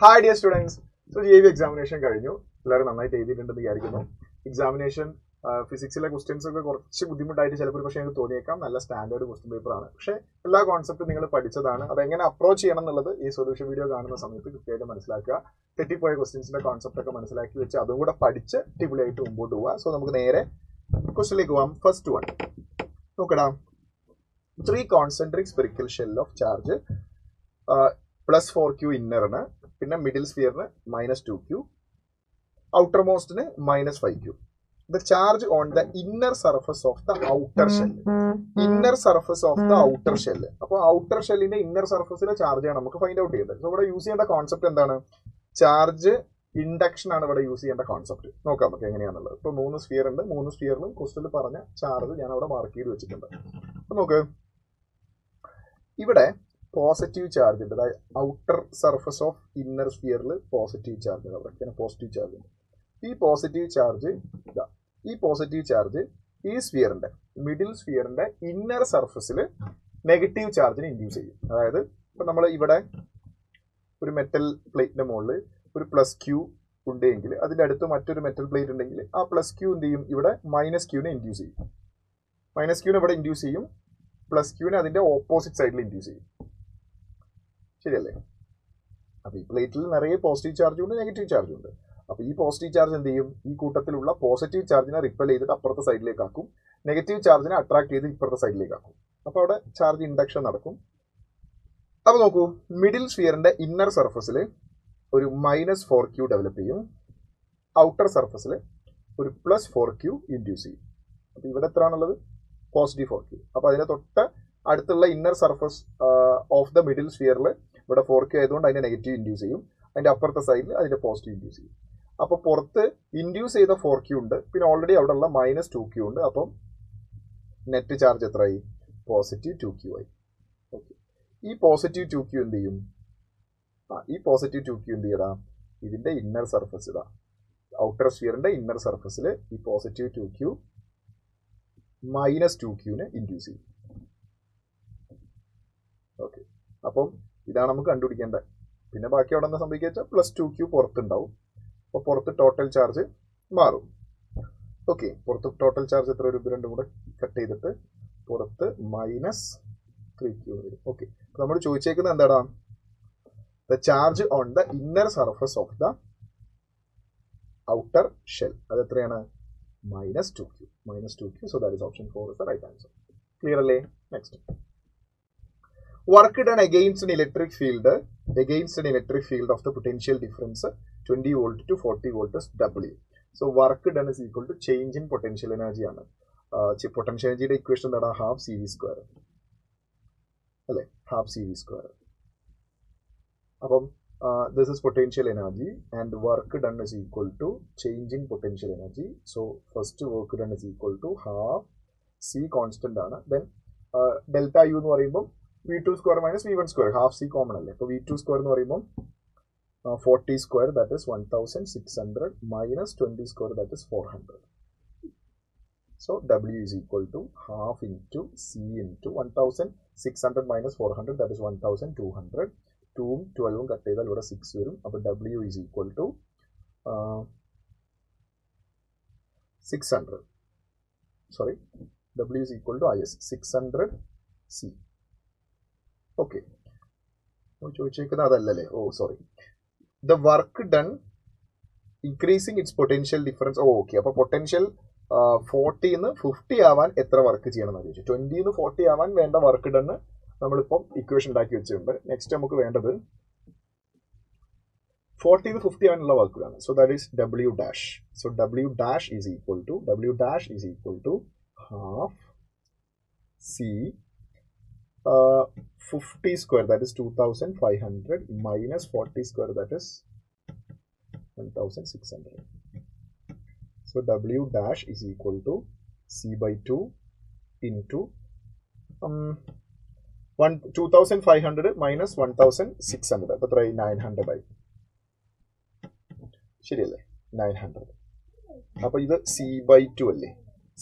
Hi dear students. So GAV examination കഴിഞ്ഞു. എല്ലാവരും നന്നായിട്ട് എഴുതിയിട്ടുണ്ടെന്ന് വിചാരിക്കുന്നു. എക്സാമിനേഷൻ ഫിസിക്സിലെ ക്വസ്റ്റ്യൻസ് ഒക്കെ കുറച്ച് ബുദ്ധിമുട്ടായിട്ട് ചിലപ്പോൾ പക്ഷേ എനിക്ക് തോന്നിയേക്കാം. നല്ല സ്റ്റാൻഡേർഡ് ക്വസ്റ്റ്യൻ പേപ്പറാണ്. പക്ഷേ എല്ലാ കോൺസെപ്റ്റും നിങ്ങൾ പഠിച്ചതാണ്. അതെങ്ങനെ അപ്രോച്ച് ചെയ്യണം എന്നുള്ളത് ഈ സൊല്യൂഷൻ വീഡിയോ കാണുന്ന സമയത്ത് കൃത്യമായിട്ട് മനസ്സിലാക്കുക. തെറ്റിപ്പോയ ക്വസ്റ്റ്യൻസിന്റെ കോൺസെപ്റ്റ് ഒക്കെ മനസ്സിലാക്കി വെച്ച് അതും കൂടെ പഠിച്ച് അടിപൊളിയായിട്ട് മുമ്പോട്ട് പോവുക. സോ നമുക്ക് നേരെ ക്വസ്റ്റ്യനിലേക്ക് പോകാം. ഫസ്റ്റ് വൺ നോക്കടാ. 3 concentric spherical shell of charge plus 4Q ഇന്നറിന്, പിന്നെ മിഡിൽ സ്ഫിയറിന് -2Q, ഔട്ടർ മോസ്റ്റിന് -5Q. The charge on the inner surface of the outer shell. Inner surface of the outer shell. അപ്പോൾ ഔട്ടർ ഷെല്ലിന്റെ ഇന്നർ സർഫസിലെ ചാർജാണ് നമുക്ക് ഫൈൻഡ് ഔട്ട് ചെയ്യേണ്ടത്. സോ ഇവിടെ യൂസ് ചെയ്യേണ്ട കോൺസെപ്റ്റ് എന്താണ്? ചാർജ് ഇൻഡക്ഷൻ ആണ് ഇവിടെ യൂസ് ചെയ്യേണ്ട കോൺസെപ്റ്റ്. നോക്കാം നമുക്ക് എങ്ങനെയാണുള്ളത്. ഇപ്പോൾ 3 സ്ഫിയർ ഉണ്ട്. 3 സ്ഫിയറിലും ക്വസ്റ്റ്യനിൽ പറഞ്ഞ ചാർജ് ഞാൻ അവിടെ മാർക്ക് ചെയ്ത് വെച്ചിട്ടുണ്ട്. അപ്പൊ നോക്ക്, ഇവിടെ പോസിറ്റീവ് ചാർജ് ഉണ്ട്. അതായത് ഔട്ടർ സർഫസ് ഓഫ് ഇന്നർ സ്ഫിയറിൽ പോസിറ്റീവ് ചാർജ് ഉണ്ട്. അവിടെ പോസിറ്റീവ് ചാർജ് ഉണ്ട്. ഈ പോസിറ്റീവ് ചാർജ് ഈ സ്ഫിയറിന്റെ മിഡിൽ സ്ഫിയറിന്റെ ഇന്നർ സർഫസിൽ നെഗറ്റീവ് ചാർജിനെ ഇൻഡ്യൂസ് ചെയ്യും. അതായത് ഇപ്പൊ നമ്മൾ ഇവിടെ ഒരു മെറ്റൽ പ്ലേറ്റിന്റെ മുകളിൽ ഒരു +Q ഉണ്ടെങ്കിൽ അതിന്റെ അടുത്ത് മറ്റൊരു മെറ്റൽ പ്ലേറ്റ് ഉണ്ടെങ്കിൽ ആ +Q എന്ത് ചെയ്യും? ഇവിടെ -Qനെ ഇൻഡ്യൂസ് ചെയ്യും. -Qനെ ഇവിടെ ഇൻഡ്യൂസ് ചെയ്യും. +Qനെ അതിന്റെ ഓപ്പോസിറ്റ് സൈഡിൽ ഇൻഡ്യൂസ് ചെയ്യും. ശരിയല്ലേ? അപ്പൊ ഈ പ്ലേറ്റിൽ നിറയെ പോസിറ്റീവ് ചാർജും ഉണ്ട്, നെഗറ്റീവ് ചാർജും ഉണ്ട്. അപ്പൊ ഈ പോസിറ്റീവ് ചാർജ് എന്ത് ചെയ്യും? ഈ കൂട്ടത്തിലുള്ള പോസിറ്റീവ് ചാർജിനെ റിപ്പൽ ചെയ്തിട്ട് അപ്പുറത്തെ സൈഡിലേക്ക് ആക്കും. നെഗറ്റീവ് ചാർജിനെ അട്രാക്ട് ചെയ്ത് ഇപ്പുറത്തെ സൈഡിലേക്ക് ആക്കും. അപ്പൊ അവിടെ ചാർജ് ഇൻഡക്ഷൻ നടക്കും. അപ്പൊ നോക്കൂ, മിഡിൽ സ്ഫിയറിന്റെ ഇന്നർ സർഫസിൽ ഒരു -4Q ഡെവലപ്പ് ചെയ്യും. ഔട്ടർ സർഫസിൽ ഒരു +4Q ഇൻഡ്യൂസ് ചെയ്യും. അപ്പൊ ഇവിടെ എത്ര ആണുള്ളത്? +4Q. അപ്പൊ അതിനെ തൊട്ട് അടുത്തുള്ള inner surface of the middle സ്ഫിയറിൽ ഇവിടെ 4Q ആയതുകൊണ്ട് അതിന്റെ നെഗറ്റീവ് ഇൻഡ്യൂസ് ചെയ്യും. അതിന്റെ അപ്പുറത്തെ സൈഡിൽ അതിന്റെ പോസിറ്റീവ് ഇൻഡ്യൂസ് ചെയ്യും. അപ്പൊ പുറത്ത് ഇൻഡ്യൂസ് ചെയ്ത 4Q ഉണ്ട്, പിന്നെ ഓൾറെഡി അവിടെ ഉള്ള -2Q ഉണ്ട്. അപ്പം നെറ്റ് ചാർജ് എത്രയായി? +2Q ആയി. ഓക്കെ, ഈ +2Q എന്ത് ചെയ്യും? ഈ +2Q എന്ത് ചെയ്യടാ? ഇതിന്റെ ഇന്നർ സർഫസ് ഇതാ, ഔട്ടർ സ്ഫിയറിന്റെ ഇന്നർ സർഫസിൽ ഈ +2Q -2Qനെ ഇൻഡ്യൂസ് ചെയ്യും. ഓക്കെ, അപ്പം ഇതാണ് നമുക്ക് കണ്ടുപിടിക്കേണ്ടത്. പിന്നെ ബാക്കി അവിടെ നിന്ന് സംഭവിക്കുക +2Q പുറത്തുണ്ടാവും. അപ്പോൾ പുറത്ത് ടോട്ടൽ ചാർജ് മാറും. ഓക്കെ, പുറത്ത് ടോട്ടൽ ചാർജ് എത്ര വരും? ഇത് രണ്ടും കൂടെ കട്ട് ചെയ്തിട്ട് പുറത്ത് -3Q വരും. ഓക്കെ, നമ്മൾ ചോദിച്ചേക്കുന്നത് എന്താടാ? The charge on the inner surface of the outer shell. അത് എത്രയാണ്? -2Q. So that is option 4 is the right answer. Clear അല്ലേ? Next, work done against an electric field of the potential difference 20 volt to 40 volt is W. So work done is equal to change in potential energy ആണ്. Potential എനർജിയുടെ equation എന്താണ്? ½ അല്ലേ? ½ അപ്പം this is potential energy and work done is equal to change in potential energy. So first work done is equal to ½ C constant ആണ്. Then delta U എന്ന് പറയുമ്പോൾ V2 square minus V1 square, ½ C common അല്ലേ? അപ്പോൾ V2 square എന്ന് പറയുമ്പോൾ 40 square that is 1600 minus 20 square that is 400. So W is equal to ½ into C into 1600 minus 400 that is 1200. 2ഉം 12ഉം cut ചെയ്താൽ ഇവിടെ 6 വരും. അപ്പോൾ W is equal to 600. Sorry, W is equal to 600 C. Okay, ചോദിച്ചേക്കുന്നത് അതല്ലേ? Oh sorry, the work done increasing it's potential difference. Okay, അപ്പൊ potential 40 50 ആവാൻ എത്ര work ചെയ്യണം എന്ന് ചോദിച്ചു. 20 40 ആവാൻ വേണ്ട വർക്ക് ഡൺ നമ്മളിപ്പം ഇക്വേഷൻ ഉണ്ടാക്കി വെച്ചിട്ടുണ്ട്. നെക്സ്റ്റ് നമുക്ക് വേണ്ടത് 40 50 ആവാനുള്ള വർക്ക് ആണ്. So that is W dash. So W dash is equal to ½ C 50 square that is 2500 minus 40 square that is 1600. So W dash is equal to C by 2 into 2500 minus 1600. അപ്പോൾ 900 ആയി. ശരിയല്ലേ? 900. അപ്പോൾ ഇത് C by 2 അല്ലേ?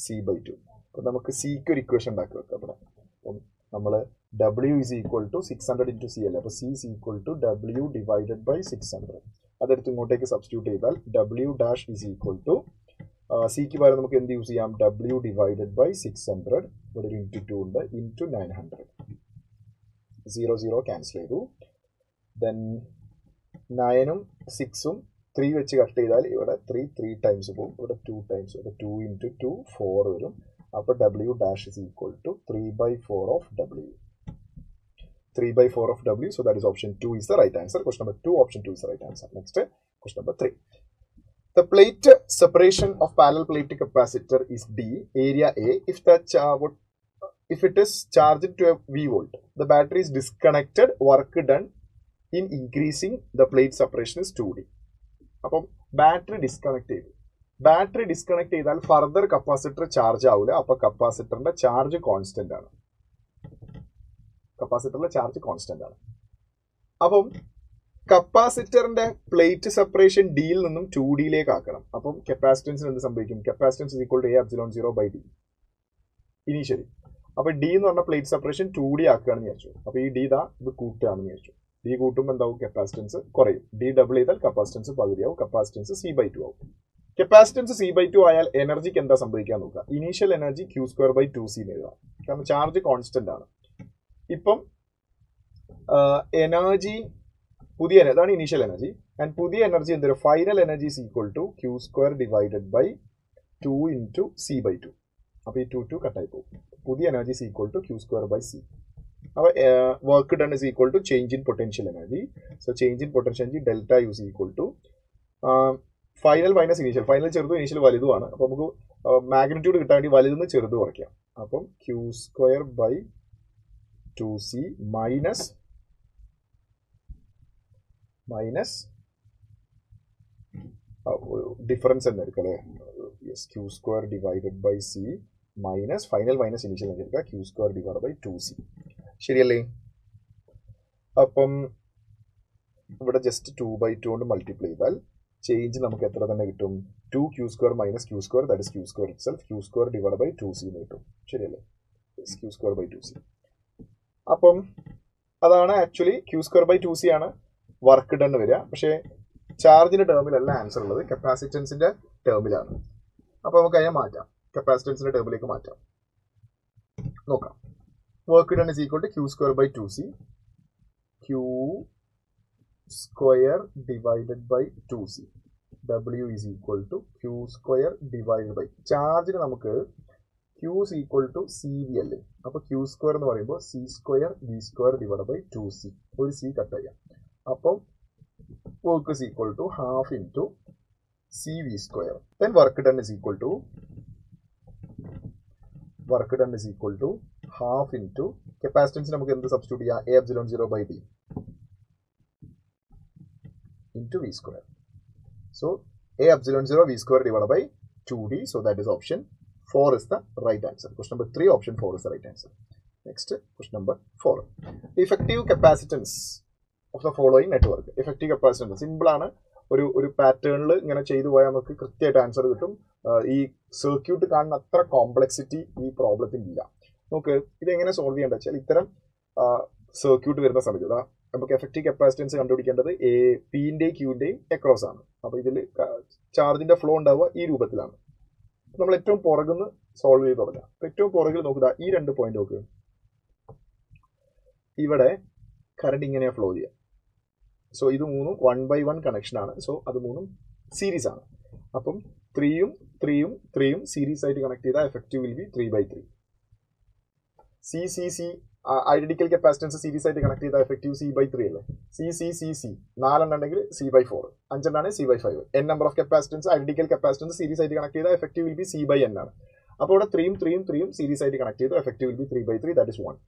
C by 2. അപ്പോൾ നമുക്ക് സിക്ക് ഒരു ഇക്വേഷൻ ഉണ്ടാക്കി വെക്കാം. അവിടെ അപ്പം നമ്മൾ W is equal to 600 into C അല്ലേ. അപ്പോൾ C is equal to W divided by 600. അതെടുത്ത് ഇങ്ങോട്ടേക്ക് സബ്സ്റ്റിറ്റ്യൂട്ട് ചെയ്താൽ W dash is equal to സിക്ക് പകരം നമുക്ക് എന്ത് യൂസ് ചെയ്യാം? W divided by 600, ഇവിടെ ഒരു ഇൻറ്റു 2 ഉണ്ട്, ഇൻറ്റു 900. 0 0 ക്യാൻസൽ ചെയ്തു. ദെൻ 9ഉം 6ഉം 3 വെച്ച് കട്ട് ചെയ്താൽ ഇവിടെ 3 ടൈംസ് പോകും, ഇവിടെ 2 ടൈംസ്, ഇവിടെ 2 ഇൻറ്റു 2 4 വരും. അപ്പോൾ W dash is equal to 3/4 of W. 3/4 of W, so that is option 2 is the right answer. Question number 2, option 2 is the right answer. Next, question number 3. The plate separation of parallel plate capacitor is D, area A. If it is charged to a V volt, the battery is disconnected, work done in increasing the plate separation is 2D. അപ്പം battery disconnect ചെയ്താൽ further capacitor charge ആവില്ല. അപ്പൊ കപ്പാസിറ്ററിന്റെ charge constant ആണ്. അപ്പം കപ്പാസിറ്ററിന്റെ plate separation ഡിയിൽ നിന്നും 2Dയിലേക്ക് ആക്കണം. അപ്പം കപ്പാസിറ്റൻസിന് എന്ത് സംഭവിക്കും? Capacitance is equal to A/0 D initially. അപ്പൊ ഡി എന്ന് പറഞ്ഞ പ്ലേറ്റ് സെപ്പറേഷൻ 2D ആക്കുകയാണെന്ന് വിചാരിച്ചു. അപ്പൊ ഈ ഡി ഇത് കൂട്ടുകയാണെന്ന് വിചാരിച്ചു. ഡി കൂട്ടുമ്പോൾ എന്താവും? കപ്പാസിറ്റൻസ് കുറയും. ഡി ഡബിൾ ചെയ്താൽ കപ്പാസിറ്റൻസ് പകുതിയാവും. കപ്പാസിറ്റൻസ് C/2 ആവും. കപ്പാസിറ്റൻസ് C/2 ആയാൽ എനർജിക്ക് എന്താ സംഭവിക്കാൻ നോക്കുക? ഇനീഷ്യൽ എനർജി Q²/2C എഴുതാം. കാരണം ചാർജ് കോൺസ്റ്റന്റ് ആണ്. ഇപ്പം എനർജി അതാണ് ഇനീഷ്യൽ എനർജി. ആൻഡ് പുതിയ എനർജി എന്തൊരു? Final energy is equal to Q² divided by 2 into C/2. അപ്പോൾ ഈ 2 കട്ടായി പോകും. പുതിയ energy is equal to Q²/C. അപ്പോൾ work done is equal to change in potential energy. So change in potential energy delta U is equal to final minus initial. Final ചെറുതും initial വലുതുമാണ്. അപ്പോൾ നമുക്ക് മാഗ്നിറ്റ്യൂഡ് കിട്ടാൻ വേണ്ടി വലുതെന്ന് ചെറുത് കുറയ്ക്കാം. അപ്പം Q²/2C മൈനസ് ഡിഫറൻസ് തന്നെ എടുക്കാം അല്ലേ? Yes, Q² divided by C minus final minus initial എന്ന് എടുക്കുക, Q² divided by 2C. ശരിയല്ലേ? അപ്പം ഇവിടെ ജസ്റ്റ് 2/2 കൊണ്ട് മൾട്ടിപ്ലൈ ചെയ്താൽ ചേഞ്ച് നമുക്ക് എത്ര തന്നെ കിട്ടും? 2Q² minus Q², that is Q² itself, Q² divided by 2C എന്ന് കിട്ടും. ശരിയല്ലേ? Q²/2C. അപ്പം അതാണ് ആക്ച്വലി Q²/2C ആണ് വർക്ക് ഡൺ വരിക. പക്ഷേ ചാർജിന്റെ ടേമിലല്ല ആൻസർ ഉള്ളത്, കപ്പാസിറ്റൻസിന്റെ ടേമിലാണ്. അപ്പോൾ നമുക്ക് അതിനെ മാറ്റാം, കപ്പാസിറ്റൻസിന്റെ ടേമിലേക്ക് മാറ്റാം. നോക്കാം. Work done is equal to Q²/2C. Q² divided by 2C. W is equal to Q² divided by. ചാർജിന് നമുക്ക് Q is equal to CV അല്ലേ? അപ്പോൾ Q² എന്ന് പറയുമ്പോൾ C² V² divided by 2C. ഒരു C കട്ട് ചെയ്യാം. അപ്പം work is equal to half into CV². Then work done is equal to half into capacitance നമുക്ക് എന്ത് സബ്സ്റ്റിറ്റ്യൂട്ട് ചെയ്യാം? A/0 D into V². So A/0 V² divided by 2D. So that is option 4 is the right answer. Question number 3, option 4 is the right answer. Next, question number 4. The effective capacitance of the following network. Effective capacitance simple ആണ്. ഒരു പാറ്റേണിൽ ഇങ്ങനെ ചെയ്തു പോയാൽ നമുക്ക് കൃത്യമായിട്ട് answer കിട്ടും. ഈ സർക്യൂട്ട് കാണുന്ന അത്ര കോംപ്ലക്സിറ്റി ഈ പ്രോബ്ലത്തിന് ഇല്ല. നമുക്ക് ഇതെങ്ങനെ സോൾവ് ചെയ്യേണ്ട വെച്ചാൽ ഇത്തരം സർക്യൂട്ട് വരുന്ന സമയത്ത് നമുക്ക് എഫക്റ്റീവ് കപ്പാസിറ്റൻസ് കണ്ടുപിടിക്കേണ്ടത് പിന്റെയും ക്യൂന്റെയും അക്രോസ് ആണ്. അപ്പോൾ ഇതിൽ ചാർജിന്റെ ഫ്ലോ ഉണ്ടാവുക ഈ രൂപത്തിലാണ്. നമ്മൾ ഏറ്റവും പുറകുന്ന് സോൾവ് ചെയ്ത് തുടങ്ങാം. ഏറ്റവും പുറകിൽ നോക്കുക, ഈ 2 പോയിന്റ് നോക്കുക. ഇവിടെ കറണ്ട് ഇങ്ങനെയാണ് ഫ്ലോ ചെയ്യുക. സോ ഇത് 3ഉം 1/1 കണക്ഷൻ ആണ്. സോ അത് 3ഉം സീരീസ് ആണ്. അപ്പം 3ഉം സീരീസ് ആയിട്ട് കണക്ട് ചെയ്താൽ effective will be 3/3. C identical capacitance series ആയിട്ട് കണക്ട് ചെയ്താൽ എഫക്റ്റീവ് C/3 അല്ലേ? C 4 ഉണ്ടെങ്കിൽ C/4, 5 C/5. n number of capacitance identical capacitance series ആയിട്ട് കണക്ട് ചെയ്താൽ എഫക്റ്റീവ് വിൽ ബി C/n ആണ്. അപ്പോൾ ഇവിടെ 3ഉം സീരീസ് ആയിട്ട് കണക്ട് ചെയ്തു, effective will be 3/3, that is 1.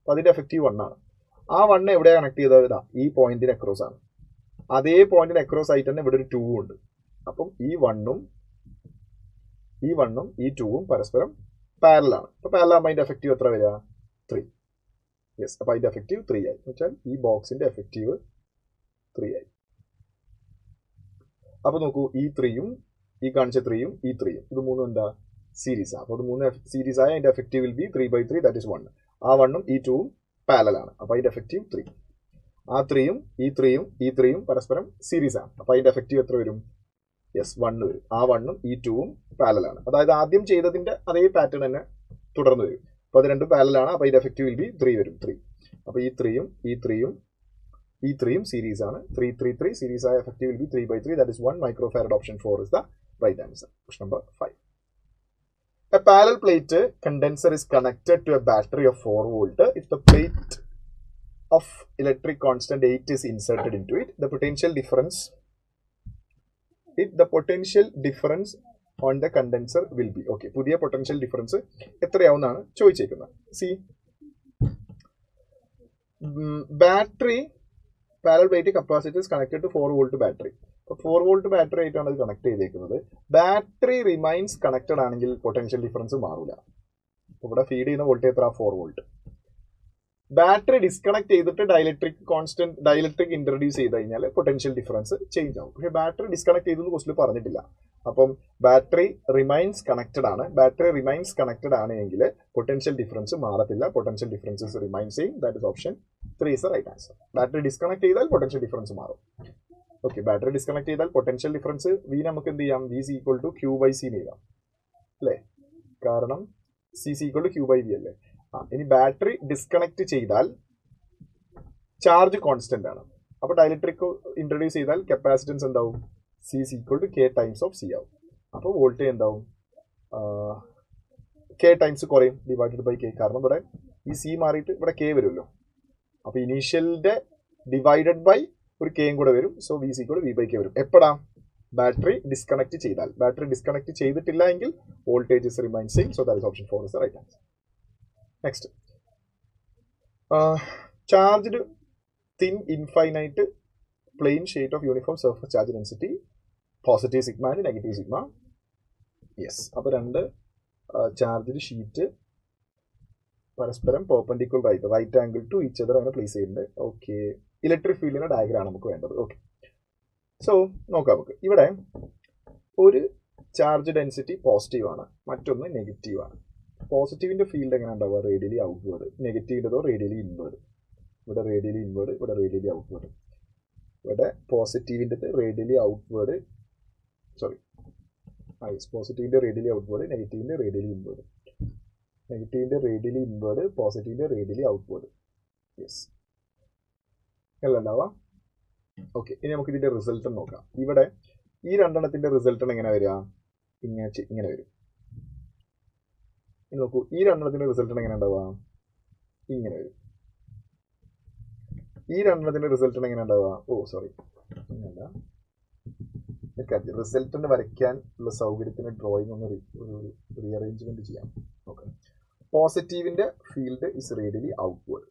അപ്പോൾ അതിന്റെ എഫക്റ്റീവ് 1 ആണ്. ആ 1 എവിടെയാണ് കണക്ട് ചെയ്തത്? ഇതാ ഈ പോയിന്റിന് അക്രോസ് ആണ്. അതേ പോയിന്റിന് അക്രോസ് ആയിട്ട് തന്നെ ഇവിടെ ഒരു 2 ഉണ്ട്. അപ്പം ഈ 1ഉം ഈ 2ഉം പരസ്പരം പാരലാണ്. അപ്പോൾ പാരലാകുമ്പോൾ അതിന്റെ എഫക്റ്റീവ് എത്ര വരിക? 3. യെസ്, അപ്പോൾ അതിന്റെ എഫക്റ്റീവ് 3 ആയി. എന്ന് വെച്ചാൽ ഈ ബോക്സിന്റെ എഫക്റ്റീവ് 3 ആയി. അപ്പോൾ നോക്കൂ, ഈ 3ഉം ഈ കാണിച്ച 3ഉം ഇത് 3ഉം എന്താ? സീരീസ് ആണ്. അപ്പോൾ അത് 3 സീരീസ് ആയ അതിന്റെ effective will be 3/3, that is 1. ആ 1ഉം ഈ 2ഉം പാരലൽ ആണ്. അപ്പോൾ അതിന്റെ എഫക്റ്റീവ് 3. ആ 3യും ഈ 3യും പരസ്പരം സീരീസ് ആണ്. അപ്പോൾ അതിന്റെ എഫക്റ്റീവ് എത്ര വരും? യെസ്, 1 വരും. ആ 1ഉം ഈ 2ഉം പാരലൽ ആണ്. അതായത് ആദ്യം ചെയ്തതിന്റെ അതേ പാറ്റേൺ തന്നെ തുടർന്ന് വരും. അപ്പോൾ അത് രണ്ടും പാരലൽ ആണ്. അപ്പോൾ അതിന്റെ എഫക്റ്റീവ് വിൽ ബി 3 വരും. 3. അപ്പോൾ ഈ 3യും സീരീസ് ആണ്. 3 സീരീസ് ആയ effective will be 3/3. That is 1 microfarad. Option 4 is the right answer. Question number 5. A parallel plate condenser is connected to a battery of 4 volt. If the plate of electric constant 8 is inserted into it, the potential difference on the condenser will be. Okay, പുതിയ potential difference എത്രയാവുന്നാണ് ചോദിച്ചേക്കുന്നത്. See, battery parallel plate capacitor is connected to 4 volt battery. അപ്പോൾ 4 volt battery ആയിട്ടാണ് ഇത് connect ചെയ്തേക്കുന്നത്. Battery remains connected ആണെങ്കിൽ potential difference മാറില്ല. ഇവിടെ feed ചെയ്യുന്ന voltage എത്ര? 4 വോൾട്ട്. ബാറ്ററി ഡിസ്കണക്ട് ചെയ്തിട്ട് ഡയലക്ട്രിക് ഇൻട്രൊഡ്യൂസ് ചെയ്ത് കഴിഞ്ഞാൽ പൊട്ടൻഷ്യൽ ഡിഫറൻസ് ചേഞ്ച് ആവും. പക്ഷേ ബാറ്ററി ഡിസ്കണക്ട് ചെയ്തെന്ന് ക്വസ്റ്റിൽ പറഞ്ഞിട്ടില്ല. അപ്പം ബാറ്ററി റിമൈൻസ് കണക്റ്റഡ് ആണ്. ബാറ്ററി റിമൈൻസ് കണക്റ്റഡ് ആണെങ്കിൽ പൊട്ടൻഷ്യൽ ഡിഫറൻസ് മാറത്തില്ല. Potential differences remain same. That is option 3 is the right answer. Battery disconnect ചെയ്താൽ പൊട്ടൻഷ്യൽ ഡിഫറൻസ് മാറും. ഓക്കെ, ബാറ്ററി ഡിസ്കണക്ട് ചെയ്താൽ പൊട്ടൻഷ്യൽ ഡിഫറൻസ് വി നമുക്ക് എന്ത് ചെയ്യാം? V C equal to Q/C എഴുതാം അല്ലേ? കാരണം C C equal to Q/V അല്ലേ? ഇനി ബാറ്ററി ഡിസ്കണക്ട് ചെയ്താൽ ചാർജ് കോൺസ്റ്റന്റ് ആണ്. അപ്പോൾ ഡയലക്ട്രിക് ഇൻട്രൊഡ്യൂസ് ചെയ്താൽ കപ്പാസിറ്റൻസ് എന്താവും? C C equal to K times of C ആവും. അപ്പോൾ വോൾട്ടേജ് എന്താവും? K ടൈംസ് കുറയും ഡിവൈഡഡ് ബൈ K. കാരണം ഇവിടെ ഈ സി മാറിയിട്ട് ഇവിടെ K വരുമല്ലോ. അപ്പോൾ ഇനീഷ്യലിന്റെ ഡിവൈഡഡ് ബൈ ഒരു കെയും കൂടെ വരും. സോ വി സി കൂടെ V/K വരും. എപ്പോഴാ? ബാറ്ററി ഡിസ്കണക്ട് ചെയ്താൽ. ബാറ്ററി ഡിസ്കണക്ട് ചെയ്തിട്ടില്ല എങ്കിൽ voltages remain same. So that is option 4 is the right answer. Next, charged thin infinite plane sheet of uniform surface charge density positive sigma and negative sigma. Yes, അപ്പോൾ രണ്ട് charged sheet പരസ്പരം perpendicular ആയിട്ട് right angle to each other അങ്ങനെ place ചെയ്യുന്നുണ്ട്. Okay, electric ഫീൽഡിന്റെ diagram നമുക്ക് വേണ്ടത്. Okay, so നോക്കാം. നമുക്ക് ഇവിടെ ഒരു ചാർജ് ഡെൻസിറ്റി പോസിറ്റീവ് ആണ്, മറ്റൊന്ന് നെഗറ്റീവ് ആണ്. പോസിറ്റീവിന്റെ ഫീൽഡ് എങ്ങനെ ഉണ്ടാവുക? Radially outward. നെഗറ്റീവിൻ്റെതോ റേഡിയലി ഇൻവേർഡ്. ഇവിടെ റേഡിയലി ഇൻവേർഡ്, ഇവിടെ റേഡിയലി ഔട്ട്വേർഡ്. ഇവിടെ പോസിറ്റീവിൻ്റെ റേഡിയലി ഔട്ട്വേർഡ്, സോറി പോസിറ്റീവിന്റെ റേഡിയലി ഔട്ട്വേർഡ്, നെഗറ്റീവിന്റെ റേഡിയലി ഇൻവേർഡ്. നെഗറ്റീവിന്റെ റേഡിയലി ഇൻവേർഡ്, പോസിറ്റീവിന്റെ റേഡിയലി ഔട്ട്വേർഡ്. യെസ് അല്ലല്ലാവാ. ഓക്കെ, ഇനി നമുക്ക് ഇതിന്റെ റിസൾട്ട് നോക്കാം. ഇവിടെ ഈ രണ്ടെണ്ണത്തിന്റെ റിസൾട്ട് എങ്ങനെ വരിക? ഇങ്ങനെ വരും. ഇനി നോക്കൂ, ഈ രണ്ടെണ്ണത്തിന്റെ റിസൾട്ട് എങ്ങനെ ഉണ്ടാവുക? ഇങ്ങനെ വരും. ഈ രണ്ടെണ്ണത്തിന്റെ റിസൾട്ട് എങ്ങനെ ഉണ്ടാവുക? ഓ സോറി, ഇങ്ങനല്ല. റിസൾട്ടിന് വരയ്ക്കാൻ ഉള്ള സൗകര്യത്തിന് ഡ്രോയിങ് ഒന്ന് റീഅറേഞ്ച്മെന്റ് ചെയ്യാം. ഓക്കെ, പോസിറ്റീവിന്റെ ഫീൽഡ് ഇസ് റേഡിയലി ഔട്ട്വേർഡ്.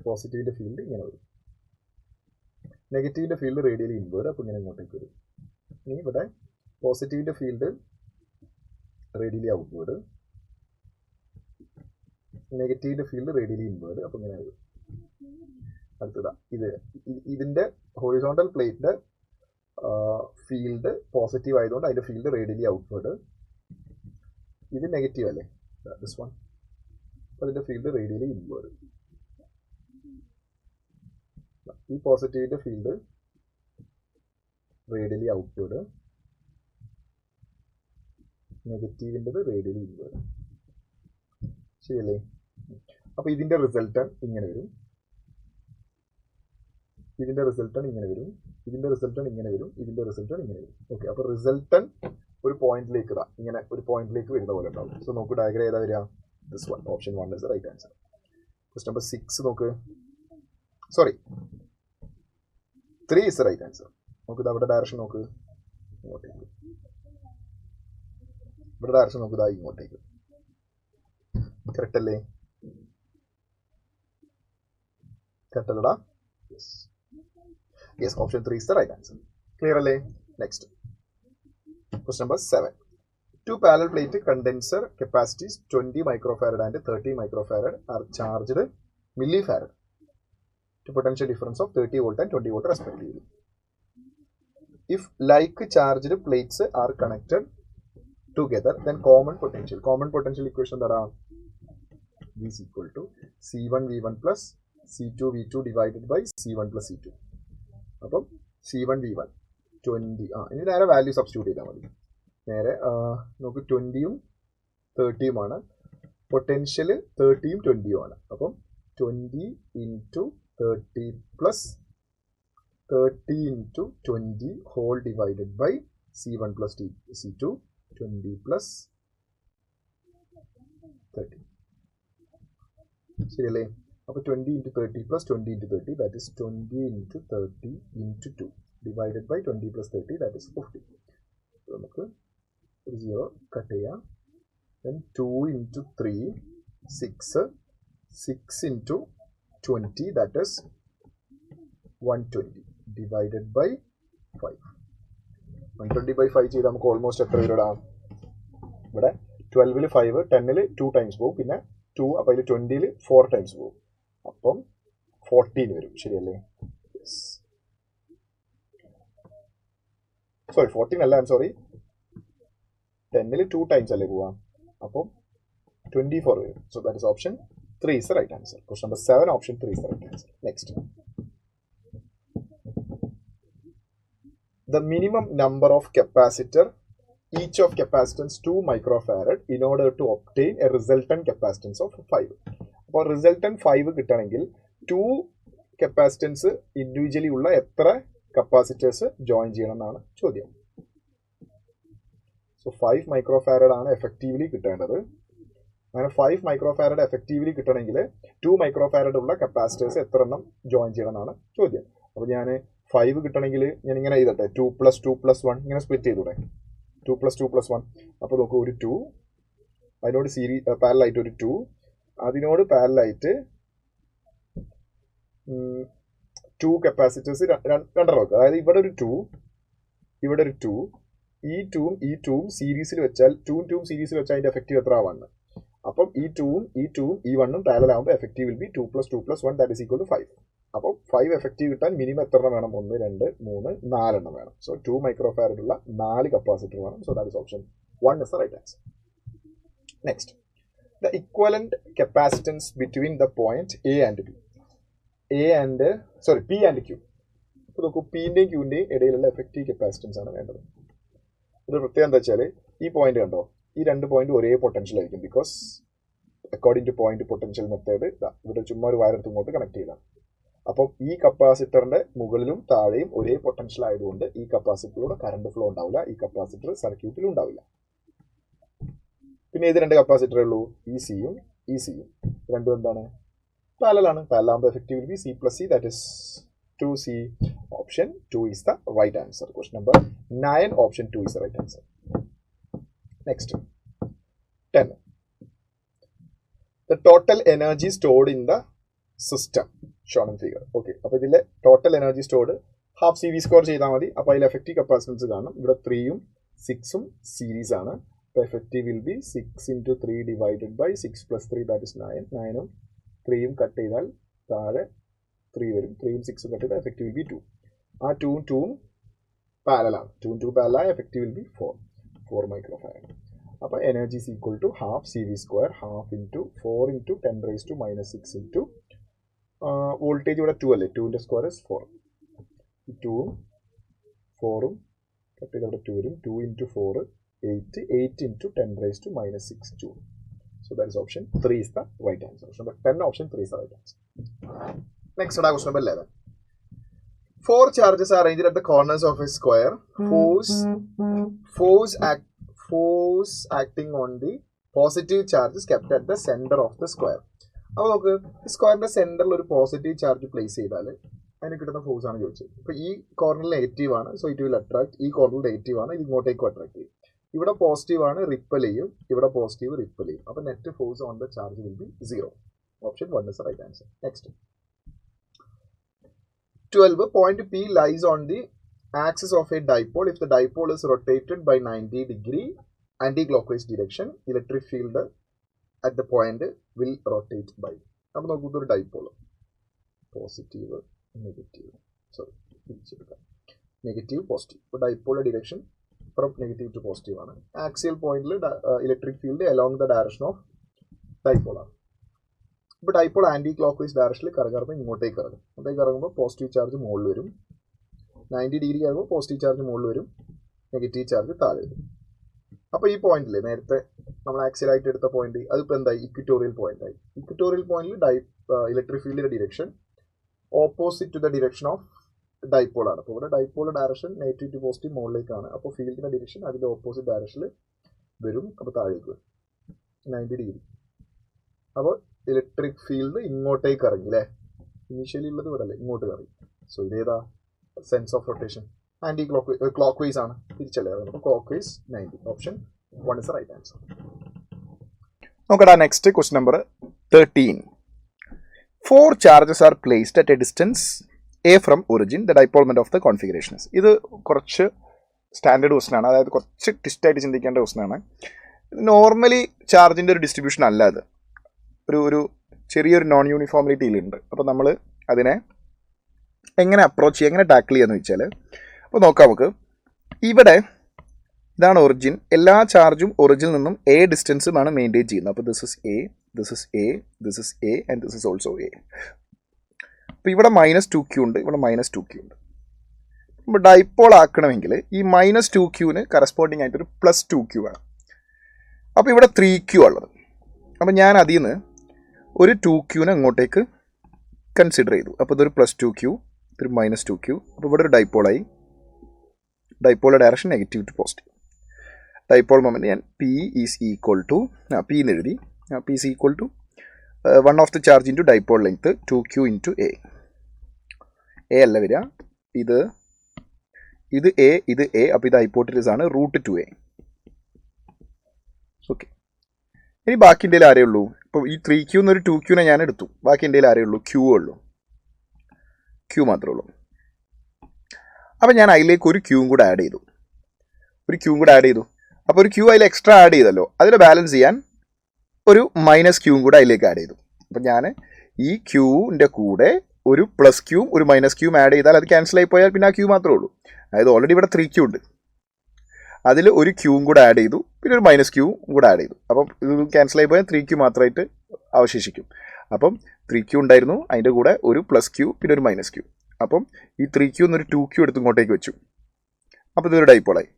പോസിറ്റീവിന്റെ ഫീൽഡ് ഇങ്ങനെ വരും. നെഗറ്റീവിന്റെ ഫീൽഡ് റേഡിയലി ഇൻവേർഡ്. അപ്പോൾ ഇങ്ങനെ ഇങ്ങോട്ടേക്ക് വരും. ഇനി ഇവിടെ പോസിറ്റീവിന്റെ ഫീൽഡ് റേഡിയലി ഔട്ട്വേർഡ്, നെഗറ്റീവിന്റെ ഫീൽഡ് റേഡിയലി ഇൻവേർഡ്. അപ്പോൾ ഇങ്ങനെ വരും. അടുത്തതാ ഇതിന്റെ ഹൊറിസോണ്ടൽ പ്ലേറ്റിന്റെ ഫീൽഡ് പോസിറ്റീവ് ആയതുകൊണ്ട് അതിന്റെ ഫീൽഡ് റേഡിയലി ഔട്ട്വേർഡ്. ഇത് നെഗറ്റീവ് അല്ലേ, ദിസ് വൺ. അപ്പോൾ അതിന്റെ ഫീൽഡ് റേഡിയലി ഇൻവേർഡ്. ഈ പോസിറ്റീവിന്റെ ഫീൽഡ് റേഡിയലി ഔട്ട്വേർഡ്, നെഗറ്റീവിൻ്റെത് റേഡിയലി ഇൻവേർഡ്. ശരിയല്ലേ? അപ്പൊ ഇതിന്റെ റിസൾട്ടൺ ഇങ്ങനെ വരും, ഇതിന്റെ റിസൾട്ടൺ ഇങ്ങനെ വരും, ഇതിന്റെ റിസൾട്ടൺ ഇങ്ങനെ വരും, ഇതിന്റെ റിസൾട്ടൺ ഇങ്ങനെ വരും. ഓക്കെ, അപ്പൊ റിസൾട്ടൺ ഒരു പോയിന്റിലേക്ക് ഇതാ ഇങ്ങനെ ഒരു പോയിന്റിലേക്ക് വരുന്ന പോലെ ഉണ്ടാവും. സോ നോക്ക് ഡയഗ്രം ഏതാ വരിക? This one. Option 1 is the right answer. Question number 6 നോക്ക്. Sorry 3 is the right answer. നോക്ക് ഇതാ ഇവിടെ ഡയറക്ഷൻ നോക്ക്, ഇങ്ങോട്ടേക്ക്. ഇവിടെ ഡയറക്ഷൻ നോക്ക്, ഇതാ ഇങ്ങോട്ടേക്ക്. കറക്റ്റ് അല്ലേ? കറക്റ്റ് അല്ലടാ? Yes, option 3 is the right answer. Clear alle? Next. Question number 7. Two parallel plate condenser capacities 20 microfarad and 30 microfarad are charged millifarad to potential difference of 30 volt and 20 volt respectively. If like charged plates are connected together, then common potential equation that are is equal to C1 V1 plus C2 V2 divided by C1 plus C2. അപ്പം C1 V1 20 ഇനി നേരെ value substitute ചെയ്താൽ മതി. നേരെ നമുക്ക് 20യും 30യുമാണ്, potential 30യും 20യുമാണ്. അപ്പം 20 into 30 plus 30 into 20 whole divided by C1 plus C2 20 plus 30. ശരിയല്ലേ? അപ്പോൾ 20 into 30 plus 20 into 30 that is 20 into 30 into 2 divided by 20 plus 30 that is 50. നമുക്ക് ഒരു 0 കട്ട് ചെയ്യാം. then 2 into 3 6 into 20 that is 120 divided by 5. 120 by 5 ചെയ്ത് നമുക്ക് almost എത്ര വരും? ഇവിടെ 12ൽ 5, 10ൽ 2 ടൈംസ് പോകും, പിന്നെ 2 അപ്പോൾ അതിൽ 20ൽ 4 ടൈംസ് പോകും, അപ്പം 14 വരും. ശരിയല്ലേ? സോറി 14 അല്ല, സോറി 10ൽ 2 ടൈംസ് അല്ലേ പോവാം, അപ്പം 24 വരും. So that is option 3 is the right answer. Question number 7, option 3 is the right answer. Next. The minimum number of capacitor, each of capacitance 2 microfarad in order to obtain a resultant capacitance of 5. അപ്പോൾ resultant 5 കിട്ടണമെങ്കിൽ 2 capacitance individually ഉള്ള എത്ര capacitors join ചെയ്യണം എന്നാണ് ചോദ്യം. So 5 microfarad ആണ് effectively കിട്ടേണ്ടത്. അങ്ങനെ 5 മൈക്രോഫാരഡ് എഫക്റ്റീവ്ലി കിട്ടണമെങ്കിൽ 2 മൈക്രോഫാരഡ് ഉള്ള കപ്പാസിറ്റേഴ്സ് എത്ര എണ്ണം ജോയിൻ ചെയ്യണം എന്നാണ് ചോദ്യം. അപ്പോൾ ഞാൻ 5 കിട്ടണമെങ്കിൽ ഞാൻ ഇങ്ങനെ ചെയ്തട്ടെ, 2 + 2 + 1 ഇങ്ങനെ സ്പ്ലിറ്റ് ചെയ്തൂടെ, 2 + 2 + 1. അപ്പോൾ നോക്കൂ, ഒരു 2, അതിനോട് പാരലായിട്ട് ഒരു 2, അതിനോട് പാരലായിട്ട് 2 കപ്പാസിറ്റേഴ്സ് രണ്ടര വെക്കുക. അതായത് ഇവിടെ ഒരു 2, ഇവിടെ ഒരു 2, ഈ 2ഉം സീരീസിൽ വെച്ചാൽ 2ഉം സീരീസിൽ വെച്ചാൽ അതിൻ്റെ എഫക്റ്റീവ് എത്ര 1. അപ്പം ഈ 2ഉം ഈ 1ഉം പാരലൽ ആകുമ്പോൾ effective will be 2 + 2 + 1 that is equal to 5. അപ്പോൾ 5 എഫക്റ്റീവ് കിട്ടാൻ മിനിമം എത്ര എണ്ണം വേണം? 1 2 3 4 എണ്ണം വേണം. സോ 2 മൈക്രോഫാരഡ് ഉള്ള 4 കപ്പാസിറ്റർ വേണം. So that is option 1 is the right answer. Next, the equivalent capacitance between the point P and Q. ഇപ്പോൾ നോക്കൂ, പിന്റെയും ക്യൂവിന്റെയും ഇടയിലുള്ള എഫക്റ്റീവ് കപ്പാസിറ്റൻസ് ആണ് വേണ്ടത്. ഒരു പ്രത്യേകം എന്താ വെച്ചാൽ ഈ പോയിന്റ് കണ്ടോ, ഈ 2 പോയിന്റ് ഒരേ പൊട്ടൻഷ്യൽ ആയിരിക്കും. Because according two point potential method ഇവിടെ ചുമ്മാ ഒരു വയറെടുത്ത് ഇങ്ങോട്ട് കണക്ട് ചെയ്താണ്. അപ്പം ഈ കപ്പാസിറ്ററിന്റെ മുകളിലും താഴെയും ഒരേ പൊട്ടൻഷ്യൽ ആയതുകൊണ്ട് ഈ കപ്പാസിറ്ററിലൂടെ കറണ്ട് ഫ്ലോ ഉണ്ടാവില്ല, ഈ കപ്പാസിറ്റർ സർക്യൂട്ടിൽ ഉണ്ടാവില്ല. പിന്നെ ഏത് 2 കപ്പാസിറ്ററേ ഉള്ളൂ? ഈ സിയും രണ്ടും എന്താണ്? പാരലലാണ്. പാരലാകുമ്പോൾ effective will be C + C, that is 2C. Option 2 is the right answer. Question number 9, option 2 is the right answer. Next, 10. The total energy stored in the system shown in figure. Okay, അപ്പോൾ ഇതിലെ total energy stored half CV² ചെയ്താൽ മതി. അപ്പോൾ അതിൽ effective capacitance കാണും. ഇവിടെ 3ഉം 6ഉം series ആണ്. അപ്പോൾ effective will B 6 into 3 divided by 6 + 3 that is 9. 9ഉം 3ഉം കട്ട് ചെയ്താൽ താഴെ 3 വരും. 3ഉം 6ഉം കട്ട് ചെയ്താൽ എഫക്റ്റീവ് വിൽ ബി 2. ആ 2ഉം പാരലാണ്. 2 പാരലായ എഫക്റ്റീവ് വിൽ ബി 4 മൈക്രോഫാരഡ്. അപ്പോൾ energy is equal to half CV², half into 4 into 10⁻⁻6 into voltage ഇവിടെ 2 അല്ലേ, 2ന്റെ സ്ക്വയർ ഇസ് 4. 2ഉം 4ഉം കട്ട് ചെയ്ത് അവിടെ 2 വരും. 2 into 4 8 into 10⁻⁻6 Joule. So that is option 3 is the right answer. Question number 10, option 3 is the right answer. Next, question number 11. 4 charges are arranged at the corners of a square. Force acting on the positive charge is kept at the center of the square. അപ്പോൾ നമുക്ക് സ്ക്വയറിന്റെ സെന്ററിൽ ഒരു positive charge place ചെയ്താൽ അതിന് കിട്ടുന്ന force ആണ് ചോദിച്ചത്. ഇപ്പോൾ ഈ കോർണറിൽ നെഗറ്റീവ് ആണ്, സോ ഇറ്റ് വിൽ അട്രാക്ട്. ഈ കോർണറിൽ നെഗറ്റീവ് ആണ്, ഇത് ഇങ്ങോട്ടേക്കും അട്രാക്ട് ചെയ്യും. ഇവിടെ പോസിറ്റീവ് ആണ്, റിപ്പൽ ചെയ്യും. ഇവിടെ പോസിറ്റീവ് റിപ്പൽ ചെയ്യും. അപ്പോൾ net force on the charge will be 0. Option 1 is the right answer. Next, 12. Point P lies on the axis of a dipole. If the dipole is rotated by 90° anti-clockwise direction, electric field at the point will rotate by. അപ്പോൾ നോക്കൂ, ഇതൊരു dipole, positive negative, negative positive. ഇപ്പോൾ ഡൈപോളിന്റെ direction from negative to positive ആണ്. Axial പോയിന്റിൽ electric field along the direction of dipole ആണ്. Dipole anticlockwise ഡയറക്ഷനിൽ കറങ്ങുമ്പോൾ ഇങ്ങോട്ടേക്ക് ഇറങ്ങും. അങ്ങോട്ടേക്ക് ഇറങ്ങുമ്പോൾ പോസിറ്റീവ് ചാർജ് മുകളിൽ വരും, 90 ഡിഗ്രി ആകുമ്പോൾ പോസിറ്റീവ് ചാർജ് മുകളിൽ വരും, നെഗറ്റീവ് ചാർജ് താഴെ വരും. അപ്പോൾ ഈ പോയിന്റിൽ നേരത്തെ നമ്മൾ ആക്സിലായിട്ട് എടുത്ത പോയിന്റ് അതിപ്പോൾ എന്തായി, ഇക്വിറ്റോറിയൽ പോയിന്റ് ആയി. ഇക്വിറ്റോറിയൽ പോയിന്റിൽ ഇലക്ട്രിക് ഫീൽഡിന്റെ direction opposite to the direction of dipole ആണ്. അപ്പോൾ ഇവിടെ dipole direction negative to positive മുകളിലേക്കാണ്. അപ്പോൾ ഫീൽഡിന്റെ ഡിറക്ഷൻ അതിന്റെ ഓപ്പോസിറ്റ് ഡയറക്ഷനിൽ വരും, അപ്പോൾ താഴേക്ക് വരും 90 ഡിഗ്രി. അപ്പോൾ ഇലക്ട്രിക് ഫീൽഡ് ഇങ്ങോട്ടേക്ക് ഇറങ്ങി അല്ലേ, ഇനീഷ്യലി ഉള്ളത് ഇവിടെ അല്ലേ, ഇങ്ങോട്ട് ഇറങ്ങി. സോ ഇതേതാ sense of rotation, anticlockwise ആണ്, തിരിച്ചല്ലേ. അപ്പോൾ clockwise 90. Option 1 is right answer. നോക്കടാ next question number 13. 4 charges are placed at a distance a from origin. The dipole moment of the configuration is. ഇത് കുറച്ച് standard question ആണ്, അതായത് കുറച്ച് ട്വിസ്റ്റായിട്ട് ചിന്തിക്കേണ്ട ക്വസ്റ്റൻ ആണ്. നോർമലി ചാർജിൻ്റെ ഒരു ഡിസ്ട്രിബ്യൂഷൻ അല്ല, അത് ഒരു ചെറിയൊരു നോൺ യൂണിഫോമിലിറ്റിയിലുണ്ട്. അപ്പോൾ നമ്മൾ അതിനെ എങ്ങനെ അപ്രോച്ച് ചെയ്യുക, എങ്ങനെ ടാക്കിൾ ചെയ്യാന്ന് വെച്ചാൽ, അപ്പോൾ നോക്കാം നമുക്ക്. ഇവിടെ ഇതാണ് ഒറിജിൻ, എല്ലാ ചാർജും ഒറിജിനിൽ നിന്നും എ ഡിസ്റ്റൻസുമാണ് മെയിൻറ്റെയിൻ ചെയ്യുന്നത്. അപ്പോൾ this is A, this is A, this is A and this is also A. അപ്പോൾ ഇവിടെ -2q ഉണ്ട്, ഇവിടെ -2q ഉണ്ട്. നമ്മൾ ഡൈപോൾ ആക്കണമെങ്കിൽ ഈ -2qന് കറസ്പോണ്ടിങ് ആയിട്ടൊരു +2q വേണം. അപ്പോൾ ഇവിടെ 3q ഉള്ളത്. അപ്പോൾ ഞാൻ അതിൽ നിന്ന് ഒരു 2qനെ അങ്ങോട്ടേക്ക് കൺസിഡർ ചെയ്തു. അപ്പോൾ ഇതൊരു +2q, ഇതൊരു -2q. അപ്പോൾ ഇവിടെ ഒരു ഡൈപോളായി. ഡൈപോളിൻ്റെ direction negative to positive. Dipole moment ഞാൻ P is equal to P എന്ന് എഴുതി. P is equal to 1 of the charge into dipole length 2q into A. A അല്ല വരിക, ഇത് എ, ഇത് എ. അപ്പോൾ ഇത് ഹൈപ്പോട്ടനസ് ആണ്, √2a. ഓക്കെ, ഇനി ബാക്കി എൻ്റെ ആരേ ഉള്ളൂ. ഇപ്പോൾ ഈ 3q എന്നൊരു 2qനെ ഞാൻ എടുത്തു, ബാക്കി എൻ്റെ ആരേ ഉള്ളൂ, q ഉള്ളൂ, q മാത്രമേ ഉള്ളൂ. അപ്പോൾ ഞാൻ അതിലേക്ക് ഒരു q കൂടെ ആഡ് ചെയ്തു, അപ്പോൾ ഒരു q അതിൽ എക്സ്ട്രാ ആഡ് ചെയ്തല്ലോ, അതിനെ ബാലൻസ് ചെയ്യാൻ ഒരു -q കൂടെ അതിലേക്ക് ആഡ് ചെയ്തു. അപ്പം ഞാൻ ഈ qൻ്റെ കൂടെ ഒരു +q ഒരു -q ആഡ് ചെയ്താൽ അത് ക്യാൻസൽ ആയി പോയാൽ പിന്നെ ആ q മാത്രമേ ഉള്ളൂ. അതായത് ഓൾറെഡി ഇവിടെ 3q ഉണ്ട്, അതിൽ ഒരു q കൂടെ ആഡ് ചെയ്തു, പിന്നെ ഒരു -q കൂടെ ആഡ് ചെയ്തു. അപ്പം ഇത് ക്യാൻസൽ ആയി പോയാൽ 3q മാത്രമായിട്ട് അവശേഷിക്കും. അപ്പം 3q ഉണ്ടായിരുന്നു, അതിൻ്റെ കൂടെ ഒരു +q പിന്നെ ഒരു -q. അപ്പം ഈ 3q എന്നൊരു 2q എടുത്ത് ഇങ്ങോട്ടേക്ക് വെച്ചു. അപ്പോൾ ഇതൊരു ഡൈപോളായി.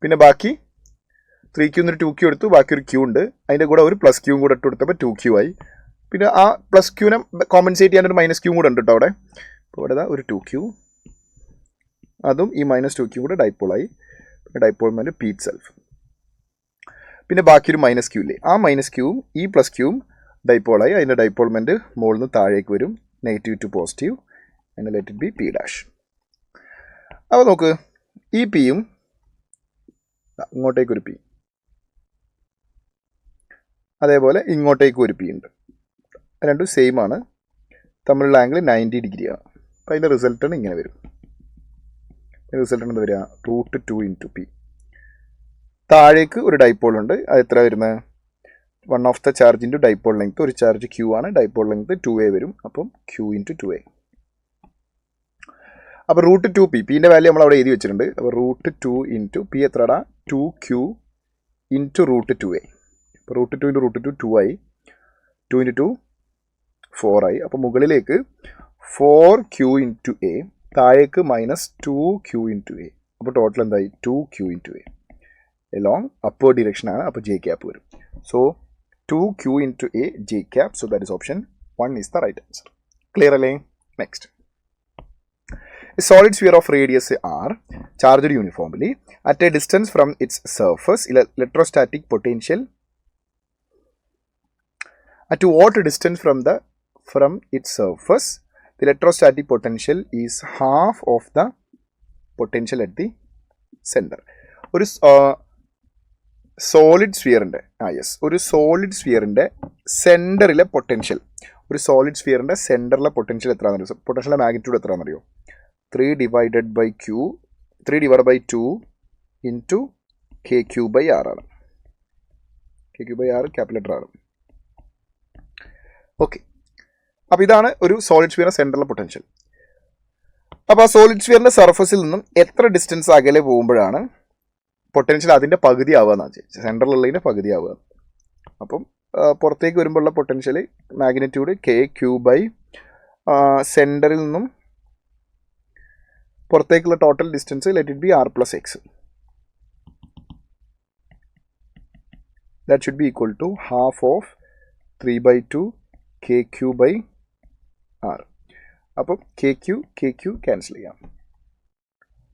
പിന്നെ ബാക്കി 3q എന്നൊരു 2q എടുത്തു, ബാക്കി ഒരു q ഉണ്ട്, അതിൻ്റെ കൂടെ ഒരു +q കൂടെ ഇട്ട് കൊടുത്തപ്പോൾ 2q ആയി. പിന്നെ ആ +qനെ കോമ്പൻസേറ്റ് ചെയ്യാൻ ഒരു -q കൂടെ ഉണ്ട് കേട്ടോ അവിടെ. അപ്പോൾ ഇവിടെ ഒരു 2q, അതും ഈ -2q കൂടെ ഡൈപോളായി. Dipole moment P itself. പിന്നെ ബാക്കി ഒരു -q ഇല്ലേ, ആ -qയും ഈ +qയും ഡൈപോളായി. അതിൻ്റെ ഡൈപോൾ മൊമെന്റ് മുകളിൽ നിന്ന് താഴേക്ക് വരും, negative to positive, and let it be P dash. അപ്പോൾ നോക്ക്, ഈ പിയും ഇങ്ങോട്ടേക്കൊരു പി, അതേപോലെ ഇങ്ങോട്ടേക്കും ഒരു പി ഉണ്ട്. രണ്ടും സെയിം ആണ്, തമ്മിലുള്ള ആംഗിൾ 90 ഡിഗ്രിയാണ്. അപ്പോൾ അതിൻ്റെ റിസൾട്ടാണ് ഇങ്ങനെ വരും. റിസൾട്ട് എന്താ വരിക, √2 ഇൻറ്റു പി. താഴേക്ക് ഒരു ഡൈപോൾ ഉണ്ട്, അത് എത്ര വരുന്നത്, 1 of the charge into dipole length. ഒരു ചാർജ് q ആണ്, ഡൈപോൾ ലെങ്ത് 2a വരും. അപ്പം q ഇൻറ്റു 2a. അപ്പോൾ √2p, പിൻ്റെ വാല്യൂ നമ്മൾ അവിടെ എഴുതി വെച്ചിട്ടുണ്ട്. അപ്പോൾ √2 into P എത്രടാ, 2q into √2a. അപ്പോൾ √2 ഇൻറ്റു √2 2 ആയി, 2 ഇൻറ്റു 2 4 ആയി. അപ്പോൾ മുകളിലേക്ക് 4q ഇൻറ്റു a, താഴേക്ക് -2q ഇൻറ്റു a. അപ്പോൾ ടോട്ടൽ എന്തായി, 2q into a. Along upward direction ആണ്, അപ്പോൾ j ക്യാപ്പ് വരും. So 2q into a j cap. So that is option 1 is the right answer. Clear അല്ലേ? Next, a solid sphere of radius r charged uniformly at a distance from its surface. Electrostatic potential at what distance from its surface? The electrostatic potential is half of the potential at the center. ഒരു solid സ്ഫിയറിൻ്റെ ഒരു solid സ്ഫിയറിൻ്റെ സെൻറ്ററിലെ potential, ഒരു solid സ്ഫിയറിൻ്റെ സെൻറ്ററിലെ potential എത്രയാണെന്നറിയോ? പൊട്ടൻഷ്യലിൻ്റെ മാഗ്നിറ്റ്യൂഡ് എത്രയാണെന്നറിയോ? 3 divided by 2 into kq/r ആണ്. kq/r ക്യാപിറ്റൽ ലെറ്റർ ആണ്. ഓക്കെ, അപ്പോൾ ഇതാണ് ഒരു സോളിഡ് സ്ഫിയറിൻ്റെ സെൻറ്ററിലെ പൊട്ടൻഷ്യൽ. അപ്പോൾ ആ സോളിഡ് സ്ഫിയറിൻ്റെ സർഫസിൽ നിന്നും എത്ര ഡിസ്റ്റൻസ് അകലെ പോകുമ്പോഴാണ് പൊട്ടൻഷ്യൽ അതിൻ്റെ പകുതി ആവുക എന്നാണ്, സെൻറ്ററിലുള്ളതിൻ്റെ പകുതി ആവുക. അപ്പം പുറത്തേക്ക് വരുമ്പോഴുള്ള പൊട്ടൻഷ്യൽ മാഗ്നിറ്റ്യൂഡ് KQ സെൻറ്ററിൽ നിന്നും പുറത്തേക്കുള്ള total distance let it B R+X. That should be equal to half of 3/2 KQ/R. അപ്പം KQ ക്യാൻസൽ ചെയ്യാം.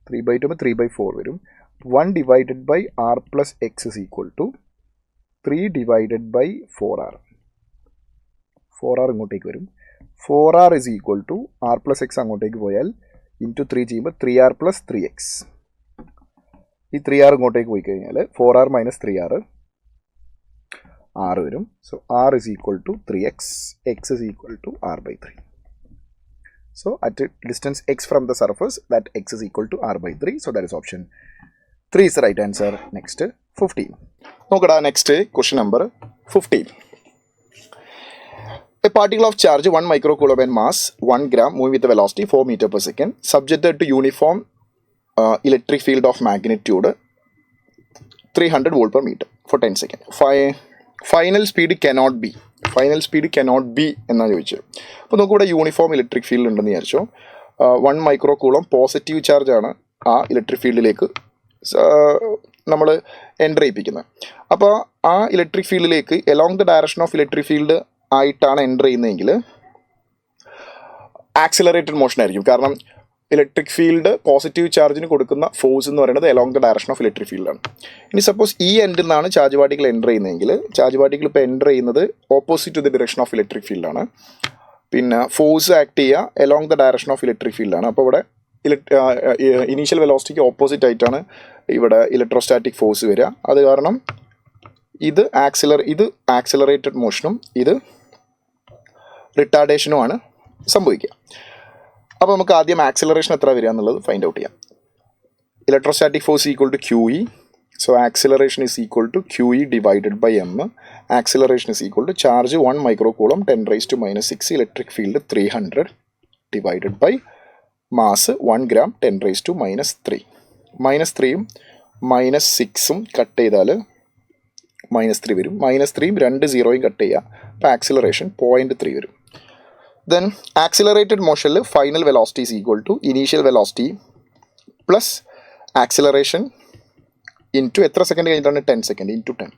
3/2 3/4 വരും. 1 divided by R+X is equal to 3 divided by 4R. 4R ഇങ്ങോട്ടേക്ക് വരും. 4R is equal to R+X അങ്ങോട്ടേക്ക് പോയാൽ into 3 ചെയ്യുമ്പോൾ 3R + 3X. ഈ 3R ഇങ്ങോട്ടേക്ക് പോയി കഴിഞ്ഞാൽ 4R - 3R 6 വരും. So R is equal to 3X. X is equal to R/3. So at a distance X from the surface, that X is equal to R/3. So that is option 3 is the right answer. Next 15. നോക്കടാ next question number 15. A particle of charge 1 microcoulomb and mass 1 gram moving with a velocity 4 meter per second subjected to uniform electric field of magnitude 300 volt per meter for 10 seconds. Final speed cannot be എന്നാണ് ചോദിച്ചത്. അപ്പോൾ നമുക്ക് ഇവിടെ uniform electric field ഉണ്ടെന്ന് വിചാരിച്ചോ. 1 മൈക്രോകൂളം positive ചാർജാണ് ആ electric ഫീൽഡിലേക്ക് നമ്മൾ എൻ്റർ ചെയ്യിപ്പിക്കുന്നത്. അപ്പോൾ ആ ഇലക്ട്രിക് ഫീൽഡിലേക്ക് along the direction of electric field ആയിട്ടാണ് എൻ്റർ ചെയ്യുന്നതെങ്കിൽ ആക്സിലറേറ്റഡ് മോഷൻ ആയിരിക്കും. കാരണം ഇലക്ട്രിക് ഫീൽഡ് പോസിറ്റീവ് ചാർജിന് കൊടുക്കുന്ന ഫോഴ്സ് എന്ന് പറയുന്നത് along the direction of electric ഫീൽഡാണ്. ഇനി സപ്പോസ് ഈ എൻഡിൽ നിന്നാണ് ചാർജ് പാർട്ടിക്കിൾ എൻ്റർ ചെയ്യുന്നതെങ്കിൽ ചാർജ് പാർട്ടിക്കിൾ ഇപ്പോൾ എൻ്റർ ചെയ്യുന്നത് opposite to the direction of electric ഫീൽഡാണ്. പിന്നെ ഫോഴ്സ് ആക്ട് ചെയ്യുക along the direction of electric ഫീൽഡാണ്. അപ്പോൾ ഇവിടെ ഇനീഷ്യൽ വെലോസിറ്റിക്ക് ഓപ്പോസിറ്റ് ആയിട്ടാണ് ഇവിടെ ഇലക്ട്രോസ്റ്റാറ്റിക് ഫോഴ്സ് വരിക. അത് കാരണം ഇത് ആക്സിലറേറ്റഡ് മോഷനും ഇത് റിട്ടാർഡേഷനുമാണ് സംഭവിക്കുക. അപ്പോൾ നമുക്ക് ആദ്യം ആക്സിലറേഷൻ എത്ര വരിക എന്നുള്ളത് ഫൈൻഡ് ഔട്ട് ചെയ്യാം. Electrostatic force equal to QE. So acceleration is equal to QE divided by M. Acceleration is equal to charge 1 microcoulomb 10⁻⁻�6 electric field 300 divided by mass 1 gram 10⁻⁻3. -3ഉം -6ഉം കട്ട് ചെയ്താൽ -3 വരും. -3ഉം 2 0യും കട്ട് ചെയ്യുക. അപ്പോൾ ആക്സിലറേഷൻ 0.3 വരും. Then accelerated motion final velocity is equal to initial velocity plus acceleration into എത്ര second കഴിഞ്ഞിട്ടാണ് 10 second into 10.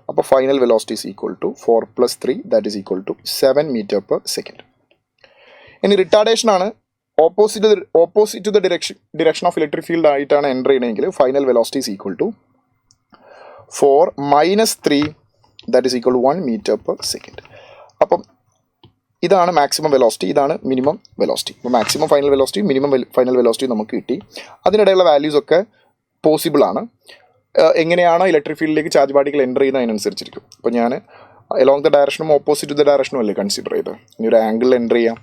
അപ്പോൾ final velocity is equal to 4 + 3 that is equal to 7 meter per second. ഇനി retardation ആണ് opposite to the direction of electric field ആയിട്ടാണ് enter ചെയ്യണമെങ്കിൽ final velocity is equal to 4 - 3 that is equal to 1 meter per second. അപ്പം ഇതാണ് maximum velocity, ഇതാണ് minimum velocity. അപ്പോൾ maximum final velocity minimum final velocity നമുക്ക് കിട്ടി. അതിനിടയിലുള്ള values ഒക്കെ possible ആണ്. എങ്ങനെയാണോ ഇലക്ട്രിക് ഫീൽഡിലേക്ക് ചാർജ് പാർട്ടിക്കിൾ എൻ്റർ ചെയ്യുന്നത് അതിനനുസരിച്ചിരിക്കും. അപ്പോൾ ഞാൻ എലോങ് ദ ഡയറക്ഷനും ഓപ്പോസിറ്റ് ടു ദ ഡയറക്ഷനും അല്ലേ കൺസിഡർ ചെയ്ത് ഇനി ഒരു ആംഗിളിൽ എൻ്റർ ചെയ്യാം.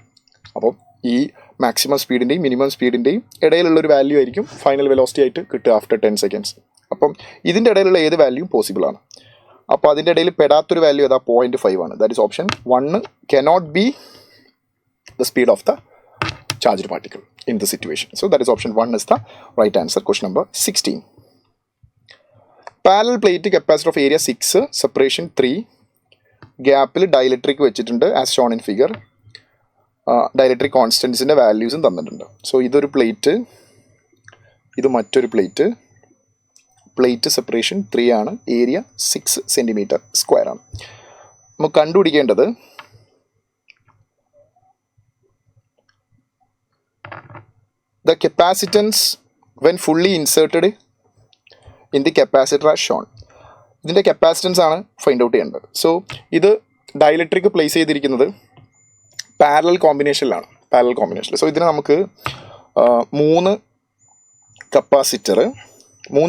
അപ്പോൾ ഈ മാക്സിമം സ്പീഡിൻ്റെയും മിനിമം സ്പീഡിൻ്റെയും ഇടയിലുള്ളൊരു വാല്യൂ ആയിരിക്കും ഫൈനൽ വെലോസിറ്റി ആയിട്ട് കിട്ടുക ആഫ്റ്റർ 10 സെക്കൻഡ്സ്. അപ്പം ഇതിൻ്റെ ഇടയിലുള്ള ഏത് വാല്യൂയും പോസിബിൾ ആണ്. അപ്പോൾ അതിൻ്റെ ഇടയിൽ പെടാത്തൊരു വാല്യൂ ഏതാ 0.5 ആണ്. That is option 1 cannot be the speed of the charged particle in the situation. So that is option 1 is the right answer. Question number 16. Parallel plate capacitor of area 6 separation 3 ഗ്യാപ്പിൽ dielectric വെച്ചിട്ടുണ്ട് as shown in figure. Dielectric കോൺസ്റ്റൻസിൻ്റെ വാല്യൂസും തന്നിട്ടുണ്ട്. So ഇതൊരു plate, ഇത് മറ്റൊരു plate. Plate separation 3 ആണ്, area 6 centimetre square ആണ്. നമുക്ക് കണ്ടുപിടിക്കേണ്ടത് the capacitance when fully inserted in the capacitor as shown. ഇതിൻ്റെ കപ്പാസിറ്റൻസ് ആണ് ഫൈൻഡ് ഔട്ട് ചെയ്യേണ്ടത്. സോ ഇത് ഡയലക്ട്രിക് പ്ലേസ് ചെയ്തിരിക്കുന്നത് പാരലൽ കോമ്പിനേഷനിലാണ്. സോ ഇതിന് നമുക്ക് 3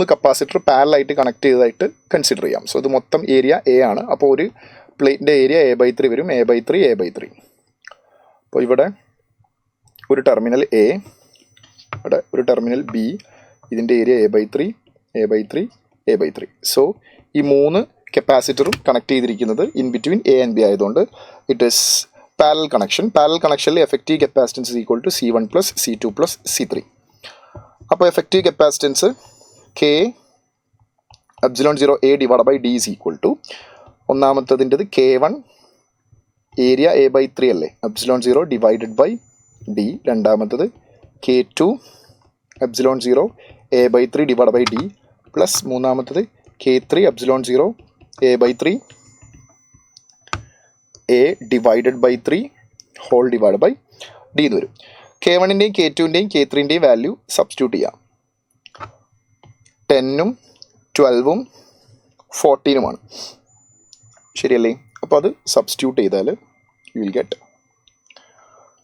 കപ്പാസിറ്റർ പാരലായിട്ട് കണക്ട് ചെയ്തതായിട്ട് കൺസിഡർ ചെയ്യാം. സോ ഇത് മൊത്തം ഏരിയ A ആണ്. അപ്പോൾ ഒരു പ്ലേറ്റിൻ്റെ ഏരിയ A/3 വരും. A/3. അപ്പോൾ ഇവിടെ ഒരു ടെർമിനൽ A, ഇവിടെ ഒരു ടെർമിനൽ B, ഇതിൻ്റെ ഏരിയ A/3. സോ ഈ 3 കപ്പാസിറ്ററും കണക്ട് ചെയ്തിരിക്കുന്നത് in between A and B ആയതുകൊണ്ട് it is parallel connection. Parallel കണക്ഷനിൽ effective capacitance is equal to C1 + C2 + C3. അപ്പോൾ effective capacitance K ε0 A divide by D is equal to ഒന്നാമത്തതിൻ്റെത് K1 area A/3 അല്ലേ, ε0 divided by D. രണ്ടാമത്തത് K2 ε0 A/3 divide by D plus മൂന്നാമത്തത് K3 ε0 A/3 A divided by 3 whole divide by D എന്ന് വരും. K1ൻ്റെയും K2ൻ്റെയും K3ൻ്റെയും value substitute ചെയ്യാം. 10ഉം 12ഉം 14ഉമാണ്, ശരിയല്ലേ? അപ്പോൾ അത് സബ്സ്റ്റിറ്റ്യൂട്ട് ചെയ്താൽ യു വിൽ ഗെറ്റ്,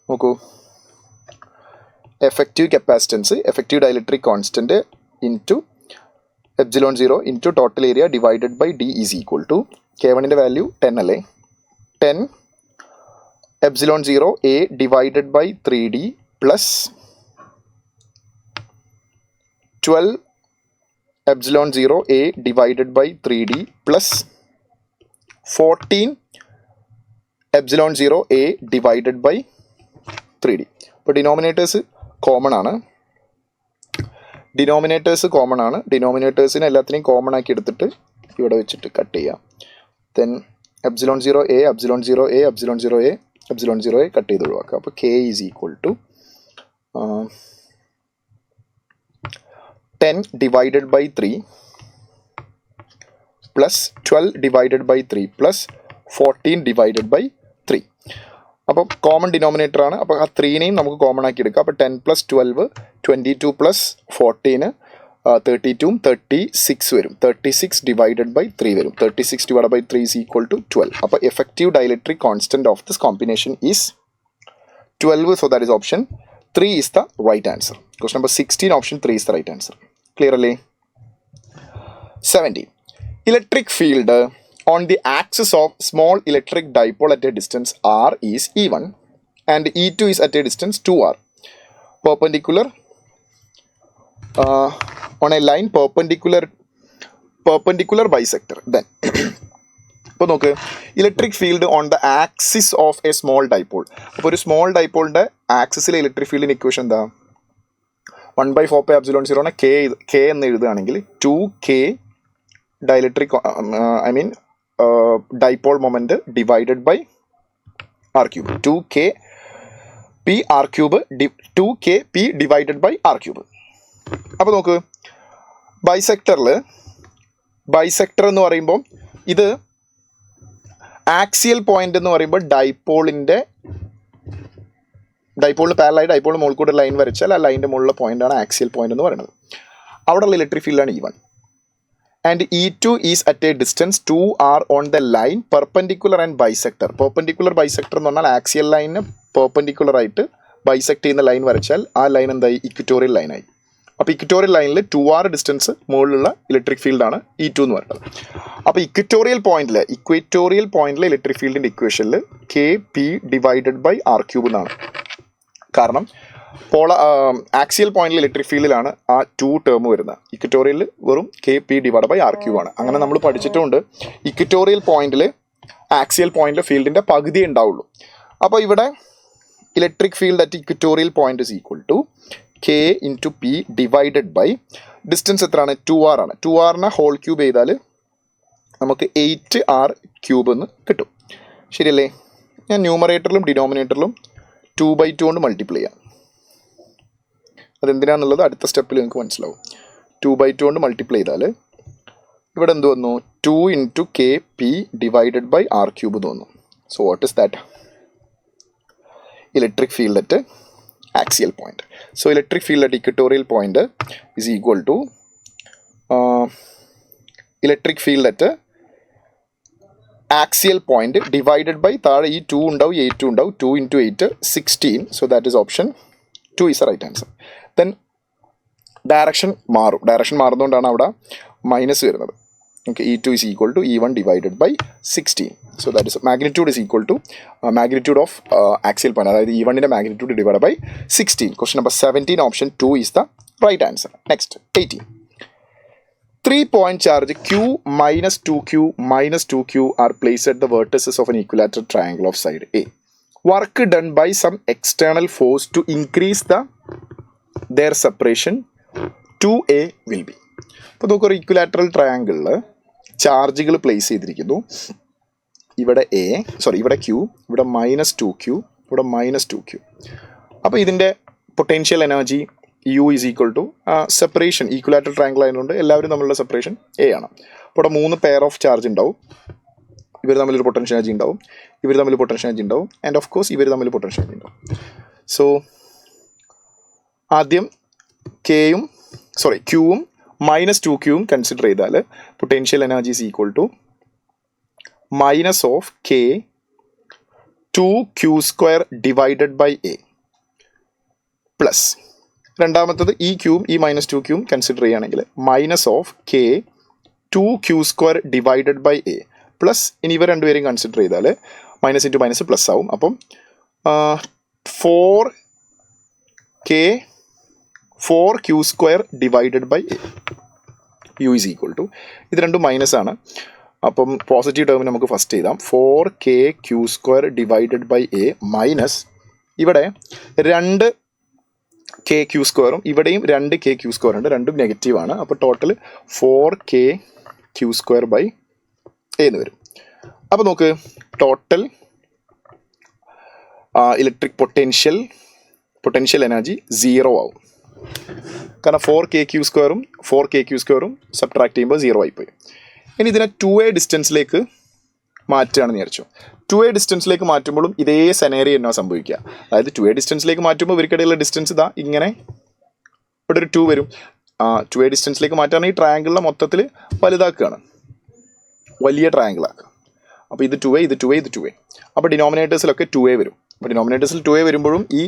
നോക്കൂ, effective capacitance, effective dielectric constant into ε0 into total area divided by D is equal to K1ൻ്റെ വാല്യൂ 10 അല്ലേ, 10 ε0 A divided by 3D plus 12 ε0 A divided by 3D plus 14 ε0 A divided by 3D. അപ്പോൾ denominators common ആണ്, ഡിനോമിനേറ്റേഴ്സിനെ എല്ലാത്തിനെയും common ആക്കി എടുത്തിട്ട് ഇവിടെ വെച്ചിട്ട് cut ചെയ്യാം. Then ε0 A ε0 A ε0 A ε0 A cut ചെയ്ത് ഒഴിവാക്കുക. അപ്പോൾ K is equal to 10 divided by 3 plus 12 divided by 3 plus 14 divided by 3. അപ്പോൾ കോമൺ ഡിനോമിനേറ്റർ ആണ്, അപ്പോൾ ആ 3നെയും നമുക്ക് കോമൺ ആക്കി എടുക്കാം. അപ്പോൾ 10 പ്ലസ് 12 22 പ്ലസ് 14 32 36 വരും. 36 ഡിവൈഡഡ് ബൈ 3 വരും. 36 divide by 3 is equal to 12. അപ്പോൾ effective dielectric constant of this combination is 12. So that is option 3 is the right answer. Question number 16, option 3 is the right answer. Clearly? 17. Electric field on the axis of small electric dipole at a distance r is E1 and E2 is at a distance 2r. Perpendicular on a line perpendicular bisector. Then അപ്പോൾ നോക്ക്, electric field on the axis of a small dipole. അപ്പോൾ ഒരു small ഡൈപോളിൻ്റെ ആക്സിസിലെ electric ഫീൽഡിൻ്റെ equation എന്താ? 1/4πε0 K എന്ന് എഴുതുകയാണെങ്കിൽ 2K dielectric dipole moment divided by R cube. 2KP divided by R cube. അപ്പോൾ നോക്ക്, ബൈസെക്ടർ എന്ന് പറയുമ്പോൾ ഇത് ആക്സിയൽ പോയിന്റ് എന്ന് പറയുമ്പോൾ ഡൈപോളിന് പാരലായി ഡൈപോളിന് മുകളിൽ കൂടെ ലൈൻ വരച്ചാൽ ആ ലൈനിൻ്റെ മുകളിലെ പോയിന്റാണ് ആക്സിയൽ പോയിന്റ് എന്ന് പറയുന്നത്. അവിടെയുള്ള ഇലക്ട്രിക് ഫീൽഡാണ് E1. And E2 is at a distance 2r on the line perpendicular and bisector. Perpendicular bisector എന്ന് പറഞ്ഞാൽ ആക്സിയൽ ലൈനിന് പെർപെൻഡിക്കുലർ ആയിട്ട് ബൈസെക്ട് ചെയ്യുന്ന ലൈൻ വരച്ചാൽ ആ ലൈൻ എന്തായി? ഇക്വറ്റോറിയൽ ലൈനായി. അപ്പോൾ ഇക്വറ്റോറിയൽ ലൈനിൽ 2r ഡിസ്റ്റൻസ് മുകളിലുള്ള ഇലക്ട്രിക് ഫീൽഡാണ് E2 എന്ന് പറയുന്നത്. അപ്പോൾ ഇക്വറ്റോറിയൽ പോയിന്റിലെ ഇലക്ട്രിക് ഫീൽഡിൻ്റെ ഇക്വേഷനിൽ KP divided by R cube എന്നാണ്. കാരണം ആക്സിയൽ പോയിന്റിൽ ഇലക്ട്രിക് ഫീൽഡിലാണ് ആ 2 ടേം വരുന്നത്. ഇക്വറ്റോറിയൽ വെറും KP divide by R cube ആണ്. അങ്ങനെ നമ്മൾ പഠിച്ചിട്ടുണ്ട്, ഇക്വറ്റോറിയൽ പോയിന്റിൽ ആക്സിയൽ പോയിന്റിൽ ഫീൽഡിൻ്റെ പകുതി ഉണ്ടാവുള്ളൂ. അപ്പോൾ ഇവിടെ electric field at equatorial point is equal to K into P divided by distance എത്രയാണ്? 2r ആണ്. 2rനെ ഹോൾ ക്യൂബ് ചെയ്താൽ നമുക്ക് 8r ക്യൂബ് എന്ന് കിട്ടും, ശരിയല്ലേ? ഞാൻ ന്യൂമറേറ്ററിലും ഡിനോമിനേറ്ററിലും 2/2 കൊണ്ട് മൾട്ടിപ്ലൈ ചെയ്യാം. അതെന്തിനാണെന്നുള്ളത് അടുത്ത സ്റ്റെപ്പിൽ നിങ്ങൾക്ക് മനസ്സിലാവും. 2/2 കൊണ്ട് മൾട്ടിപ്ലൈ ചെയ്താൽ ഇവിടെ എന്ത് വന്നു? 2 into KP divided by R cube എന്ന് വന്നു. So what is that? Electric field at axial point. So electric field at equatorial point is equal to electric field at axial point divided by താഴെ ഈ 2 ഉണ്ടാവും, 8 ഉണ്ടാവും. 2 into 8 16. So that is option 2 is the right answer. Then direction മാറുന്നതുകൊണ്ടാണ് അവിടെ minus വരുന്നത്. Okay, E2 is equal to E1 divided by 16. So that is magnitude is equal to magnitude of axial point. അതായത് E1 ന്റെ magnitude divided by 16. Question number 17, option 2 is the right answer. Next, 18. 3-point charge Q minus 2Q minus 2Q are placed at the vertices of an equilateral triangle of side A. Work done by some external force to increase their separation 2A will be. ഇപ്പോൾ നമുക്കൊരു equilateral ട്രയാങ്കിളിൽ ചാർജുകൾ place ചെയ്തിരിക്കുന്നു. ഇവിടെ ഇവിടെ Q, ഇവിടെ -2Q, ഇവിടെ -2Q. അപ്പോൾ ഇതിൻ്റെ potential energy U is equal to separation, equilateral triangle ആയതുകൊണ്ട് എല്ലാവരും തമ്മിലുള്ള സെപ്പറേഷൻ A ആണ്. അപ്പോൾ ഇവിടെ 3 പെയർ ഓഫ് ചാർജ് ഉണ്ടാവും. ഇവർ തമ്മിലൊരു പൊട്ടൻഷ്യൽ എനർജി ഉണ്ടാവും, ഇവർ തമ്മിൽ പൊട്ടൻഷ്യൽ എനർജി ഉണ്ടാവും, ആൻഡ് ഓഫ് കോഴ്സ് ഇവർ തമ്മിൽ പൊട്ടൻഷ്യൽ എനർജി ഉണ്ടാവും. സോ ആദ്യം Qയും -2Qയും കൺസിഡർ ചെയ്താൽ potential energy is equal to -K 2Q² divided by A plus രണ്ടാമത്തത് ഈ ക്യൂവും ഈ -2Qയും കൺസിഡർ ചെയ്യുകയാണെങ്കിൽ -K 2Q² divided by A plus ഇനി ഇവ രണ്ടുപേരെയും കൺസിഡർ ചെയ്താൽ മൈനസ് ഇൻറ്റു മൈനസ് പ്ലസ് ആവും. അപ്പം 4Q² divided by A U is equal to, ഇത് രണ്ടും മൈനസ് ആണ്. അപ്പം പോസിറ്റീവ് ടേമിന് നമുക്ക് ഫസ്റ്റ് എഴുതാം 4KQ² divided by A minus ഇവിടെ 2KQ²ഉം ഇവിടെയും 2KQ² ഉണ്ട്, രണ്ടും നെഗറ്റീവാണ്. അപ്പോൾ ടോട്ടൽ 4KQ² ബൈ A എന്ന് വരും. അപ്പോൾ നോക്ക് ടോട്ടൽ ഇലക്ട്രിക് പൊട്ടൻഷ്യൽ എനർജി 0 ആവും. കാരണം 4KQ² 4KQ² സബ്ട്രാക്ട് ചെയ്യുമ്പോൾ 0 ആയിപ്പോയി. ഇനി ഇതിനെ 2A ഡിസ്റ്റൻസിലേക്ക് മാറ്റുകയാണെന്ന് വിചാരിച്ചു. 2A ഡിസ്റ്റൻസിലേക്ക് മാറ്റുമ്പോഴും ഇതേ സെനേറിയോ എന്നാ സംഭവിക്കുക. അതായത് 2A ഡിസ്റ്റൻസിലേക്ക് മാറ്റുമ്പോൾ ഇവർക്കിടയിലുള്ള ഡിസ്റ്റൻസ് ഇതാ ഇങ്ങനെ ഇവിടെ ഒരു 2 വരും. 2A ഡിസ്റ്റൻസിലേക്ക് മാറ്റുകയാണെങ്കിൽ ഈ ട്രയാങ്കിളിനെ മൊത്തത്തിൽ വലുതാക്കുകയാണ്, വലിയ ട്രയാങ്കിളാക്കുക. അപ്പോൾ ഇത് 2A, ഇത് 2A, ഇത് 2A. അപ്പോൾ ഡിനോമിനേറ്റേഴ്സിലൊക്കെ 2A വരും. അപ്പോൾ ഡിനോമിനേറ്റേഴ്സിൽ 2A വരുമ്പോഴും ഈ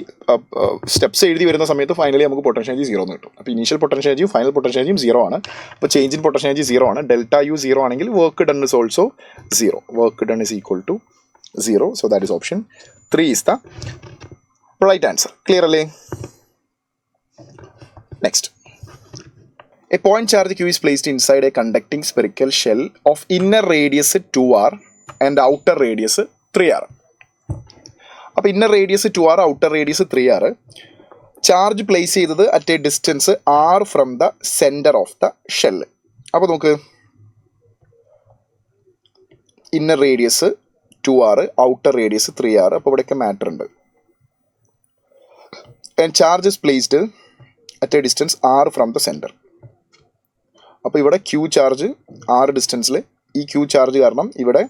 സ്റ്റെപ്സ് എഴുതി വരുന്ന സമയത്ത് ഫൈനലി നമുക്ക് പൊട്ടൻഷ്യൽ എനർജി 0 എന്ന് കിട്ടും. അപ്പോൾ ഇനീഷ്യൽ പൊട്ടൻഷ്യൽ എനർജിയും ഫൈനൽ പൊട്ടൻഷ്യൽ എനർജിയും 0 ആണ്. അപ്പോൾ ചേഞ്ച് ഇൻ പൊട്ടൻഷ്യൽ എനർജി 0 ആണ്. ഡെൽറ്റ U 0 ആണെങ്കിൽ work done is also 0. Work done is equal to 0. So that is option 3 is the right answer. Clear അല്ലേ? Next, a point charge Q is placed inside a conducting spherical shell of inner radius 2r and outer radius 3r. അപ്പോൾ inner radius 2r, outer radius 3r. Charge place ചെയ്തത് at a distance r from the centre of the shell. അപ്പോൾ നമുക്ക് inner radius 2r, outer radius 3r. അപ്പോൾ ഇവിടെയൊക്കെ matter ഉണ്ട്. And charge is placed at a distance r from the centre. അപ്പോൾ ഇവിടെ Q charge r ഡിസ്റ്റൻസിൽ, ഈ Q charge കാരണം ഇവിടെ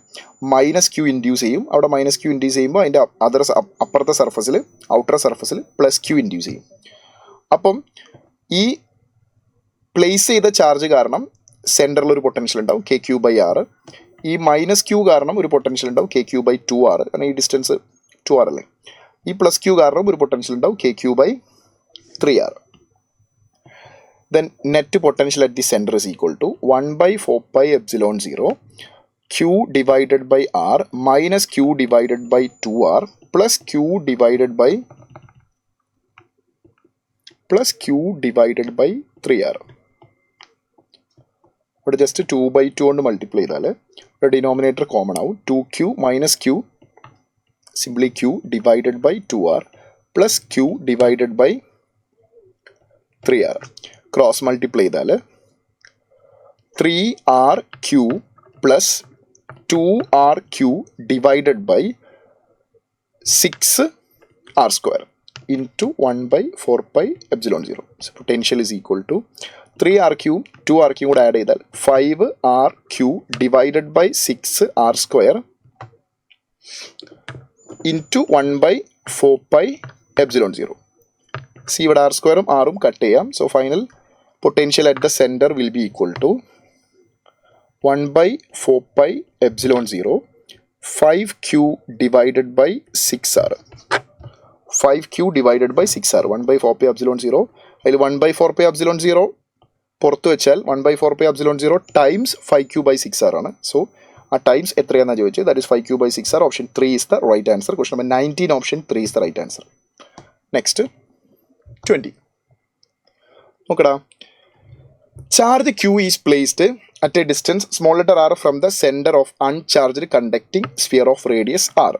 -Q ഇൻഡ്യൂസ് ചെയ്യും. അവിടെ -Q ഇൻഡ്യൂസ് ചെയ്യുമ്പോൾ അതിൻ്റെ അപ്പുറത്തെ സർഫസിൽ, ഔട്ടർ സർഫസിൽ +Q ഇൻഡ്യൂസ് ചെയ്യും. അപ്പം ഈ പ്ലേസ് ചെയ്ത ചാർജ് കാരണം സെൻറ്ററിൽ ഒരു പൊട്ടൻഷ്യൽ ഉണ്ടാവും KQ/r. ഈ -Q കാരണം ഒരു പൊട്ടൻഷ്യൽ ഉണ്ടാവും KQ/2r. കാരണം ഈ ഡിസ്റ്റൻസ് 2r അല്ലേ. ഈ +Q കാരണം ഒരു പൊട്ടൻഷ്യൽ ഉണ്ടാവും KQ/3r. Then net potential at the center is equal to 1/4πε0 Q divided by R minus Q divided by 2R plus Q divided by 3R. ഇവിടെ ജസ്റ്റ് 2/2 കൊണ്ട് മൾട്ടിപ്ലൈ ചെയ്താൽ ഇവിടെ ഡിനോമിനേറ്റർ കോമൺ ആവും. 2Q minus Q simply Q divided by 2R plus Q divided by 3R. Cross multiply ചെയ്താൽ 3RQ plus 2RQ divided by 6R² into 1/4πε0. Potential is equal to 3RQ 2RQ കൂടെ add ചെയ്താൽ 5RQ divided by 6R² into 1/4πε0. C ഇവിടെ R² ആറും cut ചെയ്യാം. So final potential at the centre will be equal to 1/4πε0 5Q divided by 6R. 5Q divided by 6R 1/4πε0. അതിൽ 1/4πε0 പുറത്ത് വെച്ചാൽ 1/4πε0 times 5Q/6R ആണ്. So ആ ടൈംസ് എത്രയാണെന്നാണ് ചോദിച്ചത്. That is 5Q/6R. Option 3 is the right answer. Question number 19 option 3 is the right answer. Next 20. നോക്കടാ, charge Q is placed at a distance small letter r from the center of uncharged conducting sphere of radius r.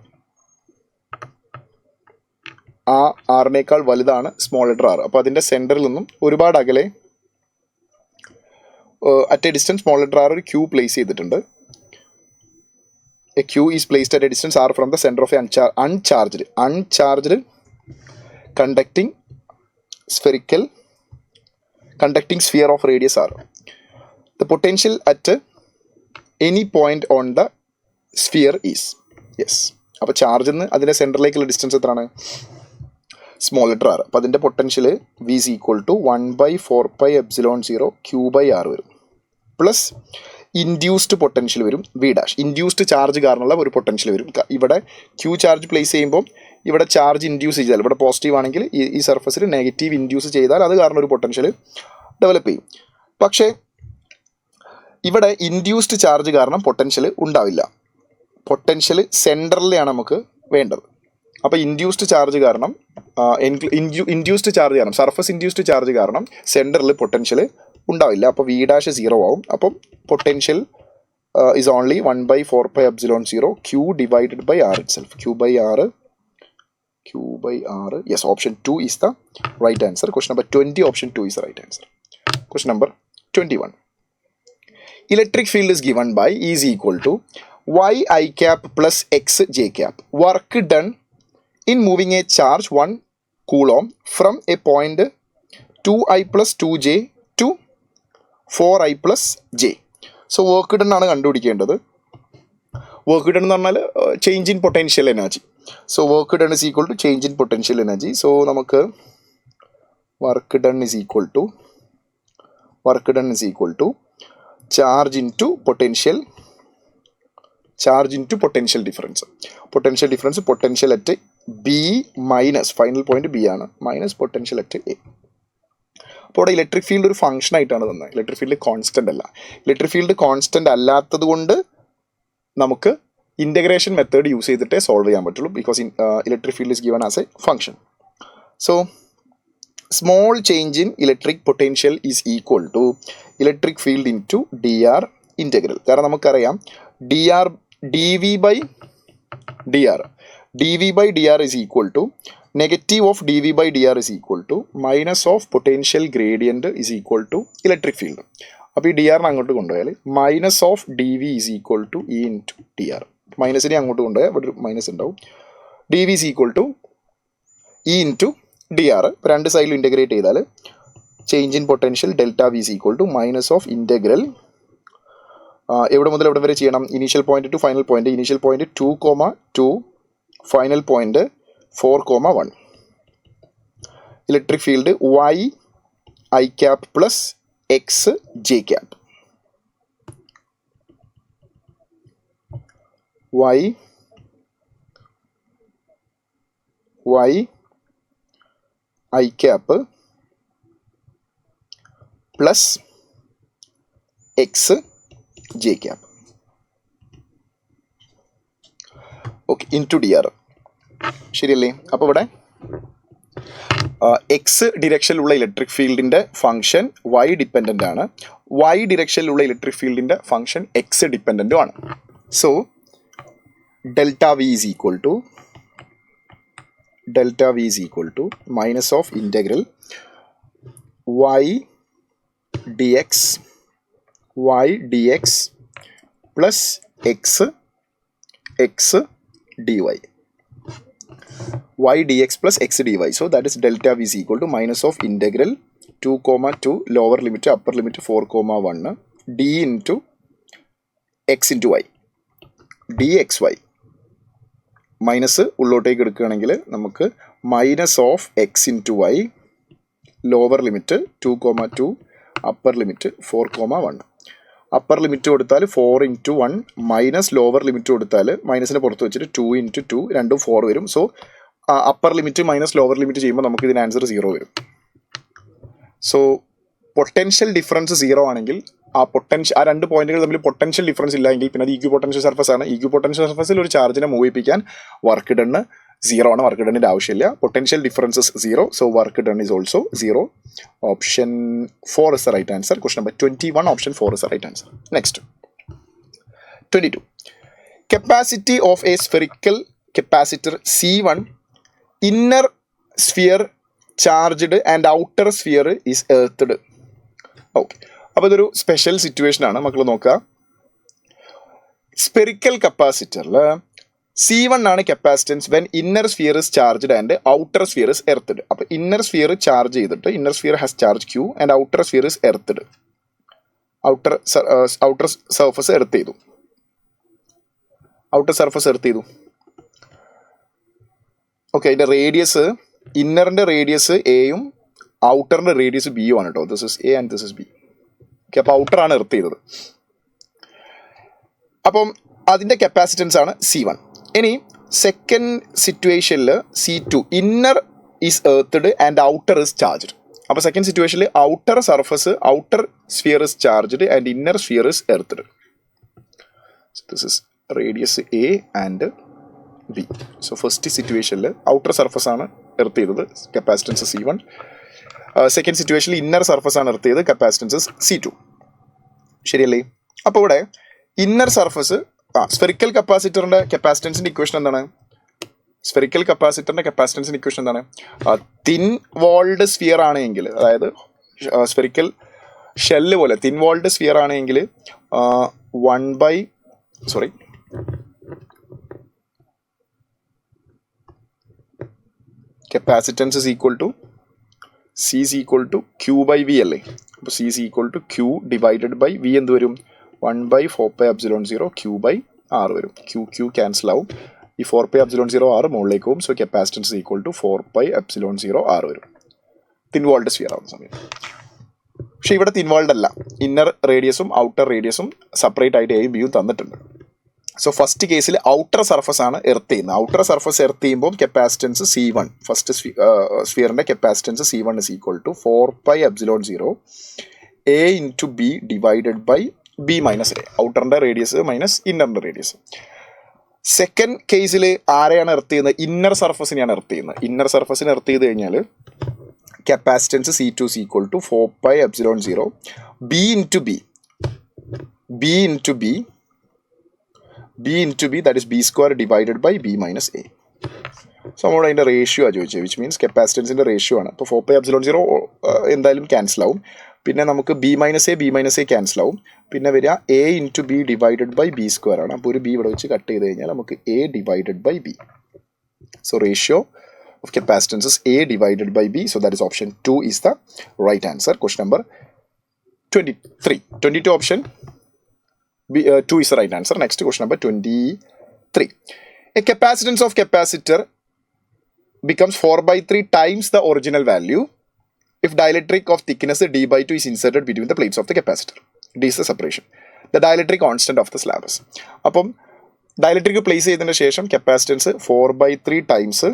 ആ ആറിനേക്കാൾ വലുതാണ് small letter R. അപ്പോൾ അതിൻ്റെ സെൻറ്ററിൽ നിന്നും ഒരുപാട് അകലെ at a distance small letter R ഒരു ക്യൂ പ്ലേസ് ചെയ്തിട്ടുണ്ട്. a q is placed at a distance r from the center of a uncharged conducting sphere of radius r. The potential at any point on the sphere is yes. അപ്പോൾ ചാർജിൽ നിന്ന് അതിൻ്റെ സെൻറ്ററിലേക്കുള്ള distance എത്രയാണ്? Small letter R. അപ്പോൾ അതിൻ്റെ potential V is equal to 1/4πε0 q/r വരും. Plus induced potential വരും വി ഡാഷ്. ഇൻഡ്യൂസ്ഡ് ചാർജ് കാരണമുള്ള ഒരു പൊട്ടൻഷ്യൽ വരും. ഇവിടെ ക്യൂ ചാർജ് പ്ലേസ് ചെയ്യുമ്പോൾ ഇവിടെ ചാർജ് ഇൻഡ്യൂസ് ചെയ്താൽ, ഇവിടെ പോസിറ്റീവ് ആണെങ്കിൽ ഈ സർഫസിൽ നെഗറ്റീവ് ഇൻഡ്യൂസ് ചെയ്താൽ അത് കാരണം ഒരു പൊട്ടൻഷ്യൽ ഡെവലപ്പ് ചെയ്യും. പക്ഷേ ഇവിടെ ഇൻഡ്യൂസ്ഡ് ചാർജ് കാരണം പൊട്ടൻഷ്യൽ ഉണ്ടാവില്ല. പൊട്ടൻഷ്യൽ സെൻറ്ററിലാണ് നമുക്ക് വേണ്ടത്. അപ്പോൾ ഇൻഡ്യൂസ്ഡ് ചാർജ് കാരണം സർഫസ് ഇൻഡ്യൂസ്ഡ് ചാർജ് കാരണം സെൻറ്ററിൽ പൊട്ടൻഷ്യൽ ഉണ്ടാവില്ല. അപ്പോൾ വി ഡാഷ് 0 ആവും. അപ്പം potential is only 1/4πε0 q divided by r itself. q by r. Yes, option 2 is the right answer. Question number 20, option 2 is the right answer. Question number 21. Electric field is given by is equal to y I cap plus x j cap. Work done in moving a charge 1 coulomb from a point 2i plus 2j to 4i plus j. So work done ആണ് കണ്ടുപിടിക്കേണ്ടത്. Work done എന്ന് പറഞ്ഞാൽ change in potential energy. So work done is equal to change in potential energy. So നമുക്ക് work done is equal to charge into potential difference. Potential at B minus final point B ആണ്, minus potential at A. അപ്പോൾ ഇവിടെ electric field ഒരു function ആയിട്ടാണ് തന്നത്. Electric field constant അല്ല. Electric field constant അല്ലാത്തത് കൊണ്ട് നമുക്ക് ഇൻ്റഗ്രേഷൻ മെത്തേഡ് യൂസ് ചെയ്തിട്ടേ സോൾവ് ചെയ്യാൻ പറ്റുള്ളൂ. Because electric field is given as a function. So small change in electric potential is equal to electric field into D R integral. കാരണം നമുക്കറിയാം D V by D R is equal to negative of dv by dr is equal to minus of potential gradient is equal to electric field. അപ്പോൾ ഈ D ആറിനെ അങ്ങോട്ട് കൊണ്ടുപോയാൽ minus of D V is equal to E into D R. മൈനസിനെ അങ്ങോട്ട് കൊണ്ടുപോയാൽ ഇവിടെ ഒരു മൈനസ് ഉണ്ടാവും. D V is equal to E into D R. രണ്ട് സൈഡിലും ഇൻ്റഗ്രേറ്റ് ചെയ്താൽ change in potential delta V is equal to minus of integral എവിടെ മുതൽ എവിടെ വരെ ചെയ്യണം? Initial point to final point. Initial point 2,2, final point 4,1. Electric field y I cap plus x j cap. y I cap plus x j cap. Okay, into dr. ശരിയല്ലേ? അപ്പോൾ ഇവിടെ x ഡിറക്ഷനിലുള്ള electric ഫീൽഡിൻ്റെ ഫംഗ്ഷൻ വൈ ഡിപ്പെൻഡൻ്റ് ആണ്. Y ഡിറക്ഷനിലുള്ള electric ഫീൽഡിൻ്റെ function x ഡിപ്പെൻഡൻറ്റും ആണ്. So delta V is equal to minus of integral y d x plus x d y. y dx plus x dy. So that is delta v is equal to minus of integral 2,2 lower limit upper limit 4,1 d into x into y dxy. Minus ഉള്ളോട്ടേക്ക് എടുക്കുകയാണെങ്കിൽ നമുക്ക് minus of x into y lower limit 2,2 upper limit 4,1. Upper limit കൊടുത്താൽ 4 into 1 minus lower limit കൊടുത്താൽ മൈനസിനെ പുറത്ത് വെച്ചിട്ട് 2 into 2 രണ്ടും 4 വരും. So upper limit minus lower limit ചെയ്യുമ്പോൾ നമുക്ക് ഇതിന് ആൻസർ 0 വരും. സോ പൊട്ടൻഷ്യൽ ഡിഫറൻസ് 0 ആണെങ്കിൽ ആ രണ്ട് പോയിന്റുകൾ തമ്മിൽ പൊട്ടൻഷ്യൽ ഡിഫറൻസ് ഇല്ലെങ്കിൽ പിന്നെ അത് ഈക്വി പൊട്ടൻഷ്യൽ സർഫസ് ആണ്. ഈക്വി പൊട്ടൻഷ്യൽ സർഫസിൽ ഒരു ചാർജിനെ മൂവ് ചെയ്യിപ്പിക്കാൻ വർക്ക് ഡണ്ണ് 0 ആണ്. വർക്ക് ഡണ്ണിൻ്റെ ആവശ്യമില്ല. Potential differences 0. So work done is also 0. Option 4 is the right answer. Question number 21, option 4 is the right answer. Next, 22. Capacity of a spherical capacitor C1, inner sphere charged and outer sphere is earthed. Okay. അപ്പോൾ ഇതൊരു special situation ആണ്. മക്കൾ നോക്കുക, spherical കപ്പാസിറ്ററിൽ C1 ആണ് capacitance when inner sphere is charged and outer sphere is earthed. അപ്പോൾ inner sphere charge ചെയ്തിട്ട് inner sphere has charge Q and outer sphere is earthed. Outer surface earth ചെയ്തു. Okay, അതിൻ്റെ radius ഇന്നറിൻ്റെ radius എയും ഔട്ടറിൻ്റെ radius ബിയും ആണ് കേട്ടോ. This is A and this is B. Okay, അപ്പോൾ ഔട്ടറാണ് earth ചെയ്തത്. അപ്പം അതിൻ്റെ കപ്പാസിറ്റൻസ് ആണ് C1. ഇനി സെക്കൻഡ് സിറ്റുവേഷനിൽ C2 inner is earthed and outer is charged. അപ്പോൾ സെക്കൻഡ് സിറ്റുവേഷനിൽ outer sphere is charged and inner sphere is earthed. This is radius A and B. So first സിറ്റുവേഷനിൽ ഔട്ടർ സർഫസ് ആണ് earth ചെയ്തത്, capacitance C1. Second സിറ്റുവേഷനിൽ inner surface ആണ് earth ചെയ്തത്, capacitance C2. ശരിയല്ലേ? അപ്പോൾ ഇവിടെ ഇന്നർ സർഫസ് സ്ഫെറിക്കൽ കപ്പാസിറ്ററിൻ്റെ കപ്പാസിറ്റൻസിൻ്റെ ഇക്വേഷൻ എന്താണ്? തിൻ വാൾഡ് സ്ഫിയർ ആണെങ്കിൽ, അതായത് സ്ഫെറിക്കൽ ഷെല്ല് പോലെ തിൻ വാൾഡ് സ്ഫിയർ ആണെങ്കിൽ capacitance is equal to C is equal to Q by V അല്ലേ? അപ്പോൾ C is equal to Q divided by V എന്ത് വരും? 1/4πε0 Q by R വരും. Q ക്യാൻസൽ ആവും. ഈ 4πε0 R മുകളിലേക്ക് പോകും. So capacitance equal to 4πε0 R വരും. തിൻ വാൾഡ് സ്ഫിയർ ആവുന്ന സമയത്ത്. പക്ഷേ ഇവിടെ തിൻ വാൾഡ് അല്ല, ഇന്നർ റേഡിയസും ഔട്ടർ റേഡിയസും സെപ്പറേറ്റ് ആയിട്ട് എയും ബിയും തന്നിട്ടുണ്ട്. സോ ഫസ്റ്റ് കേസിൽ ഔട്ടർ സർഫസ് ആണ് എർത്ത് ചെയ്യുന്നത്. ഔട്ടർ സർഫസ് എർത്ത് ചെയ്യുമ്പോൾ കപ്പാസിറ്റൻസ് C1, ഫസ്റ്റ് സ്ഫിയറിൻ്റെ capacitance C1 is equal to 4πε0 A into B divided by B minus A. ഔട്ടറിൻ്റെ റേഡിയസ് മൈനസ് ഇന്നറിൻ്റെ റേഡിയസ്. സെക്കൻഡ് കേസിൽ ആരെയാണ് എർത്ത് ചെയ്യുന്നത്? ഇന്നർ സർഫസിനെയാണ് എർത്ത് ചെയ്യുന്നത്. ഇന്നർ സർഫസിന് എർത്ത് ചെയ്ത് കഴിഞ്ഞാൽ capacitance C2 is equal to 4πε0 B into B, that is B square divided by B minus A. So നമ്മൾ അതിൻ്റെ റേഷ്യോ ആണ് ചോദിച്ചത്, വിച്ച് മീൻസ് കപ്പാസിറ്റൻസിൻ്റെ റേഷ്യോ ആണ്. അപ്പോൾ 4πε0 എന്തായാലും ക്യാൻസൽ ആവും. പിന്നെ നമുക്ക് B minus A ക്യാൻസൽ ആവും. പിന്നെ വരിക A into B divided by B square ആണ്. അപ്പോൾ ഒരു B ഇവിടെ വെച്ച് കട്ട് ചെയ്ത് കഴിഞ്ഞാൽ നമുക്ക് A divided by B. So ratio of capacitances A divided by B. So that is option 2 is the right answer. Question number 22 option 2 is the right answer. Next question number 23. A capacitance of capacitor becomes 4/3 times the original value if dielectric of thickness d/2 is inserted between the plates of the capacitor. D is the separation. The dielectric constant of the slabs. അപ്പം dielectric place ചെയ്തതിന് ശേഷം capacitance 4/3 times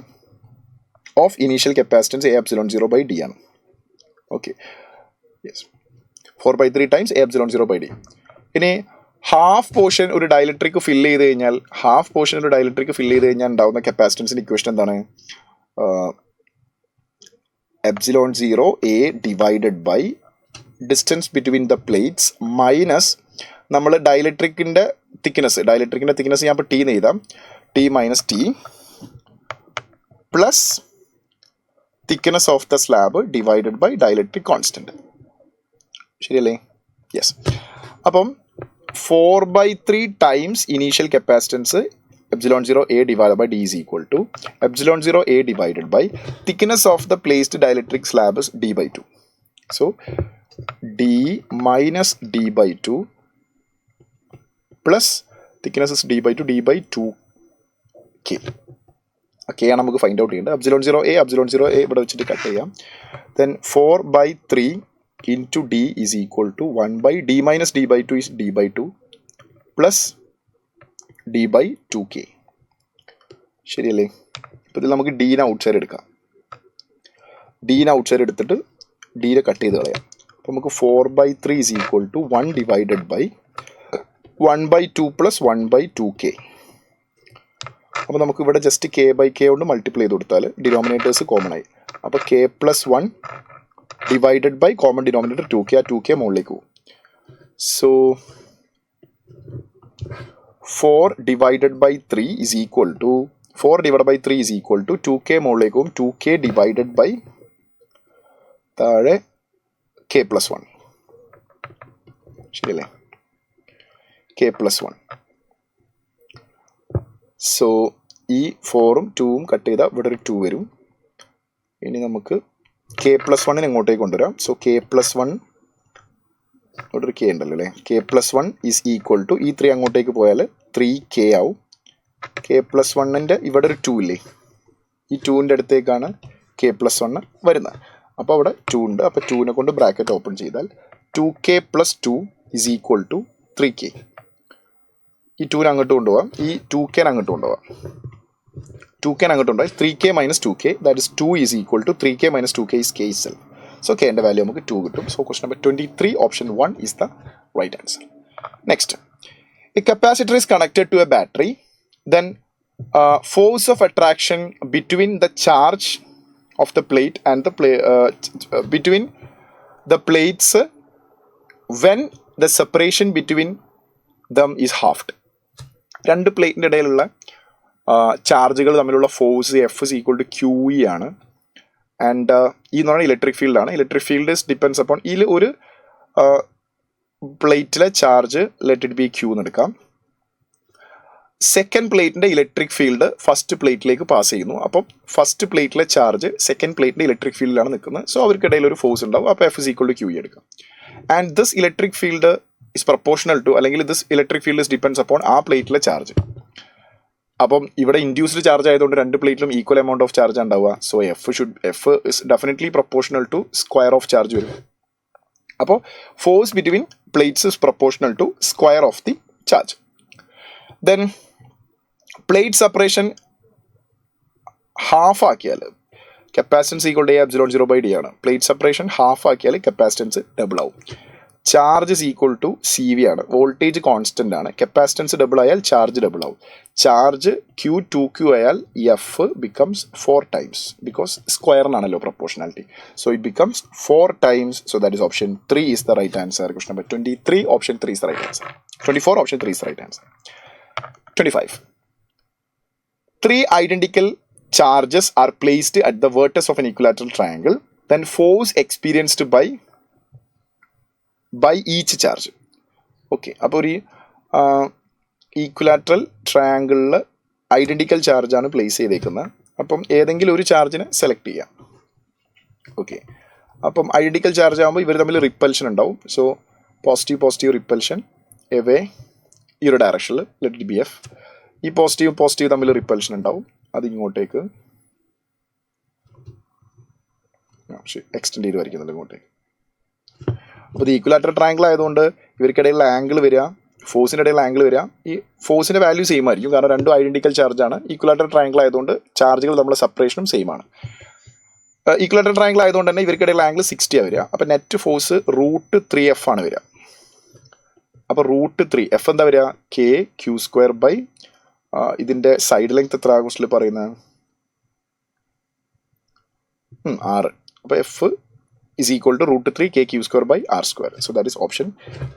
of initial capacitance A∈0/D ആണ്. Okay, yes, 4/3 times A∈0/D. ഇനി half portion ഒരു dielectric fill ചെയ്ത് കഴിഞ്ഞാൽ ഉണ്ടാവുന്ന കപ്പാസിറ്റൻസിൻ്റെ equation എന്താണ്? ε0 A divided by distance between the plates minus നമ്മൾ ഡയലക്ട്രിക്കിൻ്റെ തിക്നെസ് ഞാൻ ഇപ്പോൾ T എന്ന് എഴുതാം, T minus T plus thickness of the slab divided by dielectric constant. ശരിയല്ലേ? യെസ്. അപ്പം 4/3 times initial capacitance ε0 A divided by D is equal to ε0 A divided by thickness of the placed dielectric slab is D/2. So D minus D/2 plus thickness is D/2 D/2K. K ആണ് നമുക്ക് find out ചെയ്യേണ്ടത്. ε0 A ഇവിടെ വെച്ചിട്ട് cut ചെയ്യാം. Then 4/3 into D is equal to 1/D minus D/2 is D/2 plus D/2K. ശരിയല്ലേ? ഇപ്പോൾ ഇതിൽ നമുക്ക് ഡീനെ ഔട്ട് സൈഡ് എടുക്കാം. എടുത്തിട്ട് ഡീനെ കട്ട് ചെയ്ത് കളയാം. അപ്പോൾ നമുക്ക് 4/3 is equal to 1 divided by 1/2 plus 1/2K. അപ്പോൾ നമുക്ക് ഇവിടെ ജസ്റ്റ് K/K കൊണ്ട് മൾട്ടിപ്ലൈ ചെയ്ത് കൊടുത്താൽ ഡിനോമിനേറ്റേഴ്സ് കോമൺ ആയി. അപ്പോൾ K plus 1 divided by common denominator 2K. ആ 2K മുകളിലേക്ക് പോകും. So 4 divided by 3 is equal to 2K മുകളിലേക്ക് പോകും. 2K divided by താഴെ K plus 1. ശരിയല്ലേ? K plus 1. സോ ഈ 4ഉം 2ഉം കട്ട് ചെയ്താൽ ഇവിടെ ഒരു 2 വരും. ഇനി നമുക്ക് k+1 ഇങ്ങോട്ടേക്ക് കൊണ്ടുവരാം. സോ k+1 ഇവിടെ ഒരു k ഉണ്ടല്ലോ അല്ലേ, k+1 ഈസ് ഈക്വൽ ടു ഈ 3 അങ്ങോട്ടേക്ക് പോയാൽ 3k ആവും. k+1 ഇവിടെ ഒരു 2 ഇല്ലേ, ഈ 2ൻ്റെ അടുത്തേക്കാണ് k+1 വരുന്നത്. അപ്പോൾ അവിടെ 2 ഉണ്ട്. അപ്പോൾ 2നെ കൊണ്ട് ബ്രാക്കറ്റ് ഓപ്പൺ ചെയ്താൽ 2k + 2 is equal to 3k. ഈ 2നെ അങ്ങോട്ട് കൊണ്ടുപോകാം, ഈ 2k അങ്ങോട്ട് കൊണ്ടുപോകാം. 2k അങ്ങോട്ട് കൊണ്ടുപോയി 3k - 2k, that is 2 is equal to 3k - 2k is k itself. So kൻ്റെ വാല്യൂ നമുക്ക് 2 കിട്ടും. So question number 23 option 1 is the right answer. Next, a capacitor is connected to a battery, then force of attraction between the charge of the plate and the between the plates when the separation between them is halved. രണ്ട് പ്ലേറ്റിൻ്റെ ഇടയിലുള്ള ചാർജുകൾ തമ്മിലുള്ള force F is equal to QE ആണ്. And ഈ എന്ന് പറഞ്ഞാൽ electric ഫീൽഡാണ്. ഇലക്ട്രിക് ഫീൽഡ് ഡിപ്പെൻഡ്സ് അപ്പോൺ ഇതിൽ ഒരു പ്ലേറ്റിലെ charge let it be Q എന്ന് എടുക്കാം. സെക്കൻഡ് പ്ലേറ്റിൻ്റെ ഇലക്ട്രിക് ഫീൽഡ് ഫസ്റ്റ് പ്ലേറ്റിലേക്ക് പാസ് ചെയ്യുന്നു. അപ്പം ഫസ്റ്റ് പ്ലേറ്റിലെ ചാർജ് സെക്കൻഡ് പ്ലേറ്റിൻ്റെ ഇലക്ട്രിക് ഫീൽഡിലാണ് നിൽക്കുന്നത്. സോ അവർക്കിടയിൽ ഒരു ഫോഴ്സ് ഉണ്ടാവും. അപ്പോൾ F is equal to QE എടുക്കാം. And this electric field is proportional to, അല്ലെങ്കിൽ this electric field is depends upon ആ പ്ലേറ്റിലെ ചാർജ്. അപ്പം ഇവിടെ ഇൻഡ്യൂസ്ഡ് ചാർജ് ആയതുകൊണ്ട് രണ്ട് പ്ലേറ്റിലും ഈക്വൽ എമൗണ്ട് ഓഫ് ചാർജ് ഉണ്ടാവുക. So f is definitely proportional to square of charge വരും. അപ്പോൾ force between plates is proportional to square of the charge. Then plate separation half ആക്കിയാൽ കപ്പാസിറ്റൻസ് ഈക്വൽ ടു A∪0/d ആണ്. Plate separation half ആക്കിയാൽ capacitance double ആവും. Charge is equal to CV ആണ്. Voltage constant ആണ്. Capacitance double ആയാൽ charge double ആവും. Charge Q 2Q ആയാൽ F becomes 4 times, because സ്ക്വയറിനാണല്ലോ proportionality. So it becomes 4 times. So that is option 3 is the right answer. Question number 23 option 3 is the right answer. 24 option 3 is the right answer. 25. 3 identical charges are placed at the vertex of an equilateral triangle. Then force experienced by each charge. Okay, അപ്പോൾ ഒരു equilateral ട്രയാങ്കിളിൽ identical ചാർജാണ് place ചെയ്തേക്കുന്നത്. അപ്പം ഏതെങ്കിലും ഒരു ചാർജിനെ select ചെയ്യാം. Okay, അപ്പം identical charge ആകുമ്പോൾ ഇവർ തമ്മിൽ റിപ്പൽഷൻ ഉണ്ടാവും. സോ പോസിറ്റീവ് റിപ്പൽഷൻ എവേ ഈ ഒരു ഡയറക്ഷനിൽ ലെറ്റ് ഇറ്റ് ബി F. ഈ പോസിറ്റീവ് തമ്മിൽ റിപ്പൽഷൻ ഉണ്ടാവും. അത് ഇങ്ങോട്ടേക്ക് എക്സ്റ്റെൻഡ് ചെയ്ത് വരയ്ക്കുന്നുണ്ട് ഇങ്ങോട്ടേക്ക്. അപ്പോൾ ഇത് ഈക്വലാറ്ററൽ ട്രയാങ്കിൾ ആയതുകൊണ്ട് ഇവർക്കിടയിലുള്ള ആംഗിൾ വരിക, ഫോഴ്സിൻ്റെ ഇടയിലുള്ള ആംഗിൾ വരിക, ഈ ഫോഴ്സിൻ്റെ വാല്യൂ സെയിം ആയിരിക്കും. കാരണം രണ്ടും ഐഡൻറ്റിക്കൽ ചാർജാണ്. ഈക്വലാറ്ററൽ ട്രയാങ്കിൾ ആയതുകൊണ്ട് ചാർജുകൾ തമ്മിലുള്ള സെപ്പറേഷനും സെയിം ആണ്. ഈക്വലാറ്ററൽ ട്രയാങ്കിൾ ആയതുകൊണ്ട് തന്നെ ഇവർക്കിടയിലുള്ള ആംഗിൾ 60 വരിക. അപ്പോൾ നെറ്റ് ഫോഴ്സ് √3F ആണ് വരിക. അപ്പോൾ √3 F എന്താ വരിക? KQ² ഇതിൻ്റെ സൈഡ് ലെങ്ത് എത്ര ക്വസ്റ്റിൽ പറയുന്നത്? 6. അപ്പോൾ F is equal to √3 KQ² R². So that is option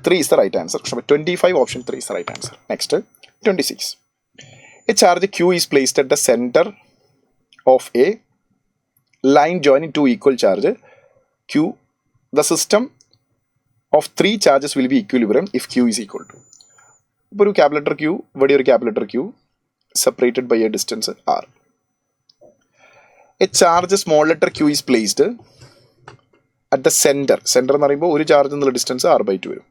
3 is the right answer. 25 option 3 is the right answer. Next, 26. A charge Q is placed at the center of a line joining two equal charges Q. The system of 3 charges will be equilibrium if Q is equal to. ഇപ്പോൾ ഒരു capital Q, ഇവിടെ ഒരു capital Q, separated by a distance R. A charge small letter Q is placed at the center എന്ന് പറയുമ്പോൾ ഒരു charge എന്നുള്ള distance R/2 വരും.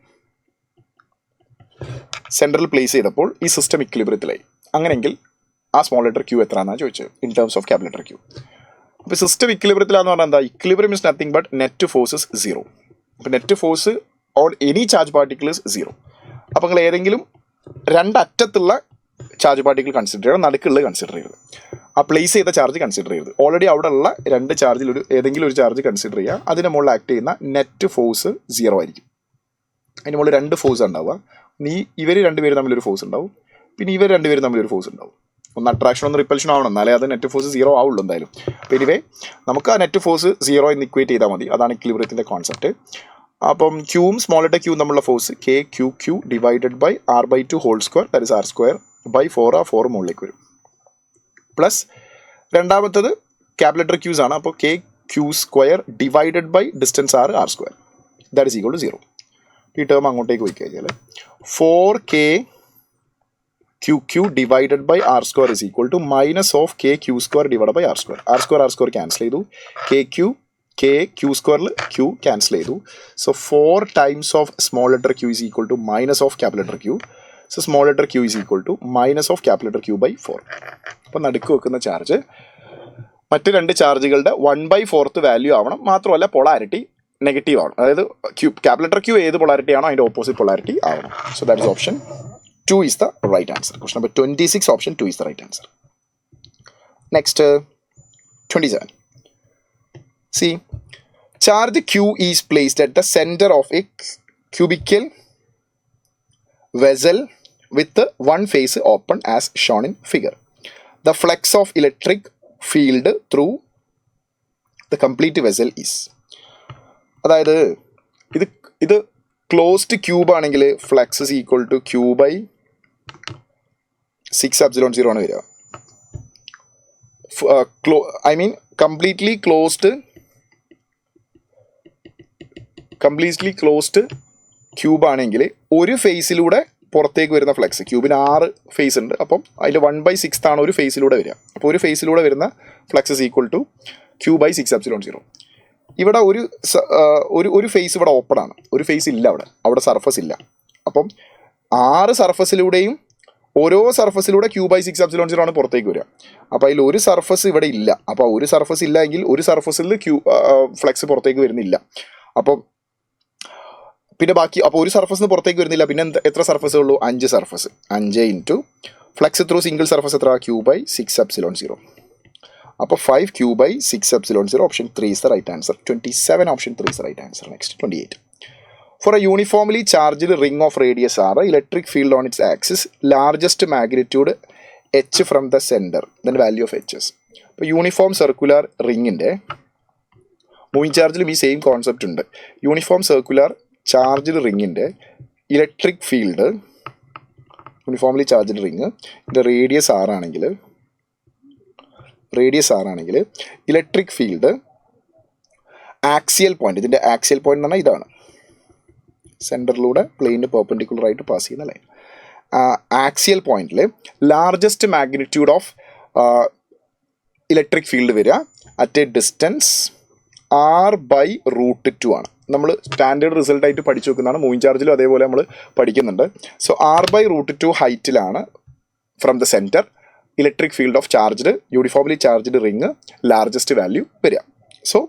സെൻറ്ററിൽ പ്ലേസ് ചെയ്തപ്പോൾ ഈ സിസ്റ്റം ഇക്വിലിബ്രിയത്തിലായി. അങ്ങനെയെങ്കിൽ ആ സ്മോൾ ലെറ്റർ Q എത്രയാണെന്നാണ് ചോദിച്ചത് in terms of capital Q. അപ്പോൾ സിസ്റ്റം ഇക്വിലിബ്രിയത്തിലാന്ന് പറഞ്ഞാൽ എന്താ? Equilibrium is nothing but net force is 0. അപ്പോൾ net force on any charge particle is 0. അപ്പോൾ നിങ്ങൾ ഏതെങ്കിലും രണ്ടറ്റത്തുള്ള ചാർജ് പാർട്ടിക്കിൾ കൺസിഡർ ചെയ്യണം, നടുക്കുള്ളത് കൺസിഡർ ചെയ്യരുത്. ആ പ്ലേസ് ചെയ്ത ചാർജ് കൺസിഡർ ചെയ്യരുത്. ഓൾറെഡി അവിടെ ഉള്ള രണ്ട് ചാർജിൽ ഏതെങ്കിലും ഒരു ചാർജ് കൺസിഡർ ചെയ്യുക. അതിന് മുകളിൽ ആക്ട് ചെയ്യുന്ന നെറ്റ് ഫോഴ്സ് 0 ആയിരിക്കും. അതിന് മുകളിൽ 2 ഫോഴ്സ് ഉണ്ടാവുക. ഇവർ രണ്ടുപേരും തമ്മിലൊരു ഫോഴ്സ് ഉണ്ടാവും, പിന്നെ ഇവർ രണ്ടുപേരും തമ്മിലൊരു ഫോഴ്സ് ഉണ്ടാവും. ഒന്ന് അട്രാക്ഷൻ ഒന്ന് റിപ്പൽഷൻ ആവണം, എന്നാലേ അത് നെറ്റ് ഫോഴ്സ് 0 ആവുള്ളൂ എന്തായാലും. അപ്പോൾ എനിവേ നമുക്ക് ആ നെറ്റ് ഫോഴ്സ് 0 എന്ന് ഇക്വേറ്റ് ചെയ്താൽ മതി. അതാണ് ഇക്വിലിബ്രിയത്തിൻ്റെ കോൺസെപ്റ്റ്. അപ്പം ക്യൂവും സ്മോൾ ലെറ്റർ ക്യൂ തമ്മിലുള്ള force KQQ divided by R/2 whole square, that is R²/4. ആ 4 മുകളിലേക്ക് വരും. പ്ലസ് രണ്ടാമത്തത് ക്യാപിറ്റൽ ലെറ്റർ ക്യൂസ് ആണ്. അപ്പോൾ KQ² divided by distance R², that is equal to 0. ഈ ടേം അങ്ങോട്ടേക്ക് പോയി കഴിഞ്ഞാൽ 4K QQ divided by R square is equal to minus of KQ square divided by R square. R square cancel ചെയ്തു. KQ square Q cancel ചെയ്തു. So 4 times of small letter q is equal to minus of capital letter Q. So small letter q is equal to minus of capital letter Q by 4. അപ്പോൾ നടുക്ക് വെക്കുന്ന charge മറ്റ് രണ്ട് ചാർജുകളുടെ 1/4 value ആവണം. മാത്രമല്ല polarity negative ആവണം. അതായത് ക്യാപിറ്റൽ ലെറ്റർ Q ഏത് പൊളാരിറ്റി ആണോ അതിൻ്റെ ഓപ്പോസിറ്റ് പൊളാരിറ്റി ആവണം. So that is option 2 is the right answer. Question number 26, option 2 is the right answer. Next, 27. See, charge Q is placed at the center of a cubical vessel with one face open as shown in figure. The flux of electric field through the complete vessel is. അതായത് ഇത് closed cube ആണെങ്കിൽ flux is equal to Q by 6ε0 ആണ് വരിക. I mean completely closed cube ആണെങ്കിൽ ഒരു ഫേസിലൂടെ പുറത്തേക്ക് വരുന്ന flux, ക്യൂബിന് 6 face ഉണ്ട്, അപ്പം അതിൻ്റെ 1/6 ആണ് ഒരു ഫേസിലൂടെ വരിക. അപ്പോൾ ഒരു ഫേസിലൂടെ വരുന്ന flux is equal to Q by 6ε0. ഇവിടെ ഒരു ഫേസ് ഇവിടെ ഓപ്പൺ ആണ്, ഒരു ഫേസ് ഇല്ല, അവിടെ സർഫസ് ഇല്ല. അപ്പം 6 സർഫസിലൂടെയും ഓരോ സർഫസിലൂടെ Q by 6ε0 ആണ് പുറത്തേക്ക് വരിക. അപ്പോൾ അതിൽ ഒരു സർഫസ് ഇവിടെ ഇല്ല. അപ്പോൾ ഒരു സർഫസ് ഇല്ല എങ്കിൽ ഒരു സർഫസിൽ ഫ്ലക്സ് പുറത്തേക്ക് വരുന്നില്ല. അപ്പം പിന്നെ ബാക്കി അപ്പോൾ ഒരു സർഫസിന് പുറത്തേക്ക് വരുന്നില്ല. പിന്നെ എത്ര സർഫസ് ഉള്ളൂ? 5 surface. 5 into flux through single surface എത്ര? Q by 6ε0. അപ്പോൾ 5 Q by 6ε0. Option 3 is the right answer. 27 option 3 is the right answer. Next, 28. For a uniformly charged ring of radius r, electric field on its axis, largest magnitude h from the center, then value of hs. ഇപ്പോൾ uniform circular റിങ്ങിൻ്റെ moving ചാർജിലും ഈ same concept ഉണ്ട്. Uniform circular charged റിങ്ങിൻ്റെ electric field, uniformly charged ring ഇതിൻ്റെ radius ആറാണെങ്കിൽ electric field axial point, ഇതിൻ്റെ axial point എന്ന് പറഞ്ഞാൽ ഇതാണ്, സെൻറ്ററിലൂടെ പ്ലെയിന് പെർപെൻഡിക്കുലർ ആയിട്ട് പാസ് ചെയ്യുന്ന ലൈൻ. ആക്സിയൽ പോയിന്റിൽ largest magnitude of electric field വരിക അറ്റ് എ ഡിസ്റ്റൻസ് r/√2 ആണ്. നമ്മൾ സ്റ്റാൻഡേർഡ് റിസൾട്ടായിട്ട് പഠിച്ചു നോക്കുന്നതാണ്. മൂവിങ് ചാർജിലും അതേപോലെ നമ്മൾ പഠിക്കുന്നുണ്ട്. സോ r/√2 ഹൈറ്റിലാണ് from the centre electric field of charged uniformly charged ring largest value വരിക. So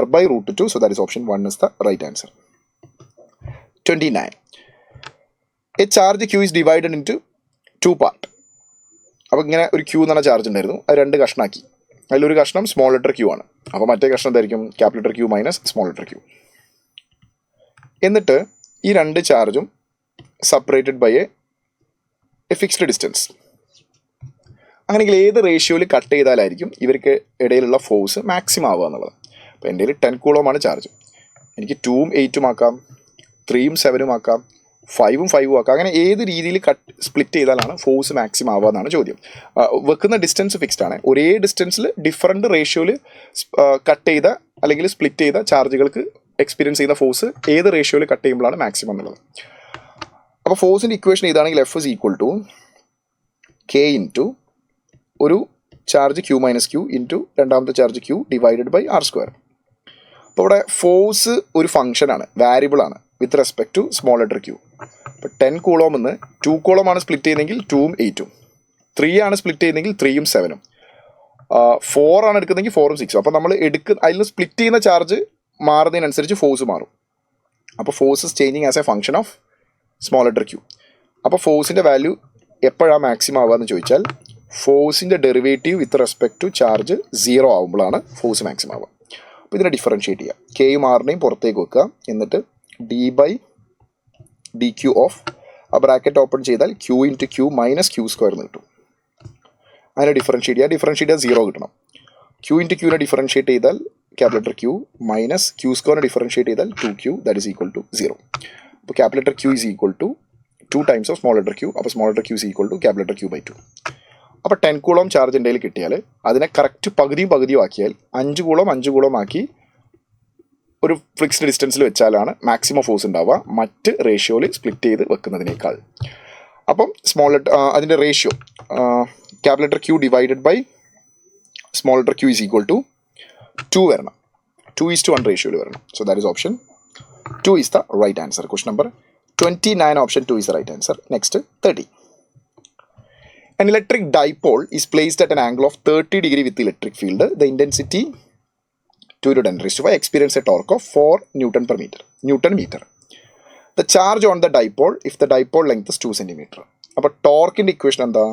r/√2. So that is option 1 is the right answer. 29. A charge Q is divided into 2 parts. അപ്പോൾ ഇങ്ങനെ ഒരു Q എന്ന് പറഞ്ഞ charge ഉണ്ടായിരുന്നു, അത് 2 കഷ്ണാക്കി. അതിലൊരു കഷ്ണം സ്മോൾ ലെറ്റർ Q ആണ്. അപ്പോൾ മറ്റേ കഷ്ണം എന്തായിരിക്കും? Capital letter Q minus small letter Q. എന്നിട്ട് ഈ 2 ചാർജും separated by a fixed distance. അങ്ങനെയെങ്കിൽ ഏത് റേഷ്യോയിൽ കട്ട് ചെയ്താലായിരിക്കും ഇവർക്ക് ഇടയിലുള്ള ഫോഴ്സ് മാക്സിമം ആവുക എന്നുള്ളത്. അപ്പോൾ എൻ്റെ കയ്യിൽ 10 കൂളോമാണ് ചാർജ്. എനിക്ക് 2ഉം 8ഉം ആക്കാം, 3ഉം 7ഉം ആക്കാം, 5ഉം 5ഉം ആക്കാം. അങ്ങനെ ഏത് രീതിയിൽ സ്പ്ലിറ്റ് ചെയ്താലാണ് ഫോഴ്സ് മാക്സിമം ആവുക എന്നാണ് ചോദ്യം. വെക്കുന്ന ഡിസ്റ്റൻസ് ഫിക്സ്ഡ് ആണ്. ഒരേ ഡിസ്റ്റൻസിൽ ഡിഫറൻറ്റ് റേഷ്യോയിൽ കട്ട് ചെയ്ത അല്ലെങ്കിൽ സ്പ്ലിറ്റ് ചെയ്ത ചാർജുകൾക്ക് എക്സ്പീരിയൻസ് ചെയ്യുന്ന ഫോഴ്സ് ഏത് റേഷ്യോയിൽ കട്ട് ചെയ്യുമ്പോഴാണ് മാക്സിമം എന്നുള്ളത്. അപ്പോൾ ഫോഴ്സിൻ്റെ ഇക്വേഷൻ ഇതാണെങ്കിൽ F is equal to K into ഒരു charge Q minus Q into രണ്ടാമത്തെ charge Q divided by R square. അപ്പോൾ ഇവിടെ ഫോഴ്സ് ഒരു ഫംഗ്ഷനാണ്, വാരിയബിൾ ആണ് with respect to small letter Q. ഇപ്പോൾ 10 കൂളോം എന്ന് 2 കൂളോമാണ് സ്പ്ലിറ്റ് ചെയ്യുന്നതെങ്കിൽ 2ഉം 8ഉം, 3 ആണ് സ്പ്ലിറ്റ് ചെയ്യുന്നതെങ്കിൽ 3ഉം 7ഉം, 4 ആണ് എടുക്കുന്നതെങ്കിൽ 4ഉം 6ഉം. അപ്പോൾ നമ്മൾ അതിൽ സ്പ്ലിറ്റ് ചെയ്യുന്ന ചാർജ് മാറുന്നതിനനുസരിച്ച് ഫോഴ്സ് മാറും. അപ്പോൾ force is changing as a function of small letter Q. അപ്പോൾ ഫോഴ്സിൻ്റെ വാല്യൂ എപ്പോഴാണ് മാക്സിമം ആവുക എന്ന് ചോദിച്ചാൽ ഫോഴ്സിൻ്റെ derivative with respect to charge 0 ആവുമ്പോഴാണ് ഫോഴ്സ് മാക്സിമം ആവുക. അപ്പോൾ ഇതിനെ ഡിഫറൻഷ്യേറ്റ് ചെയ്യുക. കെയും ആറിനെയും പുറത്തേക്ക് വെക്കുക. എന്നിട്ട് d/dq ഓഫ് ആ ബ്രാക്കറ്റ് ഓപ്പൺ ചെയ്താൽ Q into Q minus Q square എന്ന് കിട്ടും. അതിനെ ഡിഫറൻഷ്യേറ്റ് ചെയ്യുക. 0 കിട്ടണം. Q ഇൻറ്റു Qനെ ഡിഫറൻഷ്യേറ്റ് ചെയ്താൽ capital letter Q minus Q സ്ക്വയറിനെ ഡിഫറൻഷ്യേറ്റ് ചെയ്താൽ 2Q that is equal to 0. അപ്പോൾ capital letter Q is equal to 2 times of small letter Q. അപ്പോൾ small letter Q is equal to capital letter Q by 2. അപ്പോൾ 10 coulomb charge എൻ്റെ കയ്യിൽ കിട്ടിയാൽ അതിനെ correct പകുതിയും ആക്കിയാൽ 5 കൂളോം ആക്കി ഒരു ഫിക്സ്ഡ് ഡിസ്റ്റൻസിൽ വെച്ചാലാണ് മാക്സിമം ഫോഴ്സ് ഉണ്ടാവുക മറ്റ് റേഷ്യോയിൽ സ്പ്ലിറ്റ് ചെയ്ത് വെക്കുന്നതിനേക്കാൾ. അപ്പം സ്മോൾ ലെറ്റർ അതിൻ്റെ ratio capital letter Q divided by small letter Q is equal to 2 വരണം. 2:1 റേഷ്യോയിൽ വരണം. So that is option 2 is the right answer. Question number 29, option 2 is the right answer. Next 30. An electric dipole is placed at an angle of 30 degree with the electric field. The intensity 2 × 10⁵ experience a torque of 4 Newton meter. The charge on the dipole if the dipole length is 2 cm. അപ്പോൾ ടോർക്കിൻ്റെ equation എന്താ?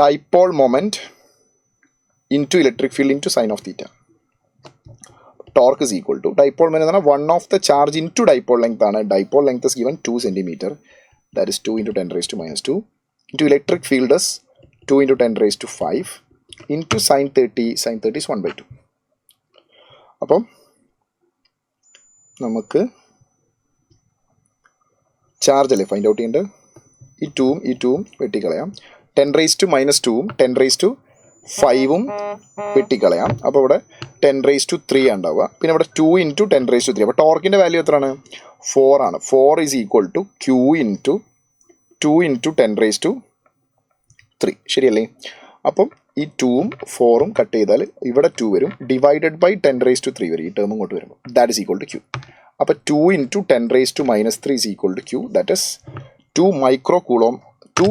Dipole moment into electric field into sine of theta. Torque is equal to dipole moment എന്ന് പറഞ്ഞാൽ 1 of the charge into dipole length ആണ്. Dipole length is given 2 cm. That is 2 × 10⁻². Into electric field is 2 × 10⁵ into sin 30 is 1/2. അപ്പം നമുക്ക് charge അല്ലേ find out ചെയ്യേണ്ടത്. ഈ 2ഉം വെട്ടിക്കളയാം. 10⁻²ഉം 10⁵ വെട്ടിക്കളയാം. അപ്പോൾ ഇവിടെ 10⁻³ ഉണ്ടാവുക. പിന്നെ ഇവിടെ 2 × 10⁻³. അപ്പോൾ ടോർക്കിൻ്റെ വാല്യൂ എത്രയാണ്? 4 ആണ്. 4 ഈസ് ഈക്വൽ ടു Q × 2 × 10⁻³ ശരിയല്ലേ? അപ്പം ഈ 2ഉം 4ഉം കട്ട് ചെയ്താൽ ഇവിടെ 2 വരും. ഡിവൈഡഡ് ബൈ 10⁻³ വരും. ഈ ടേം ഇങ്ങോട്ട് വരുമ്പോൾ that is equal to Q. അപ്പോൾ 2 × 10⁻³ is equal to Q. That is 2 micro coulomb. 2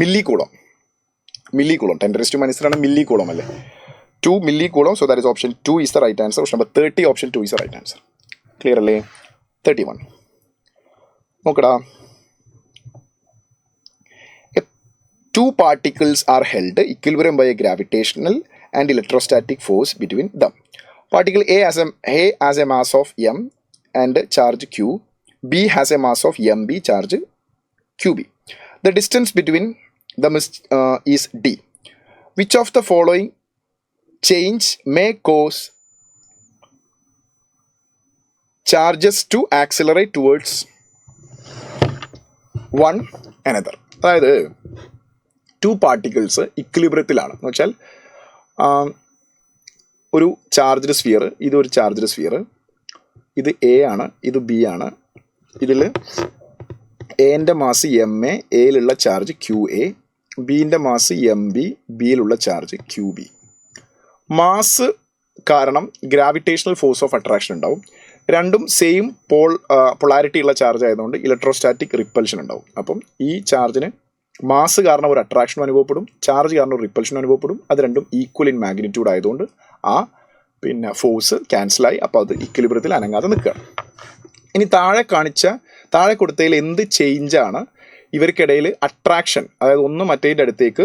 milli coulomb. 10⁻³ ആണ് മില്ലി കൂളോം അല്ലേ? 2 milli coulomb. So that is option 2 is the right answer. Number 30, option 2 is the right answer. Clear അല്ലേ? 31 നോക്കടാ. 2 particles are held equilibrium by a gravitational and electrostatic force between them. Particle A has a mass of m and charge q. B has a mass of mb, charge qb. The distance between them is d. Which of the following change may cause charges to accelerate towards one another? അതായത് 2 particles ഇക്വിലിബ്രിയത്തിലാണ് എന്ന് വെച്ചാൽ ഒരു charged sphere, ഇതൊരു charged sphere, ഇത് A ആണ്, ഇത് B ആണ്. ഇതിൽ എൻ്റെ മാസ് എം എ, എയിലുള്ള ചാർജ് ക്യു എ, ബീൻ്റെ മാസ് എം ബി, ബിയിലുള്ള ചാർജ് ക്യു ബി. മാസ് കാരണം ഗ്രാവിറ്റേഷണൽ ഫോഴ്സ് ഓഫ് അട്രാക്ഷൻ ഉണ്ടാവും. രണ്ടും സെയിം പൊളാരിറ്റി ഉള്ള ചാർജ് ആയതുകൊണ്ട് ഇലക്ട്രോസ്റ്റാറ്റിക് റിപ്പൽഷൻ ഉണ്ടാവും. അപ്പം ഈ ചാർജിന് മാസ് കാരണം ഒരു അട്രാക്ഷനും അനുഭവപ്പെടും, ചാർജ് കാരണം ഒരു റിപ്പൽഷനും അനുഭവപ്പെടും. അത് രണ്ടും ഈക്വൽ ഇൻ മാഗ്നിറ്റ്യൂഡ് ആയതുകൊണ്ട് ആ ഫോഴ്സ് ക്യാൻസലായി. അപ്പോൾ അത് ഇക്വിലിബ്രിയത്തിൽ അനങ്ങാതെ നിൽക്കുകയാണ്. ഇനി താഴെ കൊടുത്തതിൽ എന്ത് ചേഞ്ചാണ് ഇവർക്കിടയിൽ അട്രാക്ഷൻ, അതായത് ഒന്ന് മറ്റേതിൻ്റെ അടുത്തേക്ക്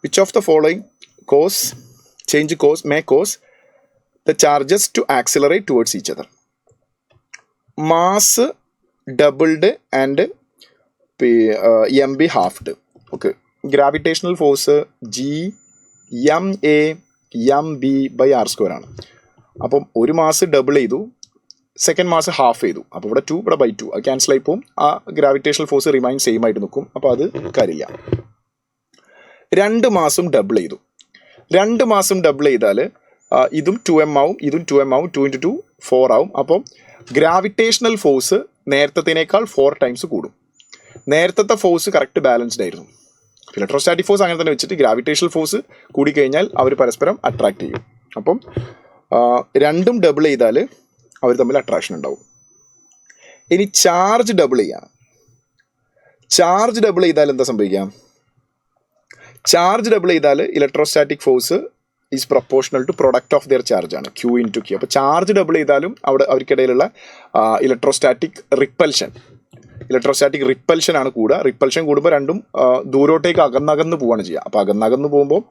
which of the following may cause the charges to accelerate towards each other? Mass doubled and M B halved. Okay, gravitational force G M A M B by r² ആണ്. അപ്പം ഒരു മാസ് ഡബിൾ ചെയ്തു, second mass half ചെയ്തു. അപ്പോൾ ഇവിടെ 2, ഇവിടെ by 2, അത് cancel ആയി പോകും. ആ ഗ്രാവിറ്റേഷണൽ ഫോഴ്സ് റിമൈൻ സെയിം ആയിട്ട് നിൽക്കും. അപ്പോൾ അത് കാര്യമില്ല. 2 മാസം ഡബിൾ ചെയ്തു. 2 മാസം ഡബിൾ ചെയ്താൽ ഇതും 2m ആവും, ഇതും 2m ആവും. 2 × 2 4 ആവും. അപ്പം ഗ്രാവിറ്റേഷണൽ ഫോഴ്സ് നേരത്തേനേക്കാൾ 4 ടൈംസ് കൂടും. നേരത്തെ ഫോഴ്സ് കറക്റ്റ് ബാലൻസ്ഡ് ആയിരുന്നു. ഇലക്ട്രോസ്റ്റാറ്റിക് ഫോഴ്സ് അങ്ങനെ തന്നെ വെച്ചിട്ട് ഗ്രാവിറ്റേഷണൽ ഫോഴ്സ് കൂടിക്കഴിഞ്ഞാൽ അവർ പരസ്പരം അട്രാക്ട് ചെയ്യും. അപ്പം രണ്ടും ഡബിൾ ചെയ്താൽ അവർ തമ്മിൽ അട്രാക്ഷൻ ഉണ്ടാവും. ഇനി ചാർജ് ഡബിൾ ചെയ്യാം. ചാർജ് ഡബിൾ ചെയ്താൽ എന്താ സംഭവിക്കാം? ചാർജ് ഡബിൾ ചെയ്താൽ electrostatic force is proportional to product of their charge ആണ്, Q × Q. അപ്പോൾ ചാർജ് ഡബിൾ ചെയ്താലും അവർക്കിടയിലുള്ള ഇലക്ട്രോസ്റ്റാറ്റിക് റിപ്പൽഷൻ ആണ് കൂടുക. റിപ്പൽഷൻ കൂടുമ്പോൾ രണ്ടും ദൂരോട്ടേക്ക് അകന്നകന്ന് പോവുകയാണ് ചെയ്യുക. അപ്പോൾ അകന്നകന്ന് പോകുമ്പോൾ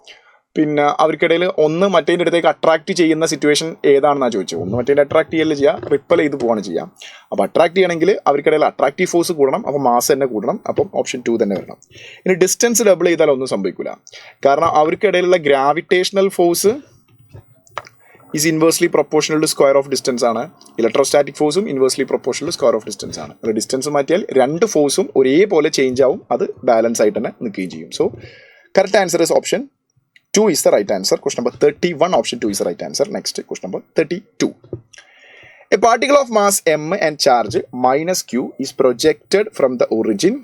പിന്നെ അവർക്കിടയിൽ ഒന്ന് മറ്റേതിൻ്റെ അടുത്തേക്ക് അട്രാക്ട് ചെയ്യുന്ന സിറ്റുവേഷൻ ഏതാണെന്നാണ് ചോദിച്ചത്. ഒന്ന് മറ്റേതിൻ്റെ അട്രാക്ട് ചെയ്യല്ല ചെയ്യുക, റിപ്പൽ ചെയ്ത് പോവാണ് ചെയ്യുക. അപ്പോൾ അട്രാക്ട് ചെയ്യണമെങ്കിൽ അവർക്കിടയിൽ അട്രാക്റ്റീവ് ഫോഴ്സ് കൂടണം, അപ്പോൾ മാസ് തന്നെ കൂടണം. അപ്പം ഓപ്ഷൻ 2 തന്നെ വരണം. ഇനി ഡിസ്റ്റൻസ് ഡബിൾ ചെയ്താൽ ഒന്നും സംഭവിക്കില്ല. കാരണം അവർക്കിടയിലുള്ള gravitational force is inversely proportional to square of distance ആണ്. ഇലക്ട്രോസ്റ്റാറ്റിക് ഫോഴ്സും inversely proportional to square of distance ആണ്. അപ്പോൾ ഡിസ്റ്റൻസ് മാറ്റിയാൽ രണ്ട് ഫോഴ്സും ഒരേപോലെ ചേഞ്ച് ആവും, അത് ബാലൻസ് ആയിട്ട് തന്നെ നിൽക്കുകയും ചെയ്യും. So correct answer is option 2 is the right answer. Question number 31, option 2 is the right answer. Next, question number 32. A particle of mass m and charge minus q is projected from the origin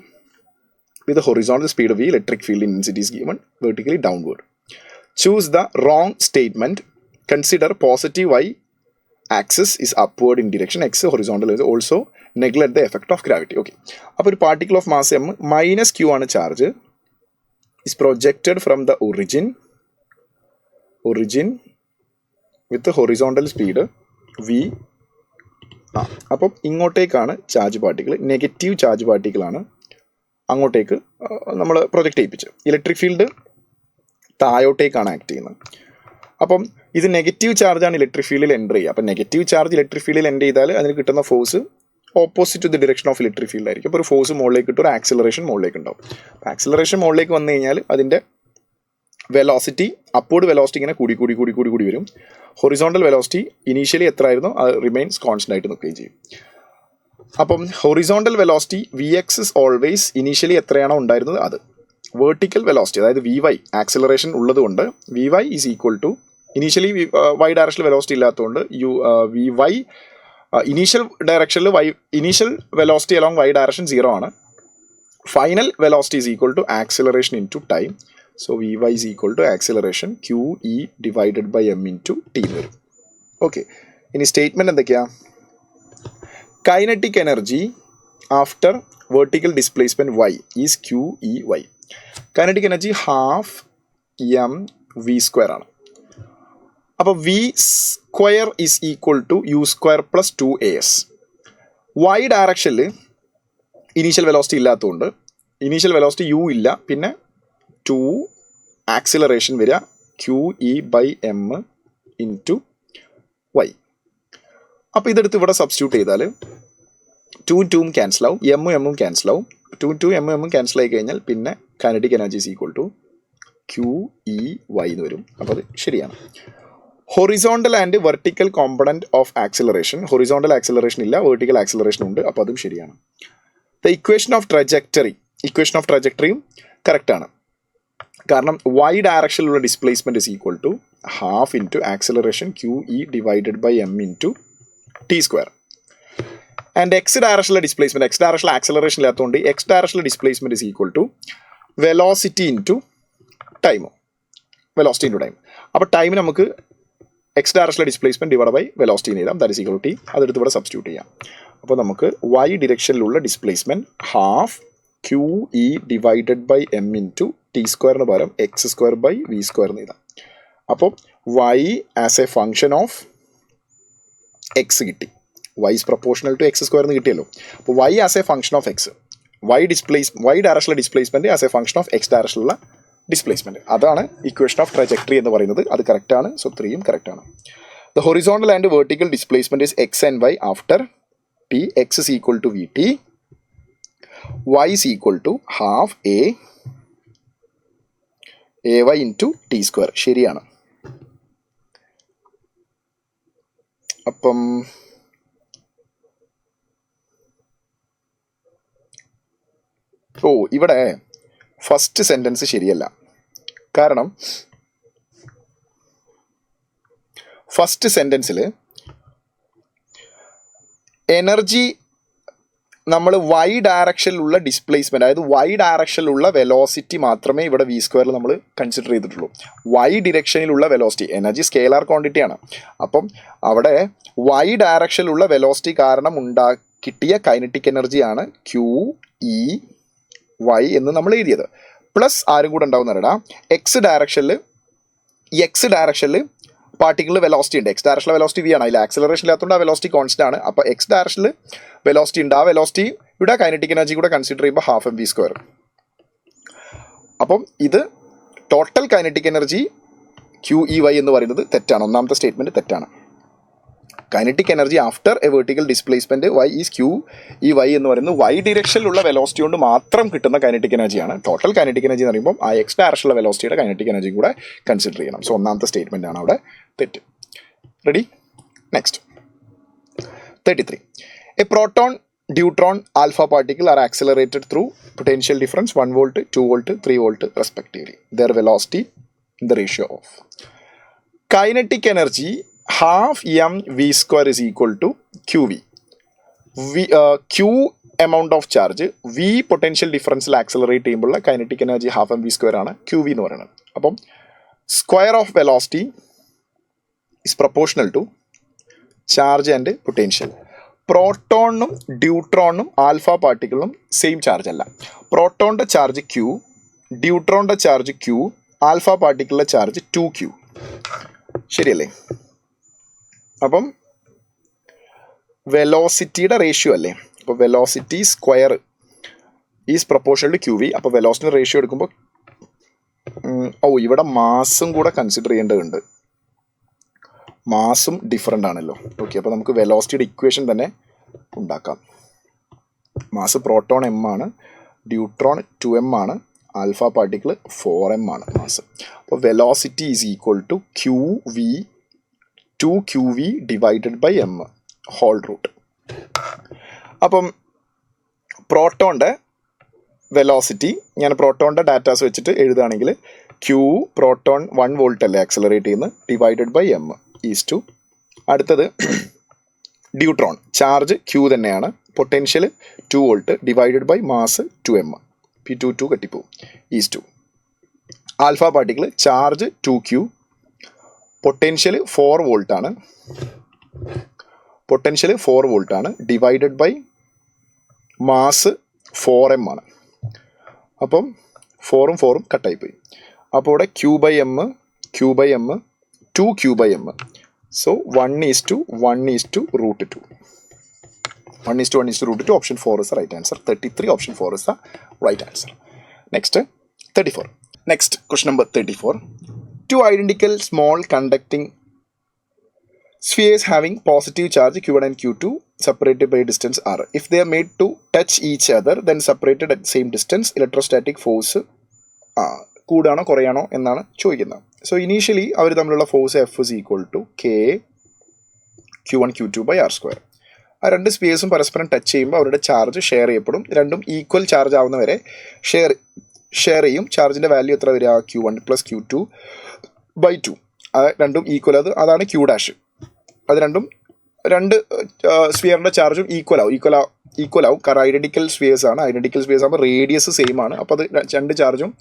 with a horizontal speed of v. Electric field intensity is given vertically downward. Choose the wrong statement. Consider positive y axis is upward in direction, x horizontal is also neglect the effect of gravity. Okay. അപ്പോൾ ഒരു particle of mass m minus q ആണ് charge is projected from the origin with the horizontal speed v. അപ്പം ഇങ്ങോട്ടേക്കാണ് charge particle, negative charge പാർട്ടിക്കിളാണ് അങ്ങോട്ടേക്ക് നമ്മൾ project ചെയ്യിപ്പിച്ച്. Electric field താഴോട്ടേക്കാണ് act ചെയ്യുന്നത്. അപ്പം ഇത് നെഗറ്റീവ് ചാർജാണ് ഇലക്ട്രിക് ഫീൽഡിൽ എൻ്റർ ചെയ്യുക. അപ്പം നെഗറ്റീവ് ചാർജ് ഇലക്ട്രിക് ഫീൽഡിൽ എൻ്റർ ചെയ്താൽ അതിന് കിട്ടുന്ന force opposite to the direction of electric field ആയിരിക്കും. അപ്പോൾ ഒരു ഫോഴ്സ് മുകളിലേക്ക് കിട്ടും, ഒരു ആക്സിലറേഷൻ മുകളിലേക്ക് ഉണ്ടാവും. അപ്പോൾ ആക്സിലറേഷൻ മുകളിലേക്ക് വന്നു കഴിഞ്ഞാൽ അതിൻ്റെ വെലോസിറ്റി, അപ്വേർഡ് വെലോസിറ്റി ഇങ്ങനെ കൂടി വരും. ഹൊറിസോണ്ടൽ വെലോസിറ്റി ഇനീഷ്യലി എത്ര ആയിരുന്നു അത് റിമെയിൻസ് കോൺസ്റ്റൻ്റ് ആയിട്ട് നിൽക്കുകയും ചെയ്യും. അപ്പം horizontal velocity V X is always initially എത്രയാണോ ഉണ്ടായിരുന്നത് അത്. വേർട്ടിക്കൽ വെലോസിറ്റി അതായത് വി വൈ ആക്സിലറേഷൻ ഉള്ളതുകൊണ്ട് V Y is equal to initially Y ഡയറക്ഷനിൽ വെലോസിറ്റി ഇല്ലാത്തതുകൊണ്ട് വി വൈ ഇനീഷ്യൽ ഡയറക്ഷനിൽ initial velocity along Y direction 0 ആണ്. Final velocity is equal to acceleration into time. So Vy is equal to acceleration QE divided by m into t വരും. Okay, ഇനി statement എന്തൊക്കെയാണ്? Kinetic energy after vertical displacement y is QEY. Kinetic energy half M V square ആണ്. അപ്പോൾ V square is equal to U square plus 2as. y ഡയറക്ഷനിൽ initial velocity ഇല്ലാത്തതുകൊണ്ട് initial velocity u ഇല്ല, പിന്നെ 2 acceleration വരിക QE by m into y. അപ്പോൾ ഇതെടുത്ത് ഇവിടെ സബ്സ്റ്റിറ്റ്യൂട്ട് ചെയ്താൽ 2 ക്യാൻസൽ ആവും, m ക്യാൻസൽ ആവും. 2 m ക്യാൻസൽ ആയി കഴിഞ്ഞാൽ പിന്നെ kinetic energy is equal to QEY എന്ന് വരും. അപ്പോൾ അത് ശരിയാണ്. Horizontal and vertical component of acceleration, horizontal acceleration ഇല്ല, വെർട്ടിക്കൽ ആക്സിലറേഷൻ ഉണ്ട്. അപ്പോൾ അതും ശരിയാണ്. ദ ഇക്വേഷൻ ഓഫ് ട്രജക്ടറിയും കറക്റ്റാണ്. കാരണം വൈ ഡയറക്ഷനിലുള്ള displacement is equal to half into acceleration QE divided by m into t square. And x ഡയറക്ഷനിലെ ഡിസ്പ്ലേസ്മെൻറ്റ്, എക്സ് ഡയറക്ഷനിൽ ആക്സിലറേഷൻ ഇല്ലാത്തതുകൊണ്ട് എക്സ് ഡയറക്ഷനിലെ displacement is equal to velocity into ടൈമോ, വെലോസിറ്റി ഇൻറ്റു ടൈം. അപ്പോൾ ടൈമിന് നമുക്ക് എക്സ് ഡയറക്ഷനിലെ ഡിസ്പ്ലേസ്മെൻറ്റ് ഡിവൈഡ് ബൈ വെലോസിറ്റി എന്ന് എഴുതാം. That is equal to t. അതെടുത്ത് ഇവിടെ സബ്സ്റ്റിറ്റ്യൂട്ട് ചെയ്യാം. അപ്പോൾ നമുക്ക് വൈ ഡിറക്ഷനിലുള്ള displacement half QE divided by m into t സ്ക്വയറിന് പകരം x square by V square എന്ന് എഴുതാം. അപ്പോൾ y as a function of x കിട്ടി. y is proportional to x square എന്ന് കിട്ടിയല്ലോ. അപ്പോൾ y as a function of x, y ഡയറക്ഷനിലെ displacement as a function of x ഡയറക്ഷനിലുള്ള ഡിസ്പ്ലേസ്മെൻറ്റ്, അതാണ് ഇക്വേഷൻ ഓഫ് ട്രജക്ടറി എന്ന് പറയുന്നത്. അത് കറക്റ്റാണ്. സോ 3യും കറക്റ്റാണ്. The horizontal and vertical displacement is x and y after t. X is equal to V T, y is equal to half ay into t square. ശരിയാണ്. അപ്പം ഇവിടെ ഫസ്റ്റ് സെൻറ്റൻസ് ശരിയല്ല. കാരണം ഫസ്റ്റ് സെൻറ്റൻസിൽ എനർജി നമ്മൾ y ഡയറക്ഷനിലുള്ള displacement, അതായത് y ഡയറക്ഷനിലുള്ള വെലോസിറ്റി മാത്രമേ ഇവിടെ വി സ്ക്വയറിൽ നമ്മൾ കൺസിഡർ ചെയ്തിട്ടുള്ളൂ. വൈ ഡിറക്ഷനിലുള്ള വെലോസിറ്റി, എനർജി സ്കെയിലാർ ക്വാണ്ടിറ്റിയാണ്. അപ്പം അവിടെ വൈ ഡയറക്ഷനിലുള്ള വെലോസിറ്റി കാരണം കിട്ടിയ കൈനറ്റിക് എനർജിയാണ് QEY എന്ന് നമ്മൾ എഴുതിയത്. പ്ലസ് ആരും കൂടെ ഉണ്ടാവുന്നവരടാ എക്സ് ഡയറക്ഷനിൽ പാർട്ടിക്കിളിൽ വെലോസിറ്റി ഉണ്ട്. എക്സ് ഡയറക്ഷനിലെ വെലോസിറ്റി വി ആണ്, അതിൽ ആക്സിലറേഷൻ ഇല്ലാത്തതുകൊണ്ട് ആ വെലോസിറ്റി കോൺസ്റ്റന്റ് ആണ്. അപ്പോൾ എക്സ് ഡയറക്ഷനിൽ വെലോസിറ്റി ഉണ്ട്, ആ വെലോസിറ്റി ഇവിടെ കൈനറ്റിക് എനർജി കൂടെ കൺസിഡർ ചെയ്യുമ്പോൾ ഹാഫ് mv സ്ക്വയർ. അപ്പം ഇത് ടോട്ടൽ കൈനറ്റിക് എനർജി QEY എന്ന് പറയുന്നത് തെറ്റാണ്. ഒന്നാമത്തെ സ്റ്റേറ്റ്മെൻറ്റ് തെറ്റാണ്. Kinetic energy after A vertical displacement y is QEY എന്ന് പറയുന്നത് വൈ ഡിറക്ഷനിലുള്ള വെലോസിറ്റി കൊണ്ട് മാത്രം കിട്ടുന്ന കൈനറ്റിക് എനർജിയാണ്. ടോട്ടൽ കൈനറ്റിക് എനർജി എന്ന് പറയുമ്പോൾ ആ എക്സ് ഡയറക്ഷനിലുള്ള വെലോസിറ്റിയുടെ കൈനറ്റിക് എനർജി കൂടെ കൺസിഡർ ചെയ്യണം. സോ ഒന്നാമത്തെ സ്റ്റേറ്റ്മെൻ്റ് ആണ് അവിടെ തെറ്റ്. Ready? Next 33. A proton, deuteron, alpha particle are accelerated through potential difference 1 volt, 2 volt, 3 volt respectively. Their velocity in the ratio of. Kinetic energy half mv square is equal to qv. Q amount of charge, v potential ഡിഫറൻസിൽ accelerate ചെയ്യുമ്പോഴുള്ള kinetic energy half M V square ആണ് q v എന്ന് പറയുന്നത്. അപ്പം square of velocity is proportional to charge and potential. പ്രോട്ടോണിനും ഡ്യൂട്രോണിനും alpha പാർട്ടിക്കിളിനും same charge അല്ല. പ്രോട്ടോണിൻ്റെ ചാർജ് ക്യൂ, ഡ്യൂട്രോണിൻ്റെ ചാർജ് ക്യൂ, ആൽഫ പാർട്ടിക്കിളിൻ്റെ ചാർജ് 2q. ശരിയല്ലേ? അപ്പം വെലോസിറ്റിയുടെ റേഷ്യോ അല്ലേ, അപ്പോൾ velocity square is proportional to q v. അപ്പോൾ വെലോസിറ്റി റേഷ്യോ എടുക്കുമ്പോൾ ഇവിടെ മാസും കൂടെ കൺസിഡർ ചെയ്യേണ്ടതുണ്ട്. മാസും ഡിഫറെൻ്റ് ആണല്ലോ. ഓക്കെ, അപ്പോൾ നമുക്ക് വെലോസിറ്റിയുടെ ഇക്വേഷൻ തന്നെ ഉണ്ടാക്കാം. മാസ് പ്രോട്ടോൺ എം ആണ്, ഡ്യൂട്രോൺ 2m ആണ്, ആൽഫ പാർട്ടിക്കിൾ 4m ആണ് മാസ്. അപ്പോൾ velocity is equal to q v 2qv divided by m whole root. അപ്പം പ്രോട്ടോണിൻ്റെ വെലോസിറ്റി ഞാൻ പ്രോട്ടോണിൻ്റെ ഡാറ്റാസ് വെച്ചിട്ട് എഴുതുകയാണെങ്കിൽ ക്യൂ പ്രോട്ടോൺ 1 വോൾട്ട് അല്ലേ ആക്സലറേറ്റ് ചെയ്യുന്നത്, divided by m is to. അടുത്തത് ഡ്യൂട്രോൺ ചാർജ് ക്യൂ തന്നെയാണ്, potential 2 volt divided by mass 2m, p2 കട്ടിപ്പോവും, is to. Alpha particle charge 2q, potential 4 വോൾട്ടാണ്, പൊട്ടൻഷ്യൽ 4 വോൾട്ടാണ് ഡിവൈഡഡ് ബൈ മാസ് 4m ആണ്. അപ്പം 4ഉം 4ഉം കട്ടായിപ്പോയി. അപ്പോൾ ഇവിടെ q by m 2q by m. So 1:1:√2. 1:1:√2. Option 4 is the right answer. 33. Option 4 is the right answer. Next, 34. Next, question number 34. Two identical small conducting spheres having positive charge Q1 and Q2 separated by a distance r. If they are made to touch each other, then separated at the same distance, electrostatic force കൂടാണോ കുറയാണോ എന്നാണ് ചോദിക്കുന്നത്. So initially അവർ തമ്മിലുള്ള force F is equal to K Q1 Q2 by R square. ആ രണ്ട് സ്പേസും പരസ്പരം ടച്ച് ചെയ്യുമ്പോൾ അവരുടെ ചാർജ് ഷെയർ ചെയ്യപ്പെടും. രണ്ടും ഈക്വൽ ചാർജ് ആവുന്നവരെ ഷെയർ ചെയ്യും. ചാർജിൻ്റെ വാല്യൂ എത്ര വരിക? Q1 + Q2 by 2. അത് രണ്ടും ഈക്വൽ, അതാണ് ക്യൂ ഡാഷ്. അത് രണ്ട് സ്ഫിയറിൻ്റെ ചാർജും ഈക്വൽ ആവും. കാരണം ഐഡൻറ്റിക്കൽ സ്ഫിയേഴ്സ് ആണ്. ഐഡൻറ്റിക്കൽ സ്ഫിയേഴ്സ് ആകുമ്പോൾ റേഡിയസ് സെയിം ആണ്. അപ്പോൾ അത് രണ്ട് ചാർജും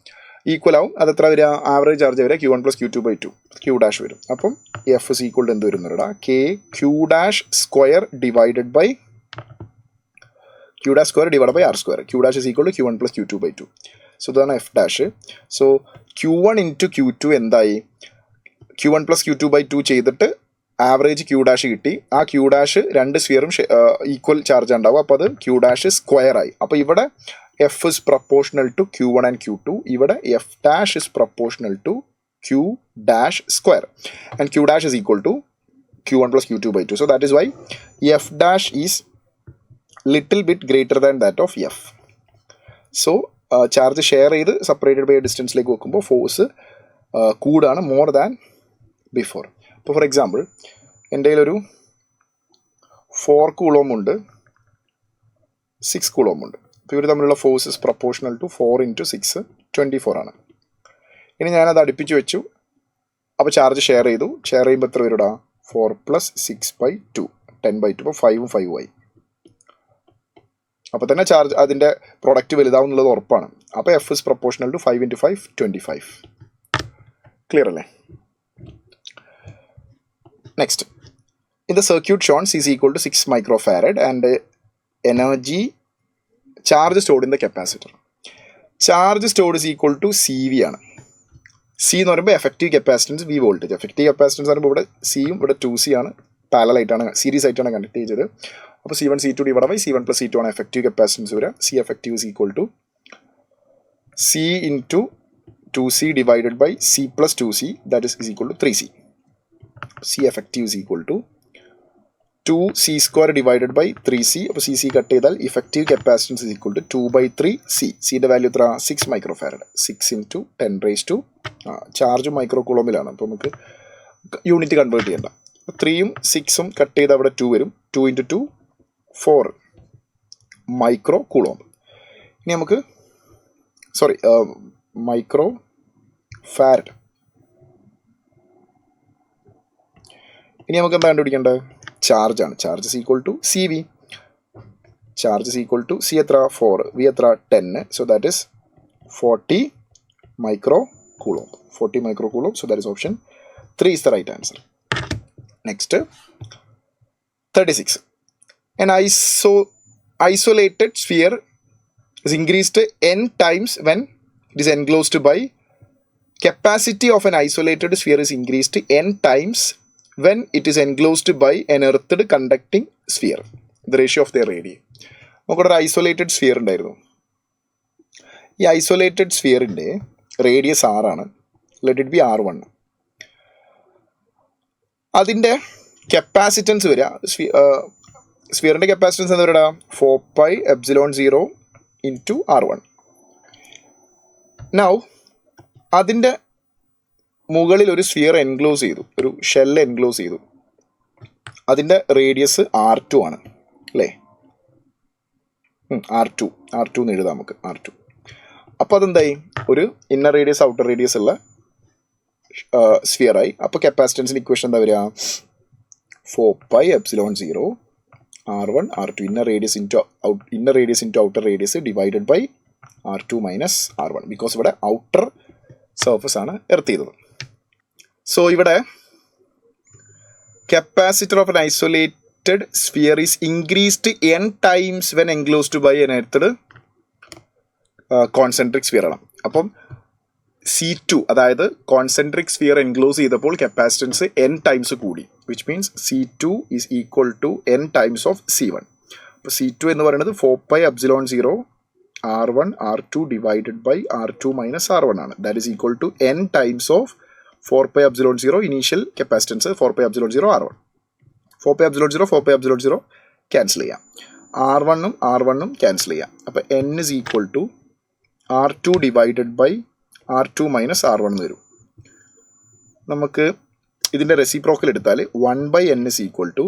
ഈക്വൽ ആവും. അത് എത്ര വരിക? ആവറേജ് ചാർജ് വരിക Q1 + Q2 by 2 Q dash വരും. അപ്പം എഫ് ഇസ് ഈക്വൽ ടു എന്ത് വരുന്നുണ്ടാ? K q dash square divided by R square. Q dash is equal to Q1 + Q2 by 2. So ഇതാണ് f dash. So Q1 × Q2 എന്തായി? Q1 + Q2 by 2 ചെയ്തിട്ട് average Q dash കിട്ടി. ആ Q dash രണ്ട് സ്ഫിയറും equal charge ഉണ്ടാവും. അപ്പോൾ അത് Q dash square ആയി. അപ്പോൾ ഇവിടെ F is proportional to Q1 and Q2. ഇവിടെ F dash is proportional to Q dash square. And Q dash is equal to Q1 + Q2 by 2. So that is why F dash is little bit greater than that of F. So charge share ചെയ്ത് separated by ഡിസ്റ്റൻസിലേക്ക് വെക്കുമ്പോൾ force കൂടാണ്, more than before. ഇപ്പോൾ for example എൻ്റെ കയ്യിലൊരു 4 coulomb ഉണ്ട്, 6 coulomb ഉണ്ട്. അപ്പോൾ ഇവർ തമ്മിലുള്ള ഫോഴ്സ് ഇസ് പ്രൊപ്പോർഷണൽ ടു 4 × 6 24 ആണ്. ഇനി ഞാനത് അടുപ്പിച്ച് വെച്ചു. അപ്പോൾ ചാർജ് ഷെയർ ചെയ്യുമ്പോൾ എത്ര വരും? 4 + 6 ബൈ 2 10 ബൈ 2. അപ്പോൾ 5ഉം 5ഉം ആയി. അപ്പോൾ തന്നെ ചാർജ് അതിൻ്റെ പ്രൊഡക്റ്റ് വലുതാവും എന്നുള്ളത് ഉറപ്പാണ്. അപ്പോൾ F is proportional to 5 × 5 25. Clear അല്ലേ? Next, in the circuit shown C is equal to 6 microfarad and energy charge stored in the capacitor. Charge stored is equal to CV ആണ്. C എന്ന് പറയുമ്പോൾ effective capacitance, V voltage. Effective capacitance പറയുമ്പോൾ ഇവിടെ സിയും ഇവിടെ 2C ആണ്, parallel ആയിട്ടാണ്, series ആയിട്ടാണ് കണ്ടക്ട് ചെയ്തത്. അപ്പോൾ C1 C2 divide by C1 + C2 ആണ് എഫക്റ്റീവ് കപ്പാസിറ്റൻസ് വരിക. C effective is equal to C × 2C divided by C + 2C, ദാറ്റ് is equal to 3C. C effective is equal to 2C² divided by 3C. അപ്പോൾ CC cut ചെയ്താൽ effective capacitance is equal to 2/3C. സിയുടെ value എത്ര? 6 microfarad. 6 × 10⁻⁴ charge micro കുളോമിലാണ്. അപ്പോൾ നമുക്ക് unit convert ചെയ്യണ്ട. 3ഉം 6ഉം cut ചെയ്ത് അവിടെ 2 വരും. 2 × 2 4 മൈക്രോ കൂളോം. ഇനി നമുക്ക് മൈക്രോ ഫാരഡ്. ഇനി നമുക്ക് എന്താ കണ്ടുപിടിക്കേണ്ടത്? ചാർജാണ്. Charge is equal to CV. Charge is equal to C എത്ര 4, V എത്ര 10. So that is 40 microcoulomb. 40 microcoulomb. So that is option 3 is the right answer. Next, 36. An isolated sphere is increased n times when it is enclosed by capacity of an isolated sphere is increased n times when it is enclosed by an earthed conducting sphere. The ratio of their radii. നമുക്കൊരു isolated sphere ഉണ്ടായിരുന്നു. ഈ isolated സ്ഫിയറിൻ്റെ radius ആറാണ്. Let it B R1. അതിൻ്റെ capacitance വരിക, സ്ഫിയറിൻ്റെ capacitance എന്താ വരിക? 4πε0 into R1. Now അതിൻ്റെ മുകളിൽ ഒരു സ്ഫിയർ എൻക്ലോസ് ചെയ്തു, ഒരു ഷെൽ എൻക്ലോസ് ചെയ്തു. അതിൻ്റെ റേഡിയസ് R2 ആണ് അല്ലേ? R2 എന്ന് എഴുതാം നമുക്ക്. R2. അപ്പോൾ അതെന്തായി? ഒരു ഇന്നർ റേഡിയസ് ഔട്ടർ റേഡിയസ് ഉള്ള സ്ഫിയറായി. അപ്പോൾ കപ്പാസിറ്റൻസിന് ഇക്വേഷൻ എന്താ വരിക? 4πε0 R1 R2 inner radius into outer radius divided by R2 minus R1. Because ഇവിടെ ഔട്ടർ സർഫസ് ആണ് എർത്ത് ചെയ്തത്. സോ ഇവിടെ capacitor of an isolated sphere is increased n times when enclosed by an earthed concentric sphere ആണ്. അപ്പം C2 അതായത് concentric sphere enclose ചെയ്തപ്പോൾ capacitance n times കൂടി, which means C2 is equal to n times of C1. അപ്പോൾ C2 എന്ന് പറയുന്നത് 4πε0 R1 R2 divided by R2 minus R1 ആണ്. That is equal to n times of 4πε0 initial capacitance 4πε0 R1. 4πε0 cancel ചെയ്യാം. R1 cancel ചെയ്യാം. അപ്പോൾ n is equal to R2 divided by R2 minus R1 വരും. നമുക്ക് ഇതിൻ്റെ reciprocal എടുത്താൽ 1/n is equal to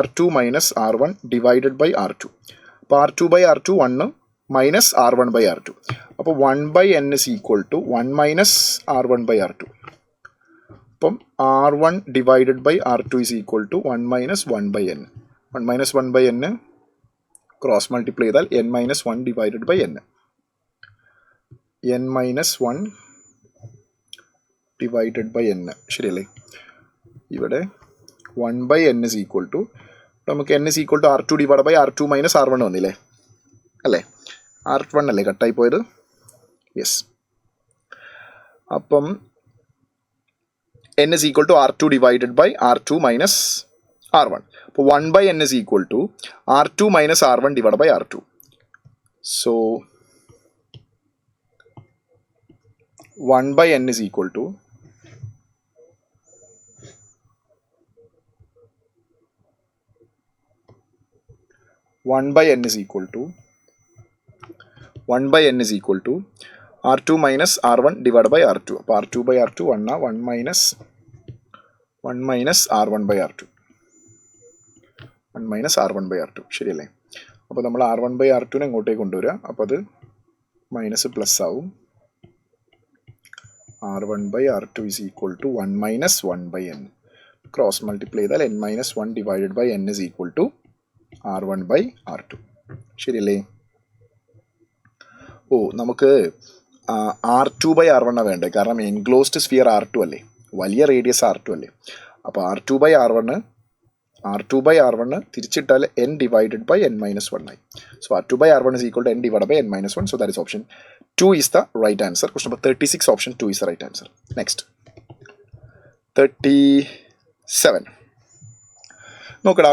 R2 minus R1 divided by R2. അപ്പോൾ R2/R2 1 minus R1/R2. അപ്പോൾ 1/n is equal to 1 minus R1/R2. അപ്പം R1 divided by R2 is equal to 1 minus 1/n. 1 minus 1/n cross multiply ചെയ്താൽ n minus 1 divided by n. n minus 1 divided by n ശരിയല്ലേ? ഇവിടെ 1/n is equal to, നമുക്ക് n is equal to R2 divide by R2 minus R1 വന്നില്ലേ അല്ലേ? R1 അല്ലേ കട്ടായി പോയത്? Yes. അപ്പം n is equal to R2 divided by R2 minus R1. അപ്പോൾ 1/n is equal to R2 minus R1 divide by R2. So 1/n is equal to 1/n is equal to R2 minus R1 divided by R2. അപ്പോൾ R2/R2 1 minus R1/R2. 1 minus R1/R2 ശരിയല്ലേ? അപ്പോൾ നമ്മൾ R1/R2 എങ്ങോട്ടേക്ക് കൊണ്ടുവരിക? അപ്പോൾ അത് minus plus ആവും. R1/R2 is equal to 1 minus 1/n. Cross multiply ചെയ്താൽ n minus 1 divided by n is equal to R1/R2. ശരിയല്ലേ? ഓ നമുക്ക് R2/R1 ആണ് വേണ്ടത്. കാരണം എൻക്ലോസ്ഡ് സ്ഫിയർ R2 അല്ലേ, വലിയ റേഡിയസ് R2 അല്ലേ. അപ്പോൾ R2/R1 തിരിച്ചിട്ടാൽ n divided by n minus 1 ആയി. So R2/R1 is equal to n divided by n minus 1. So that is option 2 is the right answer. Question number 36, option 2 is the right answer. Next, 37. നോക്കടാ.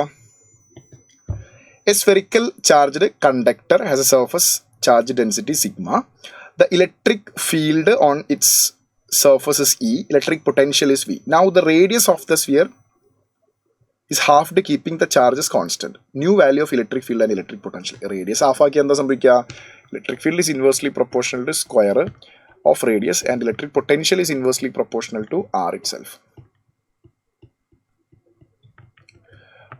A spherical charged conductor has a surface charge density sigma. The electric field on its surface is E. Electric potential is V. Now the radius of the sphere is halved, keeping the charges constant. New value of electric field and electric potential. Radius half ആക്കി എന്താ സംഭവിക്കുക? Electric field is inversely proportional to square of radius and electric potential is inversely proportional to R itself.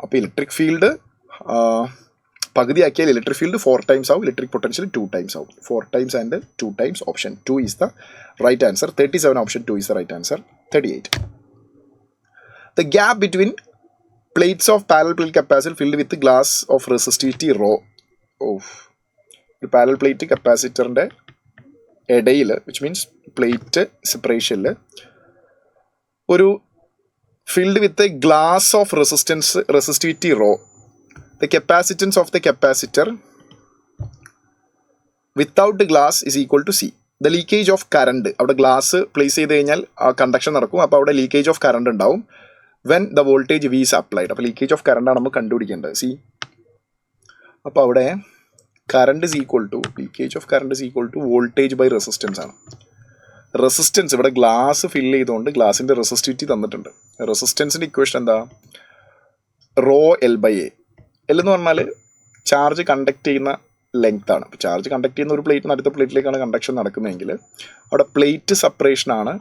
അപ്പോൾ electric field പകുതിയാക്കിയാൽ electric field 4 times ആവും, electric potential 2 times ആവും. 4 times and 2 times. Option 2 is the right answer. 37 option 2 is the right answer. 38. The gap between plates of parallel plate capacitor filled with glass of resistivity rho. ഒരു parallel plate കപ്പാസിറ്ററിൻ്റെ ഇടയിൽ, which means plate സെപ്പറേഷനിൽ ഒരു filled with a glass of resistivity rho. The capacitance of the capacitor without glass is equal to C. The leakage of current, അവിടെ glass place ചെയ്ത് കഴിഞ്ഞാൽ conduction നടക്കും, അപ്പോൾ അവിടെ ലീക്കേജ് ഓഫ് കറണ്ട് ഉണ്ടാവും. When the voltage V is applied, അപ്പോൾ leakage of കറണ്ടാണ് നമുക്ക് കണ്ടുപിടിക്കേണ്ടത്. സി, അപ്പോൾ അവിടെ current is equal to, leakage of current is equal to voltage by resistance ആണ്. റെസിസ്റ്റൻസ് ഇവിടെ ഗ്ലാസ് ഫിൽ ചെയ്തുകൊണ്ട് ഗ്ലാസിൻ്റെ റെസിസ്റ്റിവിറ്റി തന്നിട്ടുണ്ട്. റെസിസ്റ്റൻസിൻ്റെ ഇക്വേഷൻ എന്താ? Rho L by A. L എന്ന് പറഞ്ഞാൽ ചാർജ് കണ്ടക്ട് ചെയ്യുന്ന ലെങ്ത് ആണ്. അപ്പോൾ ചാർജ് കണ്ടക്ട് ചെയ്യുന്ന ഒരു പ്ലേറ്റിൽ നിന്ന് അടുത്ത പ്ലേറ്റിലേക്കാണ് കണ്ടക്ഷൻ നടക്കുന്നതെങ്കിൽ അവിടെ പ്ലേറ്റ് സെപ്പറേഷനാണ്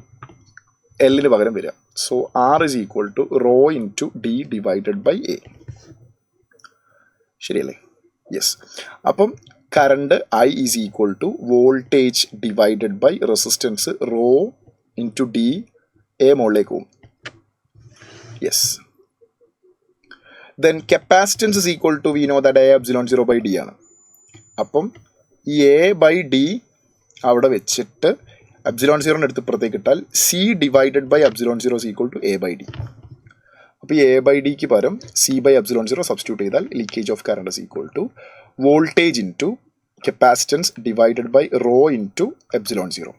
എല്ലിന് പകരം വരിക. So R is equal to rho into D divided by A. ശരിയല്ലേ? യെസ്. അപ്പം current I is equal to voltage divided by resistance rho into D, A മുകളിലേക്ക് പോകും. Yes. Then capacitance is equal to V no that A epsilon 0 by D ആണ്. അപ്പം ഈ A by D അവിടെ വെച്ചിട്ട് epsilon 0 എടുത്ത് ഇപ്പുറത്തേക്ക് ഇട്ടാൽ C divided by epsilon 0 is equal to A by D. അപ്പോൾ ഈ എ ബൈ ഡിക്ക് പകരം സി ബൈ എപ്സിലോൺ 0 സബ്സ്റ്റിറ്റ്യൂട്ട് ചെയ്താൽ leakage of current is equal to voltage into capacitance divided by rho into epsilon 0.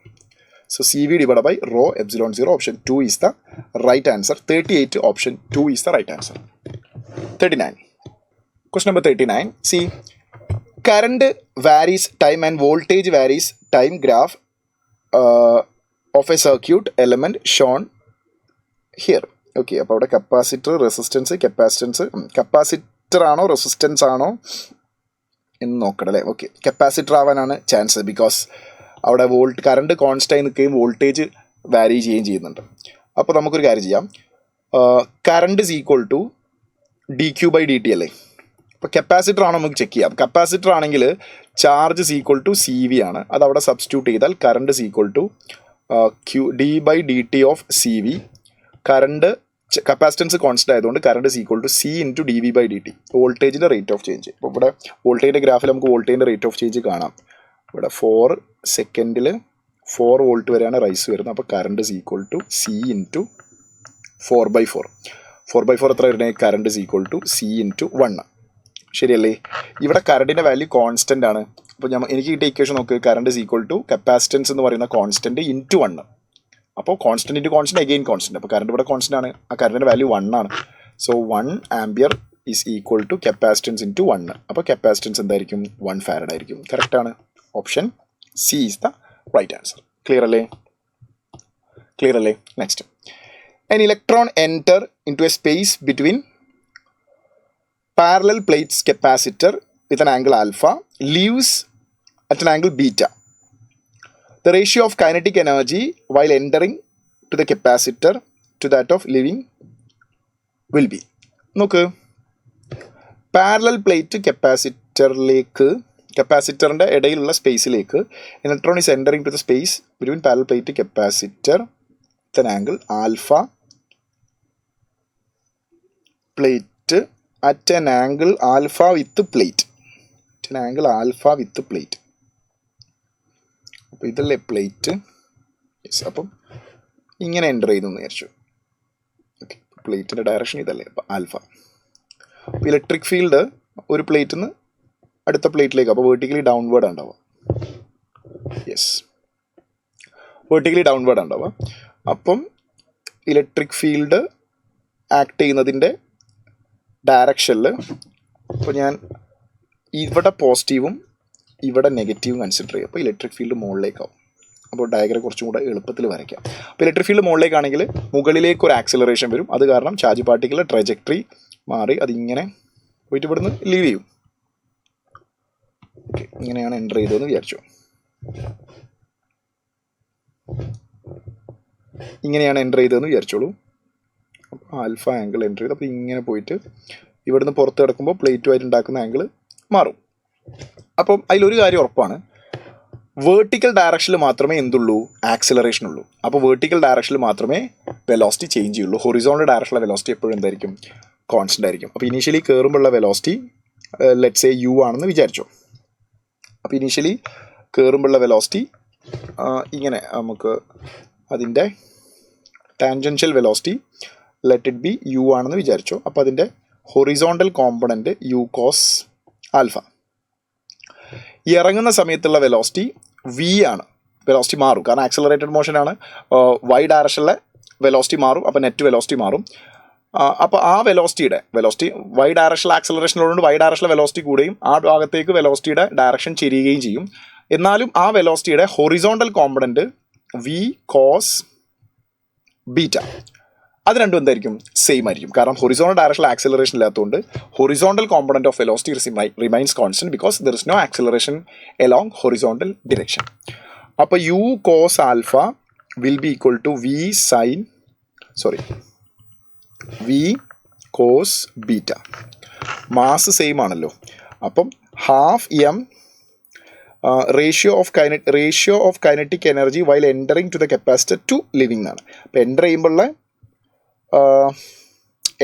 So CV divided by rho epsilon 0, option 2 is the right answer. 38, option 2 is the right answer. 39. Question number 39. See, current varies time and voltage varies time graph of a circuit element shown here. Okay, അപ്പോൾ അവിടെ capacitor, resistance, capacitor ആണോ resistance ആണോ എന്ന് നോക്കണം അല്ലേ? Okay, capacitor ആവാനാണ് chance, because അവിടെ current കോൺസ്റ്റായി നിൽക്കുകയും വോൾട്ടേജ് വാരി ചെയ്യുകയും ചെയ്യുന്നുണ്ട്. അപ്പോൾ നമുക്കൊരു കാര്യം ചെയ്യാം. Current is equal to D Q by D T അല്ലേ? അപ്പോൾ കപ്പാസിറ്റർ ആണോ നമുക്ക് ചെക്ക് ചെയ്യാം. കപ്പാസിറ്റർ ആണെങ്കിൽ charge is equal to C V ആണ്. അത് അവിടെ സബ്സ്റ്റിറ്റ്യൂട്ട് ചെയ്താൽ current is equal to Q D by D T of C V. Current capacitance constant ആയതുകൊണ്ട് current is equal to C into D V by D T, വോൾട്ടേജിൻ്റെ rate of change. അപ്പോൾ ഇവിടെ വോൾട്ടേജിൻ്റെ ഗ്രാഫിൽ നമുക്ക് വോൾട്ടേജിൻ്റെ റേറ്റ് ഓഫ് ചേഞ്ച് കാണാം. ഇവിടെ 4 സെക്കൻഡിൽ 4 volt വരെയാണ് റൈസ് വരുന്നത്. അപ്പോൾ current is equal to C into 4/4. 4/4 എത്ര വരുന്നത്? Current is equal to C into 1. ശരിയല്ലേ? ഇവിടെ കറണ്ടിൻ്റെ വാല്യൂ കോൺസ്റ്റൻ്റ് ആണ്. അപ്പോൾ എനിക്ക് കിട്ടിയ ഇക്വേഷൻ നോക്ക്. Current is equal to capacitance എന്ന് പറയുന്ന കോൺസ്റ്റൻറ്റ് ഇൻറ്റു 1. അപ്പോൾ constant into constant again constant. അപ്പോൾ കറണ്ട് ഇവിടെ കോൺസ്റ്റൻ്റ് ആണ്. ആ കറണ്ടിൻ്റെ വാല്യൂ 1 ആണ്. So 1 ampere is equal to capacitance into 1. അപ്പോൾ കപ്പാസിറ്റൻസ് എന്തായിരിക്കും? 1 ഫാരഡ് ആയിരിക്കും. കറക്റ്റാണ്. Option C is the right answer. Clear അല്ലേ? Next, an electron enter into a space between parallel plates capacitor with an angle alpha, leaves at an angle beta. The ratio of kinetic energy while entering to the capacitor to that of leaving will be. നോക്ക്, parallel plate കപ്പാസിറ്ററിൻ്റെ ഇടയിലുള്ള സ്പേസിലേക്ക് electron is entering to the space between parallel plate capacitor with an angle alpha, plate at an angle alpha with plate, അപ്പോൾ ഇതല്ലേ plate. Yes, അപ്പം ഇങ്ങനെ enter ചെയ്തു എന്ന് വിചാരിച്ചു. ഓക്കെ, പ്ലേറ്റിൻ്റെ ഡയറക്ഷൻ ഇതല്ലേ, അപ്പോൾ ആൽഫ. അപ്പോൾ ഇലക്ട്രിക് ഫീൽഡ് ഒരു പ്ലേറ്റിൽ നിന്ന് അടുത്ത പ്ലേറ്റിലേക്ക്, അപ്പോൾ വേർട്ടിക്കലി ഡൗൺവേർഡ് ഉണ്ടാവുക. യെസ്, വേർട്ടിക്കലി ഡൗൺവേർഡ് ഉണ്ടാവുക. അപ്പം ഇലക്ട്രിക് ഫീൽഡ് ആക്ട് ചെയ്യുന്നതിൻ്റെ ഡയറക്ഷനിൽ ഇപ്പോൾ ഞാൻ ഇവിടെ പോസിറ്റീവും ഇവിടെ നെഗറ്റീവും കൺസിഡർ ചെയ്യും. അപ്പോൾ ഇലക്ട്രിക് ഫീൽഡ് മുകളിലേക്കാവും. അപ്പോൾ ഡയഗ്രം കുറച്ചും കൂടെ എളുപ്പത്തിൽ വരയ്ക്കാം. അപ്പോൾ ഇലക്ട്രിക് ഫീൽഡ് മുകളിലേക്കാണെങ്കിൽ മുകളിലേക്ക് ഒരു ആക്സിലറേഷൻ വരും. അത് കാരണം ചാർജ് പാർട്ടിക്കിളിൻ്റെ ട്രജക്ടറി മാറി അതിങ്ങനെ പോയിട്ട് ഇവിടുന്ന് ലീവ് ചെയ്യും. ഓക്കെ, ഇങ്ങനെയാണ് എൻ്റർ ചെയ്തതെന്ന് വിചാരിച്ചു. വിചാരിച്ചോളൂ. അപ്പോൾ ആൽഫ ആംഗിൾ എൻ്റർ ചെയ്ത് അപ്പോൾ ഇങ്ങനെ പോയിട്ട് ഇവിടുന്ന് പുറത്ത് കിടക്കുമ്പോൾ പ്ലേറ്റുമായിട്ട് ഉണ്ടാക്കുന്ന ആംഗിൾ മാറും. അപ്പം അതിലൊരു കാര്യം ഉറപ്പാണ്, വേർട്ടിക്കൽ ഡയറക്ഷനിൽ മാത്രമേ എന്തുള്ളൂ? ആക്സിലറേഷൻ ഉള്ളൂ. അപ്പോൾ വേർട്ടിക്കൽ ഡയറക്ഷനിൽ മാത്രമേ വെലോസിറ്റി ചേഞ്ച് ചെയ്യുള്ളൂ. ഹൊറിസോണ്ടൽ ഡയറക്ഷനിലെ വെലോസിറ്റി എപ്പോഴും എന്തായിരിക്കും? കോൺസ്റ്റൻ്റ് ആയിരിക്കും. അപ്പോൾ ഇനീഷ്യലി കയറുമ്പോഴുള്ള വെലോസിറ്റി ലെറ്റ്സ് സേ യു ആണെന്ന് വിചാരിച്ചു. അപ്പോൾ ഇനീഷ്യലി കയറുമ്പോഴുള്ള വെലോസിറ്റി ഇങ്ങനെ നമുക്ക് അതിൻ്റെ tangential velocity let it be U ആണെന്ന് വിചാരിച്ചു. അപ്പോൾ അതിൻ്റെ horizontal component U cos alpha. ഇറങ്ങുന്ന സമയത്തുള്ള വെലോസിറ്റി വി ആണ്. വെലോസിറ്റി മാറും കാരണം ആക്സലറേറ്റഡ് മോഷനാണ്. വൈ ഡയറക്ഷനിലെ വെലോസിറ്റി മാറും, അപ്പോൾ നെറ്റ് വെലോസിറ്റി മാറും. അപ്പോൾ ആ വെലോസിറ്റി വൈ ഡയറക്ഷണൽ ആക്സലറേഷനുള്ളതുകൊണ്ട് വൈ ഡയറക്ഷണൽ വെലോസിറ്റി കൂടുകയും ആ ഭാഗത്തേക്ക് വെലോസിറ്റിയുടെ ഡയറക്ഷൻ ചെരിയുകയും ചെയ്യും. എന്നാലും ആ വെലോസിറ്റിയുടെ horizontal component V cos beta അത് രണ്ടും എന്തായിരിക്കും? സെയിം ആയിരിക്കും. കാരണം ഹൊറിസോണ്ടൽ ഡയറക്ഷണൽ ആക്സലറേഷൻ ഇല്ലാത്തതുകൊണ്ട് horizontal component of velocity remains constant because there is no acceleration along horizontal direction. അപ്പോൾ U cos alpha will be equal to V cos beta. Mass same ആണല്ലോ. അപ്പം half M ratio of kinetic energy while entering to the capacitor to leaving എന്നാണ്. അപ്പോൾ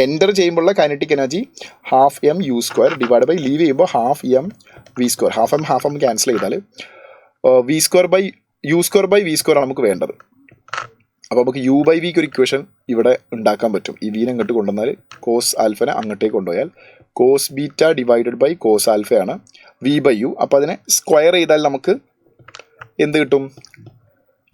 enter ചെയ്യുമ്പോഴുള്ള kinetic energy half M U square divide by leave ചെയ്യുമ്പോൾ half M V square. Half M cancel ചെയ്താൽ V square by U square by V square ആണ് നമുക്ക് വേണ്ടത്. അപ്പോൾ നമുക്ക് യു ബൈ വിക്ക് ഒരു ഇക്വേഷൻ ഇവിടെ ഉണ്ടാക്കാൻ പറ്റും. ഈ വീനെ അങ്ങോട്ട് കൊണ്ടുവന്നാൽ കോസ് ആൽഫനെ അങ്ങോട്ടേക്ക് കൊണ്ടുപോയാൽ cos beta divided by cos ആൽഫയാണ് വി ബൈ യു. അപ്പോൾ അതിനെ സ്ക്വയർ ചെയ്താൽ നമുക്ക് എന്ത് കിട്ടും?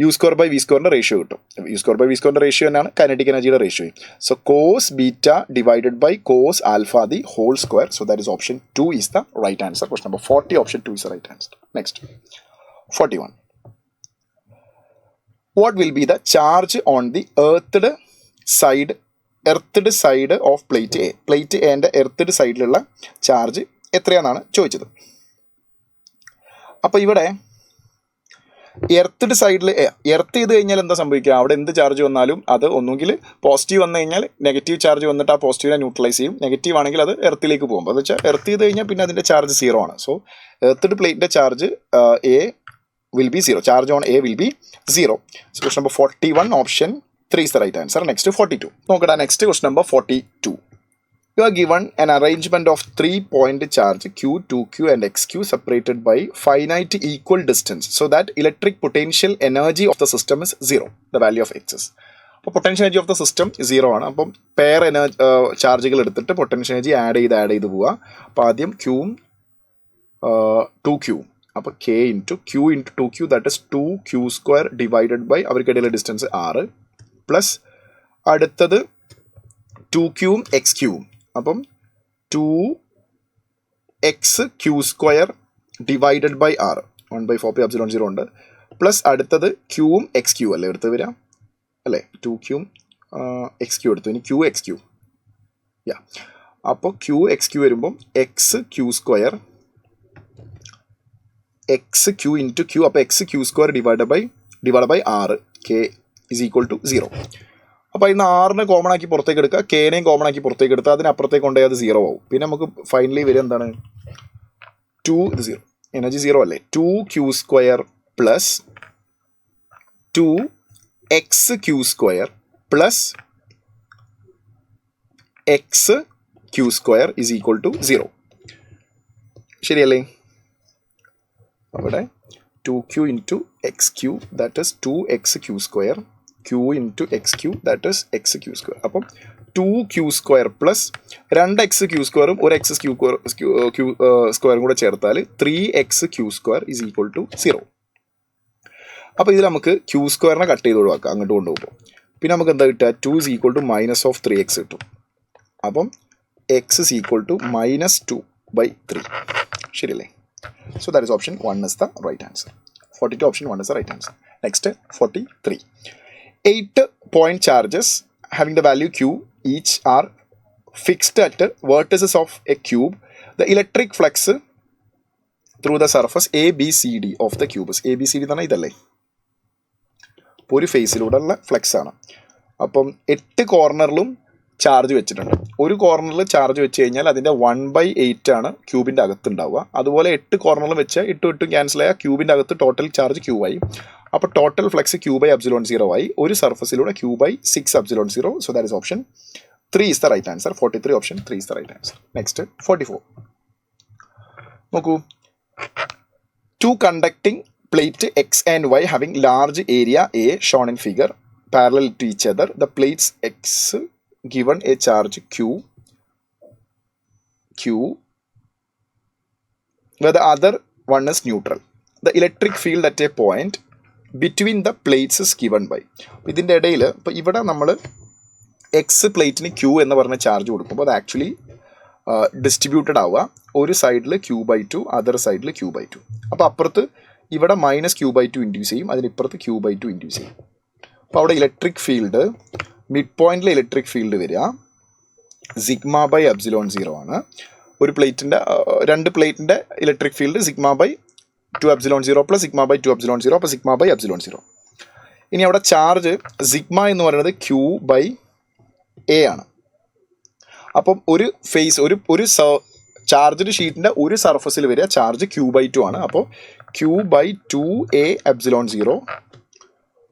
യു സ്ക്വയർ ബൈ വി സ്ക്വയറിൻ്റെ റേഷ്യോ കിട്ടും. യു സ്ക്വയർ ബൈ വി സ്ക്വയറിൻ്റെ റേഷ്യോ തന്നെയാണ് കൈനറ്റിക് എനർജിയുടെ ratio. So cos beta divided by cos alpha the whole square. So that is option 2 is the right answer. Question number 40 option 2 is the right answer. Next 41. What will be the charge on the earthed side of plate A? Plate എന്റെ earthed സൈഡിലുള്ള charge എത്രയാണെന്നാണ് ചോദിച്ചത്. അപ്പോൾ ഇവിടെ earthed സൈഡിൽ earth ചെയ്ത് കഴിഞ്ഞാൽ എന്താ സംഭവിക്കുക? അവിടെ എന്ത് ചാർജ് വന്നാലും അത് ഒന്നുകിൽ പോസിറ്റീവ് വന്നു കഴിഞ്ഞാൽ നെഗറ്റീവ് ചാർജ് വന്നിട്ട് ആ പോസിറ്റീവിനെ ന്യൂട്രലൈസ് ചെയ്യും. നെഗറ്റീവ് ആണെങ്കിൽ അത് എർത്തിലേക്ക് പോകും. അത് വെച്ചാൽ എർത്ത് ചെയ്ത് കഴിഞ്ഞാൽ പിന്നെ അതിൻ്റെ ചാർജ് 0 ആണ്. സോ എർത്തഡ് പ്ലേറ്റിൻ്റെ charge a will be 0. Charge on A will be 0. So question number 41 option 3 is the right answer. Next to 42. Nokkada next question number 42. You are given an arrangement of 3-point charge Q, 2Q and XQ separated by finite equal distance so that electric potential energy of the system is 0. The value of X is. അപ്പോൾ potential energy of the system 0 ആണ്. അപ്പം pair ചാർജുകൾ എടുത്തിട്ട് potential energy add ചെയ്ത് പോവുക. അപ്പോൾ ആദ്യം Qയും 2Q. അപ്പോൾ K into Q into 2Q that is 2Q square divided by അവർക്കിടയിലെ ഡിസ്റ്റൻസ് 6 പ്ലസ് അടുത്തത് 2Qയും XQയും. അപ്പം 2XQ സ്ക്വയർ ഡിവൈഡഡ് ബൈ 6 1/4πε0 ഉണ്ട് പ്ലസ് അടുത്തത് Qയും XQ അല്ലേ എടുത്ത് വരാം അല്ലേ? 2Qയും XQ എടുത്തു. ഇനി QXQ അപ്പോൾ QXQ വരുമ്പം XQ square XQ into Q. അപ്പോൾ XQ square divide by 6 K is equal to 0. അപ്പോൾ ഇന്ന് 6നെ കോമൺ ആക്കി പുറത്തേക്ക് എടുക്കുക, Kനെയും കോമൺ ആക്കി പുറത്തേക്ക് എടുത്താൽ അതിനപ്പുറത്തേക്ക് കൊണ്ടുപോയി അത് 0 ആവും. പിന്നെ നമുക്ക് ഫൈനലി വരും എന്താണ്? 2 ഇത് 0 എനർജി 0 അല്ലേ? 2Q square plus 2XQ square plus XQ square is equal to 0. ശരിയല്ലേ? അവിടെ 2Q into XQ that is 2XQ square Q into XQ that is XQ square. അപ്പം 2Q സ്ക്വയർ പ്ലസ് 2XQ സ്ക്വയറും ഒരു XQ സ്ക്വയറും കൂടെ ചേർത്താൽ 3XQ square is equal to 0. അപ്പോൾ ഇതിൽ നമുക്ക് Q സ്ക്വയറിനെ കട്ട് ചെയ്ത് ഒഴിവാക്കാം അങ്ങോട്ട് കൊണ്ടുപോകുമ്പോൾ. പിന്നെ നമുക്ക് എന്താ കിട്ടുക? 2 ഇസ് ഈക്വൽ ടു -3x കിട്ടും. അപ്പം X ഇസ് ഈക്വൽ ടു -2/3. ശരിയല്ലേ? So that is option 1 is the right answer. 42 option 1 is the right answer. Next 43. 8-point charges having the value Q each are fixed at vertices of a cube. The electric flux through the surface ABCD of the cube is ABCD എന്നാണ് ഇതല്ലേ? ഒരു ഫേസിലൂടെയുള്ള flux ആണ്. അപ്പം 8 കോർണറിലും charge വെച്ചിട്ടുണ്ട്. ഒരു കോർണറിൽ charge വെച്ച് കഴിഞ്ഞാൽ അതിൻ്റെ 1/8 ആണ് ക്യൂബിൻ്റെ അകത്ത് ഉണ്ടാവുക. അതുപോലെ 8 കോർണറിൽ വെച്ച് 8 ക്യാൻസൽ ആയ ക്യൂബിൻ്റെ അകത്ത് ടോട്ടൽ ചാർജ് Q ആയി. അപ്പോൾ total flux Q by epsilon 0 ആയി. ഒരു സർഫസിലൂടെ Q by 6 epsilon 0. So that is option 3 is the right answer. 43 option 3 is the right answer. Next 44. നോക്കൂ, two conducting plate X and Y having large area A shown in figure parallel to each other. The plates X given a charge Q where the other one is neutral. The electric field at a point between the plates is given by. ഇതിൻ്റെ ഇടയിൽ ഇപ്പോൾ ഇവിടെ നമ്മൾ X പ്ലേറ്റിന് Q എന്ന് പറഞ്ഞ charge കൊടുക്കുമ്പോൾ അത് ആക്ച്വലി ഡിസ്ട്രിബ്യൂട്ടഡ് ആവുക. ഒരു സൈഡിൽ Q/2, അതർ സൈഡിൽ Q/2. അപ്പോൾ അപ്പുറത്ത് ഇവിടെ -Q/2 ഇൻഡ്യൂസ് ചെയ്യും, അതിനിപ്പുറത്ത് Q/2 ഇൻഡ്യൂസ് ചെയ്യും. അപ്പോൾ അവിടെ ഇലക്ട്രിക് ഫീൽഡ് മിഡ് പോയിന്റിലെ ഇലക്ട്രിക് ഫീൽഡ് വരിക σ/ε0 ആണ്. ഒരു പ്ലേറ്റിൻ്റെ രണ്ട് പ്ലേറ്റിൻ്റെ ഇലക്ട്രിക് ഫീൽഡ് σ/2ε0 പ്ലസ് σ/2ε0, അപ്പോൾ σ/ε0. ഇനി അവിടെ ചാർജ് സിഗ്മ എന്ന് പറയുന്നത് Q/A ആണ്. അപ്പം ഒരു ഫേസ് ഒരു ചാർജ്ഡ് ഷീറ്റിൻ്റെ ഒരു സർഫസിൽ വരിക ചാർജ് Q/2 ആണ്. അപ്പോൾ Q/2A∈0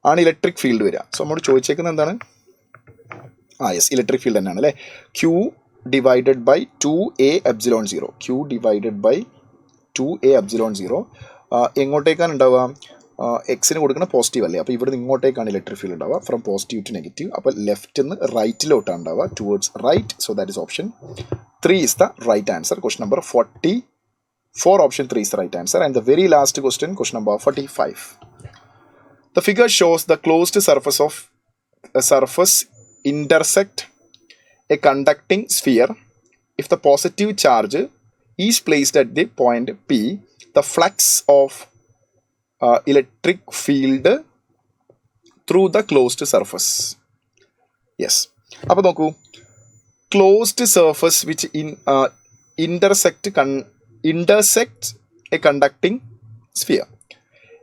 ആണ് ഇലക്ട്രിക് ഫീൽഡ് വരിക. സോ നമ്മൾ ചോദിച്ചേക്കുന്നത് എന്താണ്? യെസ്, ഇലക്ട്രിക് ഫീൽഡ് തന്നെയാണ് അല്ലേ. Q/2A∈0. Q/2A∈0 എങ്ങോട്ടേക്കാണ് ഉണ്ടാവുക? എക്സിന് കൊടുക്കുന്ന പോസിറ്റീവ് അല്ലേ, അപ്പോൾ ഇവിടെ നിന്ന് ഇങ്ങോട്ടേക്കാണ് ഇലക്ട്രിക് ഫീൽഡ് ഉണ്ടാവുക, ഫ്രം പോസിറ്റീവ് ടു നെഗറ്റീവ്. അപ്പോൾ ലെഫ്റ്റ് നിന്ന് റൈറ്റിലോട്ടാണ് ഉണ്ടാവുക, towards right. So that is option 3 is the right answer. Question number 44, option 3 is the right answer. And the very last question, question number 45. The figure shows the closed surface of a surface intersect a conducting sphere. If the positive charge is placed at the point P, the flux of electric field through the closed surface. Yes. അപ്പോൾ നോക്കൂ, closed surface which intersect a conducting sphere.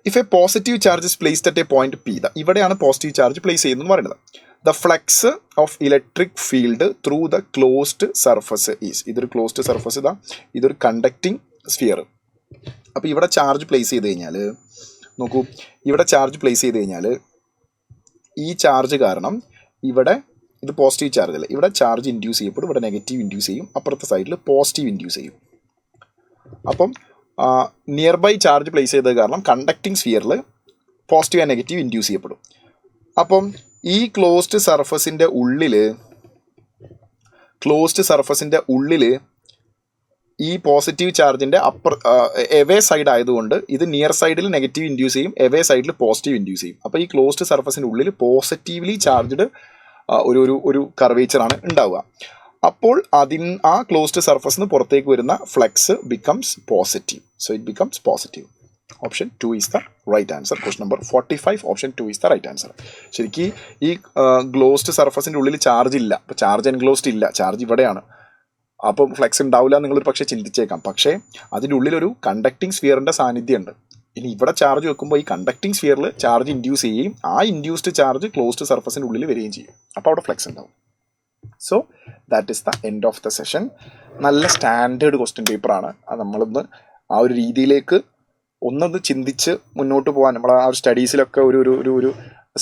If a positive charge is placed at a point P, ഇവിടെയാണ് positive charge place ചെയ്യുന്നത് പറയുന്നത്. The flux of electric field through the closed surface is. ഇതൊരു closed surface, ഇതൊരു conducting sphere. അപ്പോൾ ഇവിടെ charge place ചെയ്ത് കഴിഞ്ഞാൽ നോക്കൂ, ഇവിടെ ചാർജ് പ്ലേസ് ചെയ്ത് കഴിഞ്ഞാൽ ഈ ചാർജ് കാരണം ഇവിടെ ഇത് പോസിറ്റീവ് ചാർജ് അല്ല, ഇവിടെ ചാർജ് ഇൻഡ്യൂസ് ചെയ്യപ്പെടും, ഇവിടെ നെഗറ്റീവ് ഇൻഡ്യൂസ് ചെയ്യും, അപ്പുറത്തെ സൈഡിൽ പോസിറ്റീവ് ഇൻഡ്യൂസ് ചെയ്യും. അപ്പം നിയർ ബൈ ചാർജ് പ്ലേസ് ചെയ്തത് കാരണം കണ്ടക്റ്റിംഗ് സ്ഫിയറിൽ പോസിറ്റീവ് ആൻഡ് നെഗറ്റീവ് ഇൻഡ്യൂസ് ചെയ്യപ്പെടും. അപ്പം ഈ ക്ലോസ്ഡ് സർഫസിൻ്റെ ഉള്ളിൽ ഈ പോസിറ്റീവ് ചാർജിൻ്റെ എവേ സൈഡ് ആയതുകൊണ്ട് ഇത് നിയർ സൈഡിൽ നെഗറ്റീവ് ഇൻഡ്യൂസ് ചെയ്യും, എവേ സൈഡിൽ പോസിറ്റീവ് ഇൻഡ്യൂസ് ചെയ്യും. അപ്പോൾ ഈ ക്ലോസ്ഡ് സർഫസിൻ്റെ ഉള്ളിൽ പോസിറ്റീവ്ലി ചാർജ്ഡ് ഒരു കർവേച്ചറാണ് ഉണ്ടാവുക. അപ്പോൾ ആ ക്ലോസ്ഡ് സർഫസിൽ നിന്ന് പുറത്തേക്ക് വരുന്ന flux becomes positive. So it becomes positive. Option 2 is the right answer. Question number 45, option 2 is the right answer. ശരിക്കും ഈ ക്ലോസ്ഡ് സർഫസിൻ്റെ ഉള്ളിൽ ചാർജ് ഇല്ല, അപ്പോൾ ചാർജ് എൻക്ലോസ്ഡ് ഇല്ല, ചാർജ് ഇവിടെയാണ്. അപ്പം ഫ്ലക്സ് ഉണ്ടാവില്ല നിങ്ങളൊരു പക്ഷേ ചിന്തിച്ചേക്കാം. പക്ഷേ അതിൻ്റെ ഉള്ളിലൊരു കണ്ടക്റ്റിംഗ് സ്ഫിയറിൻ്റെ സാന്നിധ്യമുണ്ട്. ഇനി ഇവിടെ ചാർജ് വെക്കുമ്പോൾ ഈ കണ്ടക്റ്റിംഗ് സ്ഫിയറിൽ ചാർജ് ഇൻഡ്യൂസ് ചെയ്യുകയും ആ ഇൻഡ്യൂസ്ഡ് ചാർജ് ക്ലോസ്ഡ് സർഫസിൻ്റെ ഉള്ളിൽ വരികയും ചെയ്യും. അപ്പോൾ അവിടെ ഫ്ലക്സ് ഉണ്ടാവും. So that is the end of the session. നല്ല സ്റ്റാൻഡേർഡ് ക്വസ്റ്റ്യൻ പേപ്പറാണ്. അത് നമ്മളൊന്ന് ആ ഒരു രീതിയിലേക്ക് ഒന്നൊന്ന് ചിന്തിച്ച് മുന്നോട്ട് പോകാൻ, നമ്മൾ ആ ഒരു സ്റ്റഡീസിലൊക്കെ ഒരു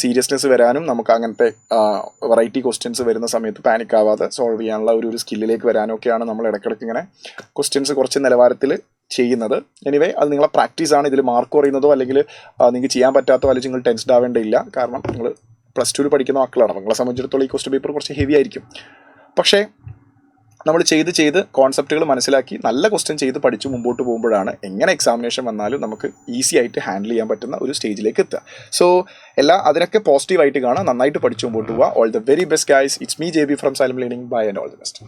സീരിയസ്നെസ് വരാനും നമുക്ക് അങ്ങനത്തെ വെറൈറ്റി ക്വസ്റ്റ്യൻസ് വരുന്ന സമയത്ത് പാനിക് ആവാതെ സോൾവ് ചെയ്യാനുള്ള ഒരു സ്കില്ലിലേക്ക് വരാനും ഒക്കെയാണ് നമ്മൾ ഇടയ്ക്കിടയ്ക്ക് ഇങ്ങനെ ക്വസ്റ്റ്യൻസ് കുറച്ച് നിലവാരത്തിൽ ചെയ്യുന്നത്. എനിവേ അത് നിങ്ങളെ പ്രാക്ടീസാണ്. ഇതിൽ മാർക്ക് കുറയുന്നതോ അല്ലെങ്കിൽ നിങ്ങൾക്ക് ചെയ്യാൻ പറ്റാത്തോ അല്ലെങ്കിൽ നിങ്ങൾ ടെൻസ്ഡ് ആവേണ്ടതില്ല. കാരണം നിങ്ങൾ +2 പഠിക്കുന്ന മക്കളാണ്. നിങ്ങളെ സംബന്ധിച്ചിടത്തോളം ഈ ക്വസ്റ്റ്യൻ പേപ്പർ കുറച്ച് ഹെവി ആയിരിക്കും. പക്ഷേ നമ്മൾ ചെയ്ത് കോൺസെപ്റ്റുകൾ മനസ്സിലാക്കി നല്ല ക്വസ്റ്റ്യൻ ചെയ്ത് പഠിച്ച് മുമ്പോട്ട് പോകുമ്പോഴാണ് എങ്ങനെ എക്സാമിനേഷൻ വന്നാലും നമുക്ക് ഈസി ആയിട്ട് ഹാൻഡിൽ ചെയ്യാൻ പറ്റുന്ന ഒരു സ്റ്റേജിലേക്ക് എത്തുക. സോ അതിനൊക്കെ പോസിറ്റീവായിട്ട് കാണാം. നന്നായിട്ട് പഠിച്ച് മുമ്പോട്ട് പോവുക. All the very best guys. It's me JB from xylem learning. Bye and all the best.